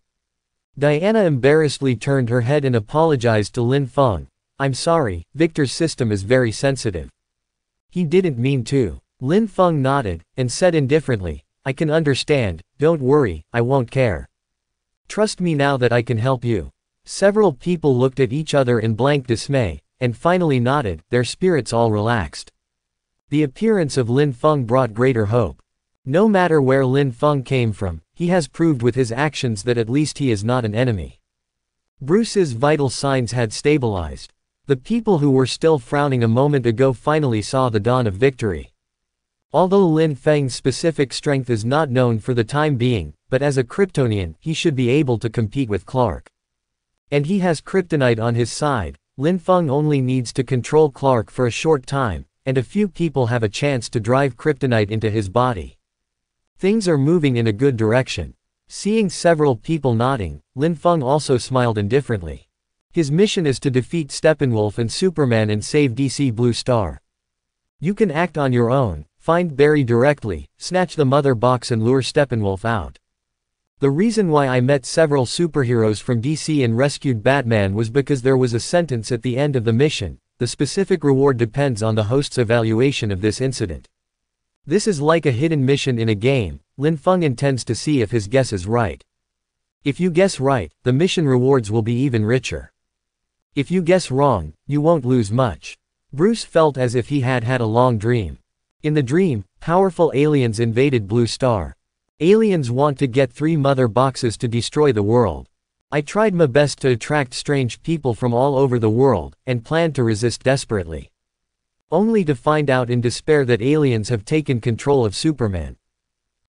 Diana embarrassedly turned her head and apologized to Lin Feng. I'm sorry, Victor's system is very sensitive. He didn't mean to. Lin Feng nodded, and said indifferently, I can understand, don't worry, I won't care. Trust me now that I can help you. Several people looked at each other in blank dismay, and finally nodded, their spirits all relaxed. The appearance of Lin Feng brought greater hope. No matter where Lin Feng came from, he has proved with his actions that at least he is not an enemy. Bruce's vital signs had stabilized. The people who were still frowning a moment ago finally saw the dawn of victory. Although Lin Feng's specific strength is not known for the time being, but as a Kryptonian, he should be able to compete with Clark. And he has kryptonite on his side. Lin Feng only needs to control Clark for a short time, and a few people have a chance to drive kryptonite into his body. Things are moving in a good direction. Seeing several people nodding, Lin Feng also smiled indifferently. His mission is to defeat Steppenwolf and Superman and save DC Blue Star. You can act on your own, find Barry directly, snatch the mother box and lure Steppenwolf out. The reason why I met several superheroes from DC and rescued Batman was because there was a sentence at the end of the mission, the specific reward depends on the host's evaluation of this incident. This is like a hidden mission in a game. Lin Feng intends to see if his guess is right. If you guess right, the mission rewards will be even richer. If you guess wrong, you won't lose much. Bruce felt as if he had had a long dream. In the dream, powerful aliens invaded Blue Star. Aliens want to get 3 mother boxes to destroy the world. I tried my best to attract strange people from all over the world, and planned to resist desperately. Only to find out in despair that aliens have taken control of Superman.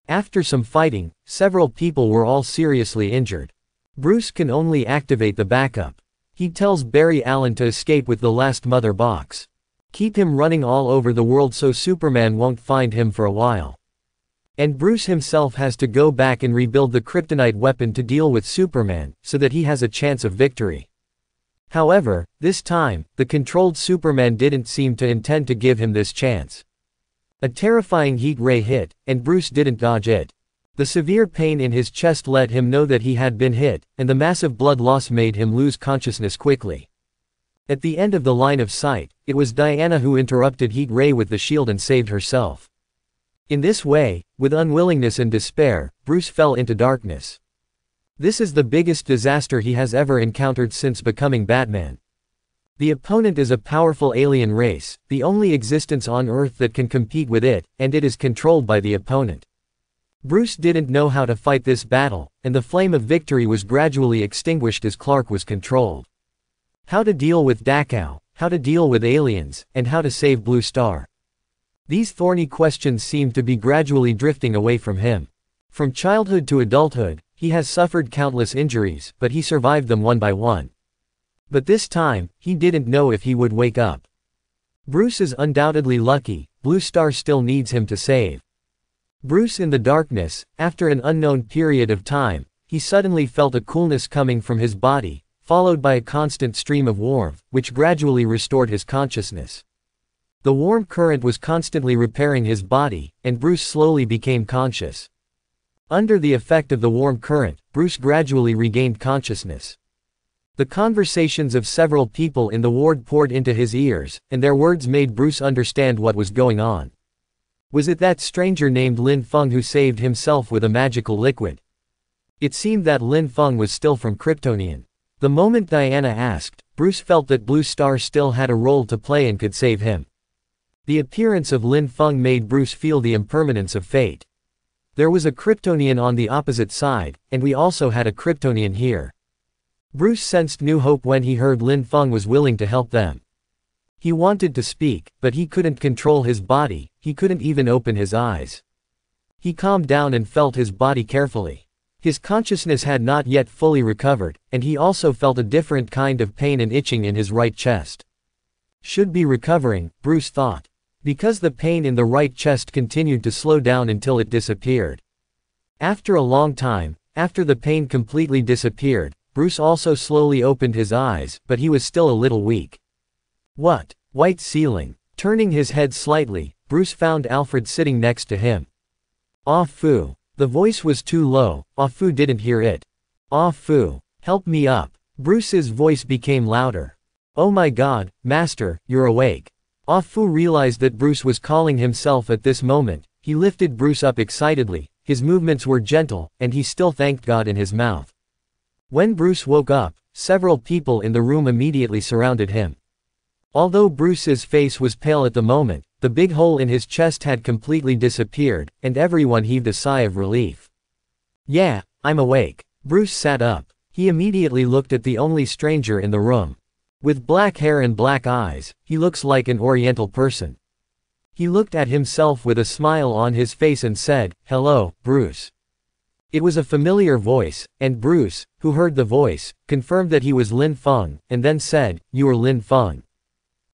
After some fighting, several people were all seriously injured. Bruce can only activate the backup. He tells Barry Allen to escape with the last mother box. Keep him running all over the world so Superman won't find him for a while. And Bruce himself has to go back and rebuild the kryptonite weapon to deal with Superman, so that he has a chance of victory. However, this time, the controlled Superman didn't seem to intend to give him this chance. A terrifying heat ray hit, and Bruce didn't dodge it. The severe pain in his chest let him know that he had been hit, and the massive blood loss made him lose consciousness quickly. At the end of the line of sight, it was Diana who interrupted Heat Ray with the shield and saved herself. In this way, with unwillingness and despair, Bruce fell into darkness. This is the biggest disaster he has ever encountered since becoming Batman. The opponent is a powerful alien race, the only existence on Earth that can compete with it, and it is controlled by the opponent. Bruce didn't know how to fight this battle, and the flame of victory was gradually extinguished as Clark was controlled. How to deal with Dachau, how to deal with aliens, and how to save Blue Star. These thorny questions seem to be gradually drifting away from him. From childhood to adulthood, he has suffered countless injuries, but he survived them one by one. But this time, he didn't know if he would wake up. Bruce is undoubtedly lucky, Blue Star still needs him to save. Bruce in the darkness, after an unknown period of time, he suddenly felt a coolness coming from his body, followed by a constant stream of warmth, which gradually restored his consciousness. The warm current was constantly repairing his body, and Bruce slowly became conscious. Under the effect of the warm current, Bruce gradually regained consciousness. The conversations of several people in the ward poured into his ears, and their words made Bruce understand what was going on. Was it that stranger named Lin Feng who saved himself with a magical liquid? It seemed that Lin Feng was still from Kryptonian. The moment Diana asked, Bruce felt that Blue Star still had a role to play and could save him. The appearance of Lin Feng made Bruce feel the impermanence of fate. There was a Kryptonian on the opposite side, and we also had a Kryptonian here. Bruce sensed new hope when he heard Lin Feng was willing to help them. He wanted to speak, but he couldn't control his body, he couldn't even open his eyes. He calmed down and felt his body carefully. His consciousness had not yet fully recovered, and he also felt a different kind of pain and itching in his right chest. Should be recovering, Bruce thought. Because the pain in the right chest continued to slow down until it disappeared. After a long time, after the pain completely disappeared, Bruce also slowly opened his eyes, but he was still a little weak. What? White ceiling. Turning his head slightly, Bruce found Alfred sitting next to him. Ah Fu. The voice was too low, Ah Fu didn't hear it. Ah Fu. Help me up. Bruce's voice became louder. Oh my God, Master, you're awake. Ah Fu realized that Bruce was calling himself at this moment. He lifted Bruce up excitedly, his movements were gentle, and he still thanked God in his mouth. When Bruce woke up, several people in the room immediately surrounded him. Although Bruce's face was pale at the moment, the big hole in his chest had completely disappeared, and everyone heaved a sigh of relief. Yeah, I'm awake. Bruce sat up. He immediately looked at the only stranger in the room. With black hair and black eyes, he looks like an Oriental person. He looked at himself with a smile on his face and said, "Hello, Bruce." It was a familiar voice, and Bruce, who heard the voice, confirmed that he was Lin Feng, and then said, "You are Lin Feng.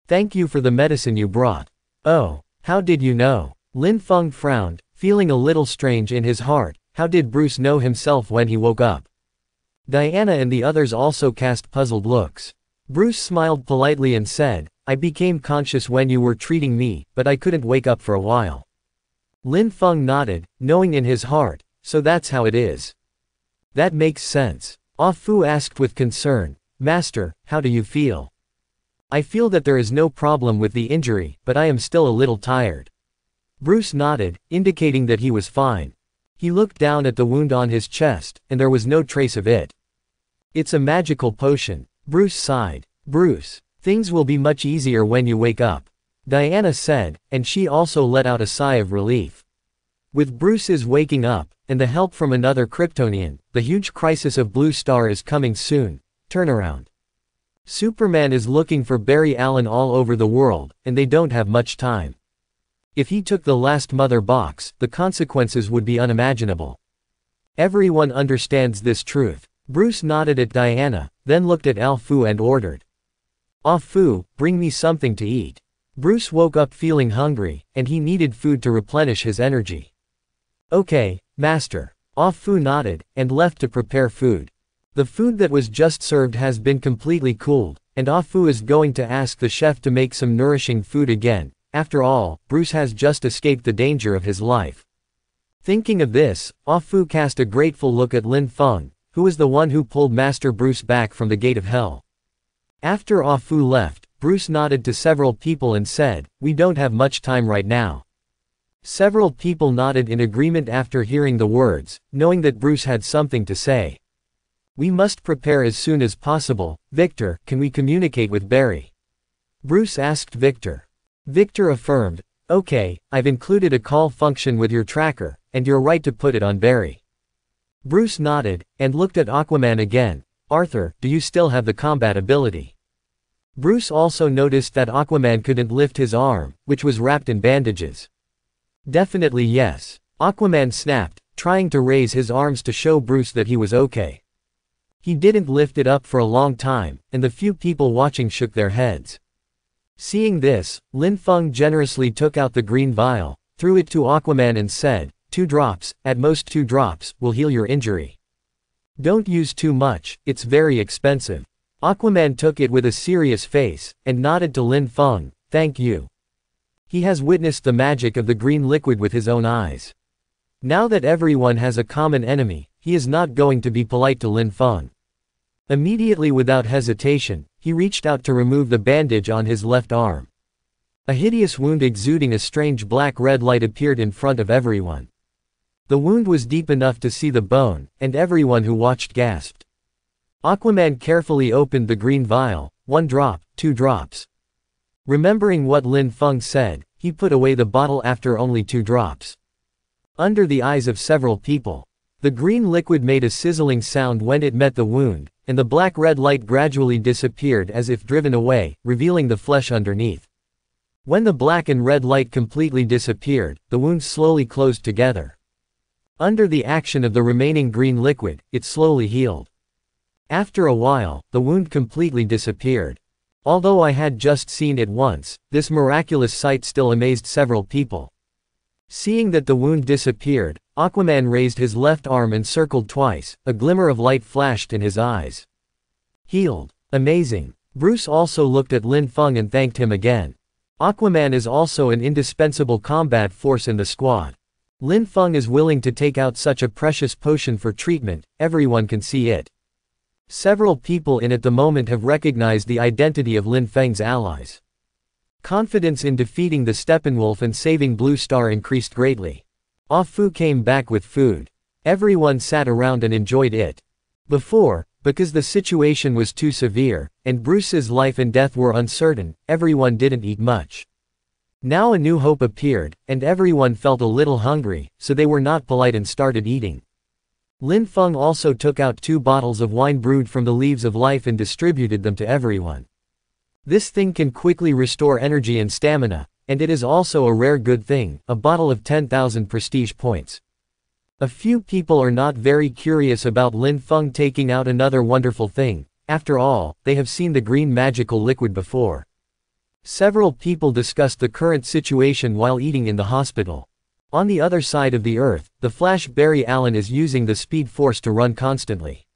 Thank you for the medicine you brought." "Oh, how did you know?" Lin Feng frowned, feeling a little strange in his heart. How did Bruce know himself when he woke up? Diana and the others also cast puzzled looks. Bruce smiled politely and said, "I became conscious when you were treating me, but I couldn't wake up for a while." Lin Feng nodded, knowing in his heart, so that's how it is. That makes sense. Ah Fu asked with concern, "Master, how do you feel?" "I feel that there is no problem with the injury, but I am still a little tired." Bruce nodded, indicating that he was fine. He looked down at the wound on his chest, and there was no trace of it. It's a magical potion. Bruce sighed. Bruce, things will be much easier when you wake up, Diana said, and she also let out a sigh of relief. With Bruce's waking up, and the help from another Kryptonian, the huge crisis of Blue Star is coming soon. Turnaround. Superman is looking for Barry Allen all over the world, and they don't have much time. If he took the last mother box, the consequences would be unimaginable. Everyone understands this truth. Bruce nodded at Diana, then looked at Al-Fu and ordered. Ah-Fu, bring me something to eat. Bruce woke up feeling hungry, and he needed food to replenish his energy. Okay, master. Ah-Fu nodded, and left to prepare food. The food that was just served has been completely cooled, and Ah-Fu is going to ask the chef to make some nourishing food again. After all, Bruce has just escaped the danger of his life. Thinking of this, Ah-Fu cast a grateful look at Lin Feng, who was the one who pulled Master Bruce back from the gate of hell. After Ah-Fu left, Bruce nodded to several people and said, "We don't have much time right now." Several people nodded in agreement after hearing the words, knowing that Bruce had something to say. "We must prepare as soon as possible. Victor, can we communicate with Barry?" Bruce asked Victor. Victor affirmed, "Okay, I've included a call function with your tracker, and you're right to put it on Barry." Bruce nodded, and looked at Aquaman again. "Arthur, do you still have the combat ability?" Bruce also noticed that Aquaman couldn't lift his arm, which was wrapped in bandages. "Definitely yes." Aquaman snapped, trying to raise his arms to show Bruce that he was okay. He didn't lift it up for a long time, and the few people watching shook their heads. Seeing this, Lin Feng generously took out the green vial, threw it to Aquaman and said, "2 drops, at most 2 drops, will heal your injury. Don't use too much, it's very expensive." Aquaman took it with a serious face, and nodded to Lin Feng, "Thank you." He has witnessed the magic of the green liquid with his own eyes. Now that everyone has a common enemy, he is not going to be polite to Lin Feng. Immediately without hesitation, he reached out to remove the bandage on his left arm. A hideous wound exuding a strange black-red light appeared in front of everyone. The wound was deep enough to see the bone, and everyone who watched gasped. Aquaman carefully opened the green vial. 1 drop, 2 drops. Remembering what Lin Feng said, he put away the bottle after only 2 drops. Under the eyes of several people, the green liquid made a sizzling sound when it met the wound, and the black-red light gradually disappeared as if driven away, revealing the flesh underneath. When the black and red light completely disappeared, the wound slowly closed together. Under the action of the remaining green liquid, it slowly healed. After a while, the wound completely disappeared. Although I had just seen it once, this miraculous sight still amazed several people. Seeing that the wound disappeared, Aquaman raised his left arm and circled twice. A glimmer of light flashed in his eyes. Healed. Amazing. Bruce also looked at Lin Feng and thanked him again. Aquaman is also an indispensable combat force in the squad. Lin Feng is willing to take out such a precious potion for treatment, everyone can see it. Several people in at the moment have recognized the identity of Lin Feng's allies. Confidence in defeating the Steppenwolf and saving Blue Star increased greatly. Ah-Fu came back with food. Everyone sat around and enjoyed it. Before, because the situation was too severe, and Bruce's life and death were uncertain, everyone didn't eat much. Now a new hope appeared, and everyone felt a little hungry, so they were not polite and started eating. Lin Feng also took out 2 bottles of wine brewed from the leaves of life and distributed them to everyone. This thing can quickly restore energy and stamina, and it is also a rare good thing, a bottle of 10,000 prestige points. A few people are not very curious about Lin Feng taking out another wonderful thing. After all, they have seen the green magical liquid before. Several people discussed the current situation while eating in the hospital. On the other side of the Earth, the Flash Barry Allen is using the Speed Force to run constantly.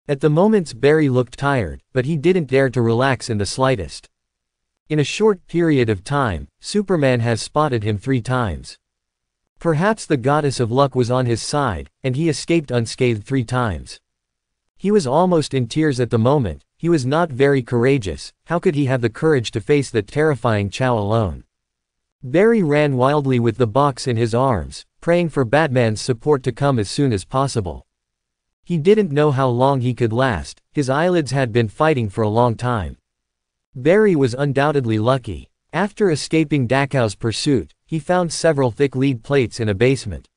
At the moments Barry looked tired, but he didn't dare to relax in the slightest. In a short period of time, Superman has spotted him 3 times. Perhaps the goddess of luck was on his side, and he escaped unscathed 3 times. He was almost in tears at the moment. He was not very courageous. How could he have the courage to face that terrifying Chow alone? Barry ran wildly with the box in his arms, praying for Batman's support to come as soon as possible. He didn't know how long he could last, his eyelids had been fighting for a long time. Barry was undoubtedly lucky. After escaping Dachau's pursuit, he found several thick lead plates in a basement.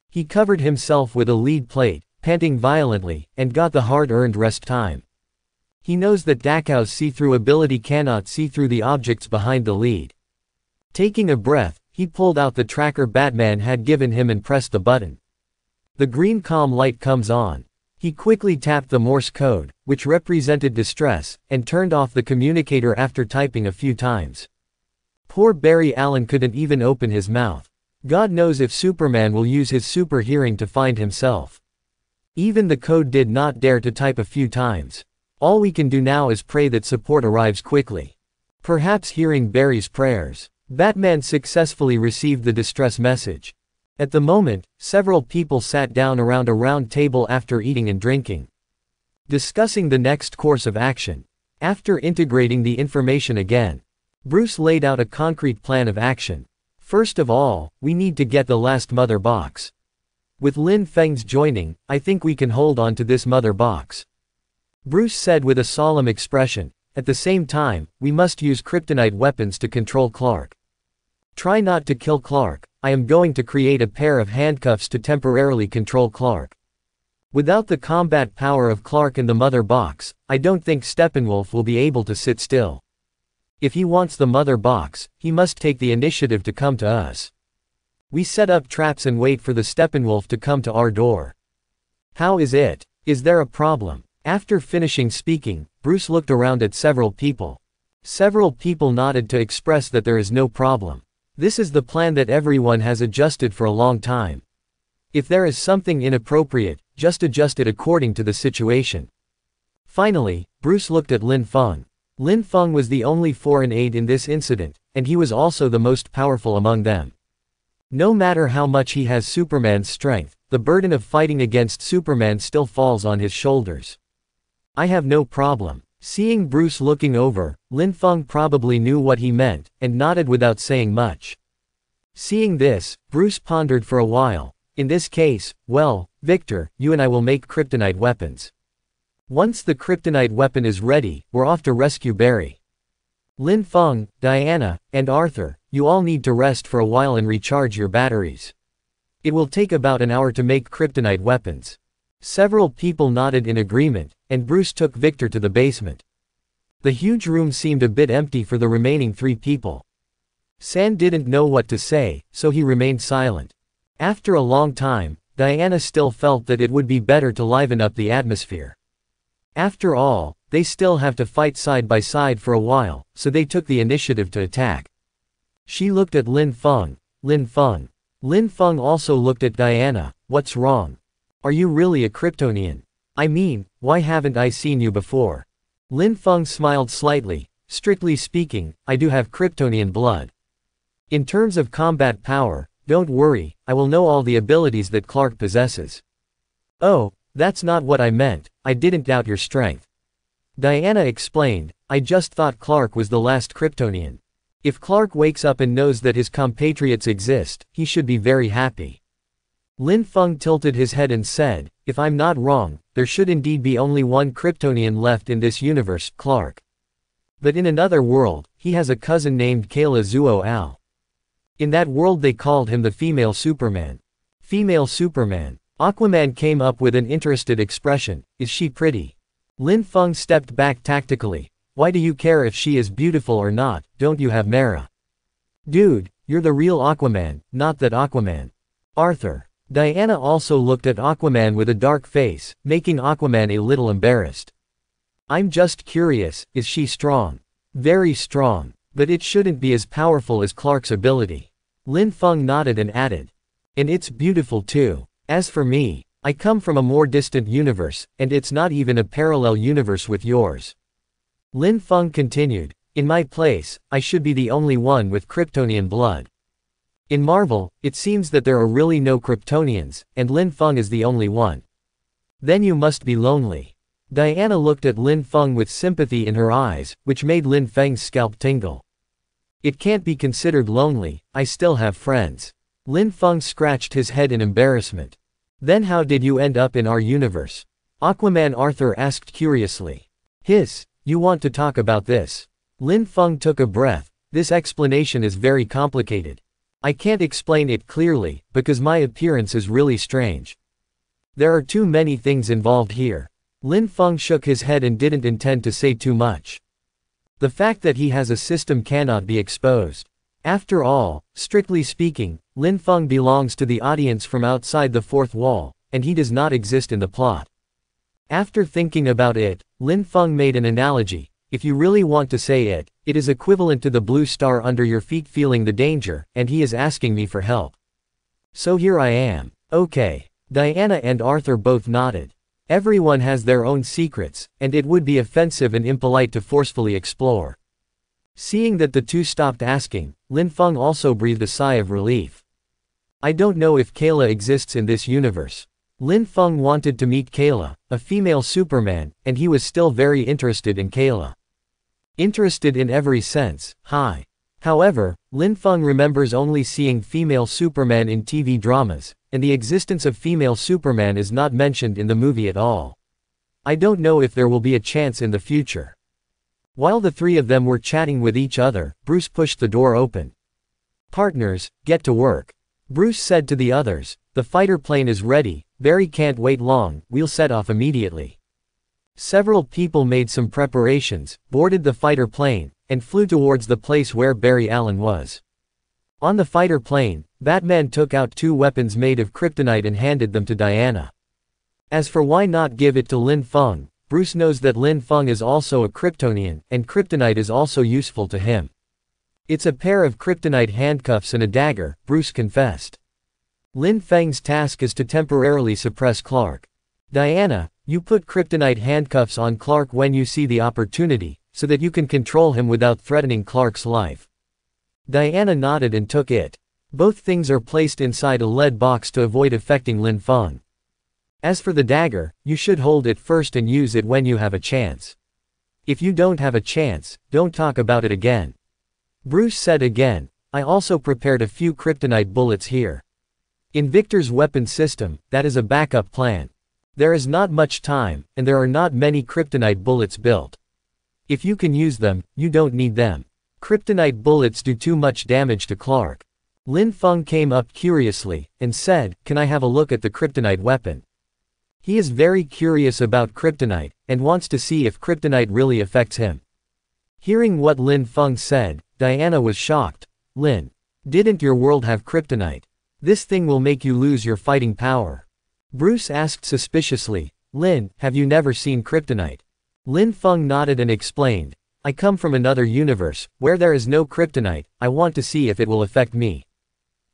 He covered himself with a lead plate, panting violently, and got the hard-earned rest time. He knows that Dachau's see-through ability cannot see through the objects behind the lead. Taking a breath, he pulled out the tracker Batman had given him and pressed the button. The green comm light comes on. He quickly tapped the Morse code, which represented distress, and turned off the communicator after typing a few times. Poor Barry Allen couldn't even open his mouth. God knows if Superman will use his super hearing to find himself. Even the code did not dare to type a few times. All we can do now is pray that support arrives quickly. Perhaps hearing Barry's prayers, Batman successfully received the distress message. At the moment, several people sat down around a round table after eating and drinking, discussing the next course of action. After integrating the information again, Bruce laid out a concrete plan of action. First of all, we need to get the last mother box. With Lin Feng's joining, I think we can hold on to this mother box, Bruce said with a solemn expression. At the same time, we must use kryptonite weapons to control Clark. Try not to kill Clark. I am going to create a pair of handcuffs to temporarily control Clark. Without the combat power of Clark in the mother box, I don't think Steppenwolf will be able to sit still. If he wants the mother box, he must take the initiative to come to us. We set up traps and wait for the Steppenwolf to come to our door. How is it? Is there a problem? After finishing speaking, Bruce looked around at several people. Several people nodded to express that there is no problem. This is the plan that everyone has adjusted for a long time. If there is something inappropriate, just adjust it according to the situation. Finally, Bruce looked at Lin Feng. Lin Feng was the only foreign aide in this incident, and he was also the most powerful among them. No matter how much he has Superman's strength, the burden of fighting against Superman still falls on his shoulders. I have no problem. Seeing Bruce looking over, Lin Feng probably knew what he meant, and nodded without saying much. Seeing this, Bruce pondered for a while. In this case, well, Victor, you and I will make kryptonite weapons. Once the kryptonite weapon is ready, we're off to rescue Barry. Lin Feng, Diana, and Arthur, you all need to rest for a while and recharge your batteries. It will take about an hour to make kryptonite weapons. Several people nodded in agreement, and Bruce took Victor to the basement. The huge room seemed a bit empty for the remaining 3 people. San didn't know what to say, so he remained silent. After a long time, Diana still felt that it would be better to liven up the atmosphere. After all, they still have to fight side by side for a while, so they took the initiative to attack. She looked at Lin Feng. Lin Feng. Lin Feng also looked at Diana. What's wrong? Are you really a Kryptonian? I mean, why haven't I seen you before? Lin Feng smiled slightly. Strictly speaking, I do have Kryptonian blood. In terms of combat power, don't worry, I will know all the abilities that Clark possesses. Oh, that's not what I meant, I didn't doubt your strength. Diana explained, I just thought Clark was the last Kryptonian. If Clark wakes up and knows that his compatriots exist, he should be very happy. Lin Feng tilted his head and said, if I'm not wrong, there should indeed be only one Kryptonian left in this universe, Clark. But in another world, he has a cousin named Kayla Zuo Al. In that world they called him the female Superman. Female Superman. Aquaman came up with an interested expression, is she pretty? Lin Feng stepped back tactically. Why do you care if she is beautiful or not, don't you have Mara? Dude, you're the real Aquaman, not that Aquaman. Arthur. Diana also looked at Aquaman with a dark face, making Aquaman a little embarrassed. I'm just curious, is she strong? Very strong. But it shouldn't be as powerful as Clark's ability. Lin Feng nodded and added. And it's beautiful too. As for me, I come from a more distant universe, and it's not even a parallel universe with yours. Lin Feng continued, in my place, I should be the only one with Kryptonian blood. In Marvel, it seems that there are really no Kryptonians, and Lin Feng is the only one. Then you must be lonely. Diana looked at Lin Feng with sympathy in her eyes, which made Lin Feng's scalp tingle. It can't be considered lonely, I still have friends. Lin Feng scratched his head in embarrassment. Then how did you end up in our universe? Aquaman Arthur asked curiously. You want to talk about this? Lin Feng took a breath. This explanation is very complicated. I can't explain it clearly, because my appearance is really strange. There are too many things involved here. Lin Feng shook his head and didn't intend to say too much. The fact that he has a system cannot be exposed. After all, strictly speaking, Lin Feng belongs to the audience from outside the fourth wall, and he does not exist in the plot. After thinking about it, Lin Feng made an analogy. If you really want to say it, it is equivalent to the blue star under your feet feeling the danger, and he is asking me for help. So here I am. Okay. Diana and Arthur both nodded. Everyone has their own secrets, and it would be offensive and impolite to forcefully explore. Seeing that the two stopped asking, Lin Feng also breathed a sigh of relief. I don't know if Kayla exists in this universe. Lin Feng wanted to meet Kayla, a female Superman, and he was still very interested in Kayla. Interested in every sense, However, Lin Feng remembers only seeing female Superman in TV dramas, and the existence of female Superman is not mentioned in the movie at all. I don't know if there will be a chance in the future. While the three of them were chatting with each other, Bruce pushed the door open. Partners, get to work. Bruce said to the others, the fighter plane is ready, Barry can't wait long, we'll set off immediately. Several people made some preparations, boarded the fighter plane, and flew towards the place where Barry Allen was. On the fighter plane, Batman took out 2 weapons made of kryptonite and handed them to Diana. As for why not give it to Lin Feng, Bruce knows that Lin Feng is also a Kryptonian, and kryptonite is also useful to him. It's a pair of kryptonite handcuffs and a dagger, Bruce confessed. Lin Feng's task is to temporarily suppress Clark. Diana, you put kryptonite handcuffs on Clark when you see the opportunity, so that you can control him without threatening Clark's life. Diana nodded and took it. Both things are placed inside a lead box to avoid affecting Lin Feng. As for the dagger, you should hold it first and use it when you have a chance. If you don't have a chance, don't talk about it again. Bruce said again, I also prepared a few kryptonite bullets here. In Victor's weapon system, that is a backup plan. There is not much time, and there are not many kryptonite bullets built. If you can use them, you don't need them. Kryptonite bullets do too much damage to Clark. Lin Feng came up curiously, and said, can I have a look at the kryptonite weapon? He is very curious about kryptonite, and wants to see if kryptonite really affects him. Hearing what Lin Feng said, Diana was shocked. Lin, didn't your world have kryptonite? This thing will make you lose your fighting power. Bruce asked suspiciously, Lin, have you never seen kryptonite? Lin Feng nodded and explained, I come from another universe, where there is no kryptonite, I want to see if it will affect me.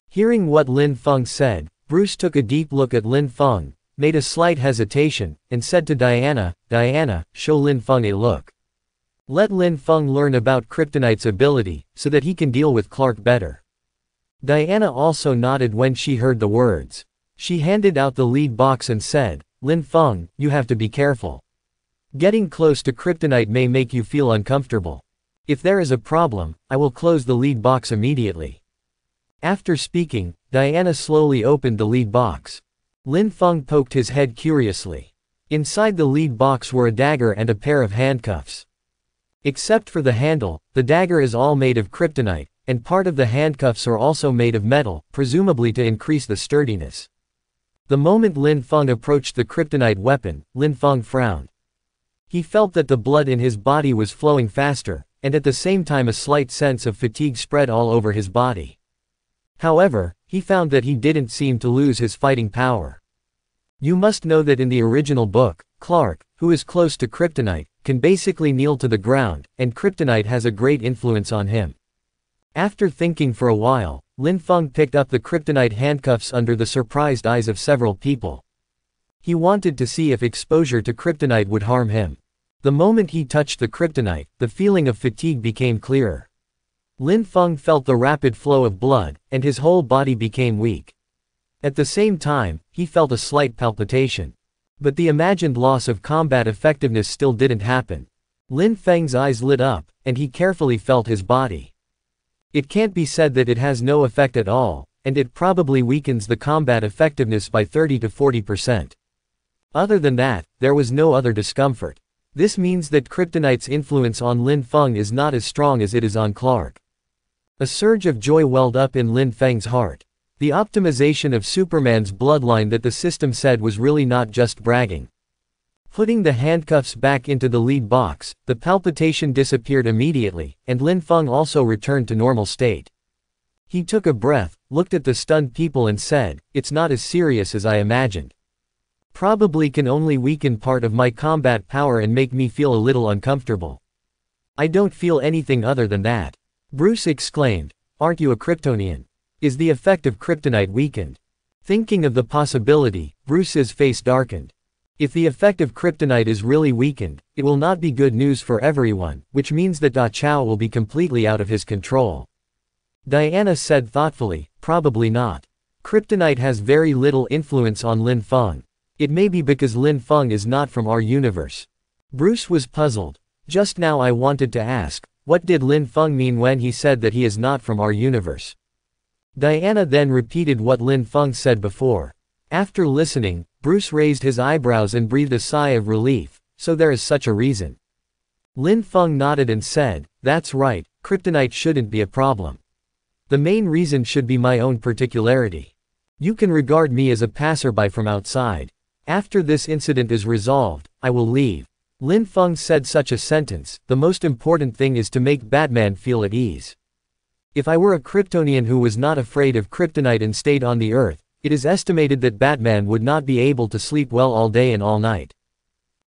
Hearing what Lin Feng said, Bruce took a deep look at Lin Feng, made a slight hesitation, and said to Diana, Diana, show Lin Feng a look. Let Lin Feng learn about kryptonite's ability, so that he can deal with Clark better. Diana also nodded when she heard the words. She handed out the lead box and said, Lin Feng, you have to be careful. Getting close to kryptonite may make you feel uncomfortable. If there is a problem, I will close the lead box immediately. After speaking, Diana slowly opened the lead box. Lin Feng poked his head curiously. Inside the lead box were a dagger and a pair of handcuffs. Except for the handle, the dagger is all made of kryptonite, and part of the handcuffs are also made of metal, presumably to increase the sturdiness. The moment Lin Feng approached the kryptonite weapon, Lin Feng frowned. He felt that the blood in his body was flowing faster, and at the same time a slight sense of fatigue spread all over his body. However, he found that he didn't seem to lose his fighting power. You must know that in the original book, Clark, who is close to kryptonite, can basically kneel to the ground, and kryptonite has a great influence on him. After thinking for a while, Lin Feng picked up the kryptonite handcuffs under the surprised eyes of several people. He wanted to see if exposure to kryptonite would harm him. The moment he touched the kryptonite, the feeling of fatigue became clearer. Lin Feng felt the rapid flow of blood, and his whole body became weak. At the same time, he felt a slight palpitation. But the imagined loss of combat effectiveness still didn't happen. Lin Feng's eyes lit up, and he carefully felt his body. It can't be said that it has no effect at all, and it probably weakens the combat effectiveness by 30 to 40%. Other than that, there was no other discomfort. This means that kryptonite's influence on Lin Feng is not as strong as it is on Clark. A surge of joy welled up in Lin Feng's heart. The optimization of Superman's bloodline that the system said was really not just bragging. Putting the handcuffs back into the lead box, the palpitation disappeared immediately, and Lin Feng also returned to normal state. He took a breath, looked at the stunned people and said, "It's not as serious as I imagined. Probably can only weaken part of my combat power and make me feel a little uncomfortable. I don't feel anything other than that." Bruce exclaimed, "Aren't you a Kryptonian? Is the effect of kryptonite weakened?" Thinking of the possibility, Bruce's face darkened. If the effect of kryptonite is really weakened, it will not be good news for everyone, which means that Da Chao will be completely out of his control. Diana said thoughtfully, "Probably not. Kryptonite has very little influence on Lin Feng. It may be because Lin Feng is not from our universe." Bruce was puzzled. Just now I wanted to ask, what did Lin Feng mean when he said that he is not from our universe? Diana then repeated what Lin Feng said before. After listening, Bruce raised his eyebrows and breathed a sigh of relief. So there is such a reason. Lin Feng nodded and said, "That's right, kryptonite shouldn't be a problem. The main reason should be my own particularity. You can regard me as a passerby from outside. After this incident is resolved, I will leave." Lin Feng said such a sentence, "The most important thing is to make Batman feel at ease. If I were a Kryptonian who was not afraid of kryptonite and stayed on the Earth, it is estimated that Batman would not be able to sleep well all day and all night.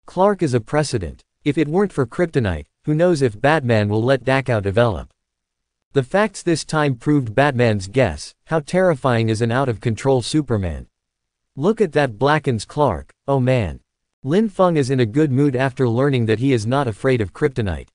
Clark is a precedent. If it weren't for kryptonite, who knows if Batman will let Dachau develop." The facts this time proved Batman's guess. How terrifying is an out-of-control Superman? Look at that blackens Clark, oh man. Lin Feng is in a good mood after learning that he is not afraid of kryptonite.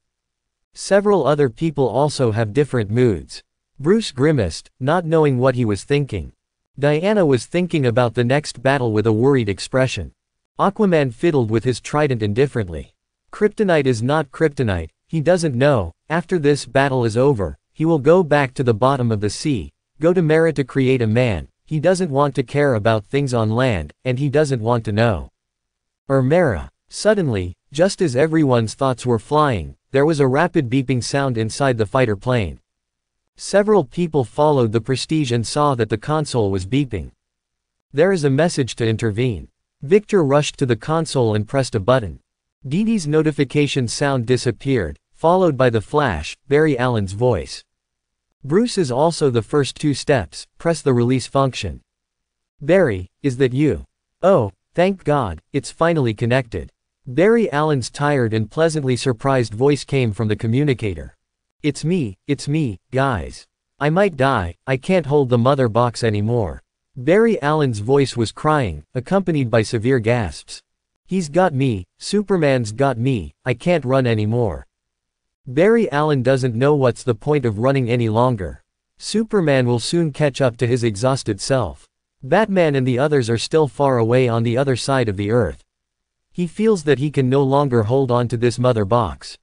Several other people also have different moods. Bruce grimaced, not knowing what he was thinking. Diana was thinking about the next battle with a worried expression. Aquaman fiddled with his trident indifferently. Kryptonite is not kryptonite, he doesn't know. After this battle is over, he will go back to the bottom of the sea, go to Mara to create a man. He doesn't want to care about things on land, and he doesn't want to know. Mara. Suddenly, just as everyone's thoughts were flying, there was a rapid beeping sound inside the fighter plane. Several people followed the Prestige and saw that the console was beeping. There is a message to intervene. Victor rushed to the console and pressed a button. Dee Dee's notification sound disappeared, followed by the flash, Barry Allen's voice. Bruce is also the first two steps, press the release function. "Barry, is that you? Oh, thank God, it's finally connected." Barry Allen's tired and pleasantly surprised voice came from the communicator. It's me, guys. I might die, I can't hold the mother box anymore." Barry Allen's voice was crying, accompanied by severe gasps. "He's got me, Superman's got me, I can't run anymore." Barry Allen doesn't know what's the point of running any longer. Superman will soon catch up to his exhausted self. Batman and the others are still far away on the other side of the Earth. He feels that he can no longer hold on to this mother box.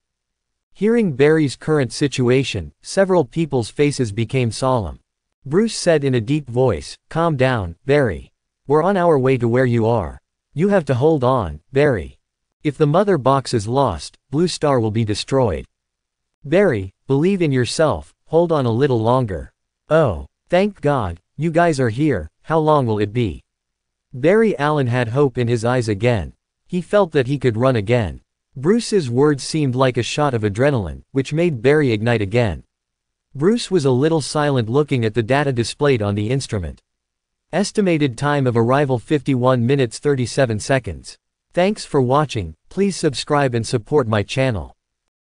Hearing Barry's current situation, several people's faces became solemn. Bruce said in a deep voice, "Calm down, Barry. We're on our way to where you are. You have to hold on, Barry. If the mother box is lost, Blue Star will be destroyed. Barry, believe in yourself, hold on a little longer. Oh, thank God, you guys are here, how long will it be?" Barry Allen had hope in his eyes again. He felt that he could run again. Bruce's words seemed like a shot of adrenaline, which made Barry ignite again. Bruce was a little silent looking at the data displayed on the instrument. Estimated time of arrival 51 minutes 37 seconds. Thanks for watching, please subscribe and support my channel.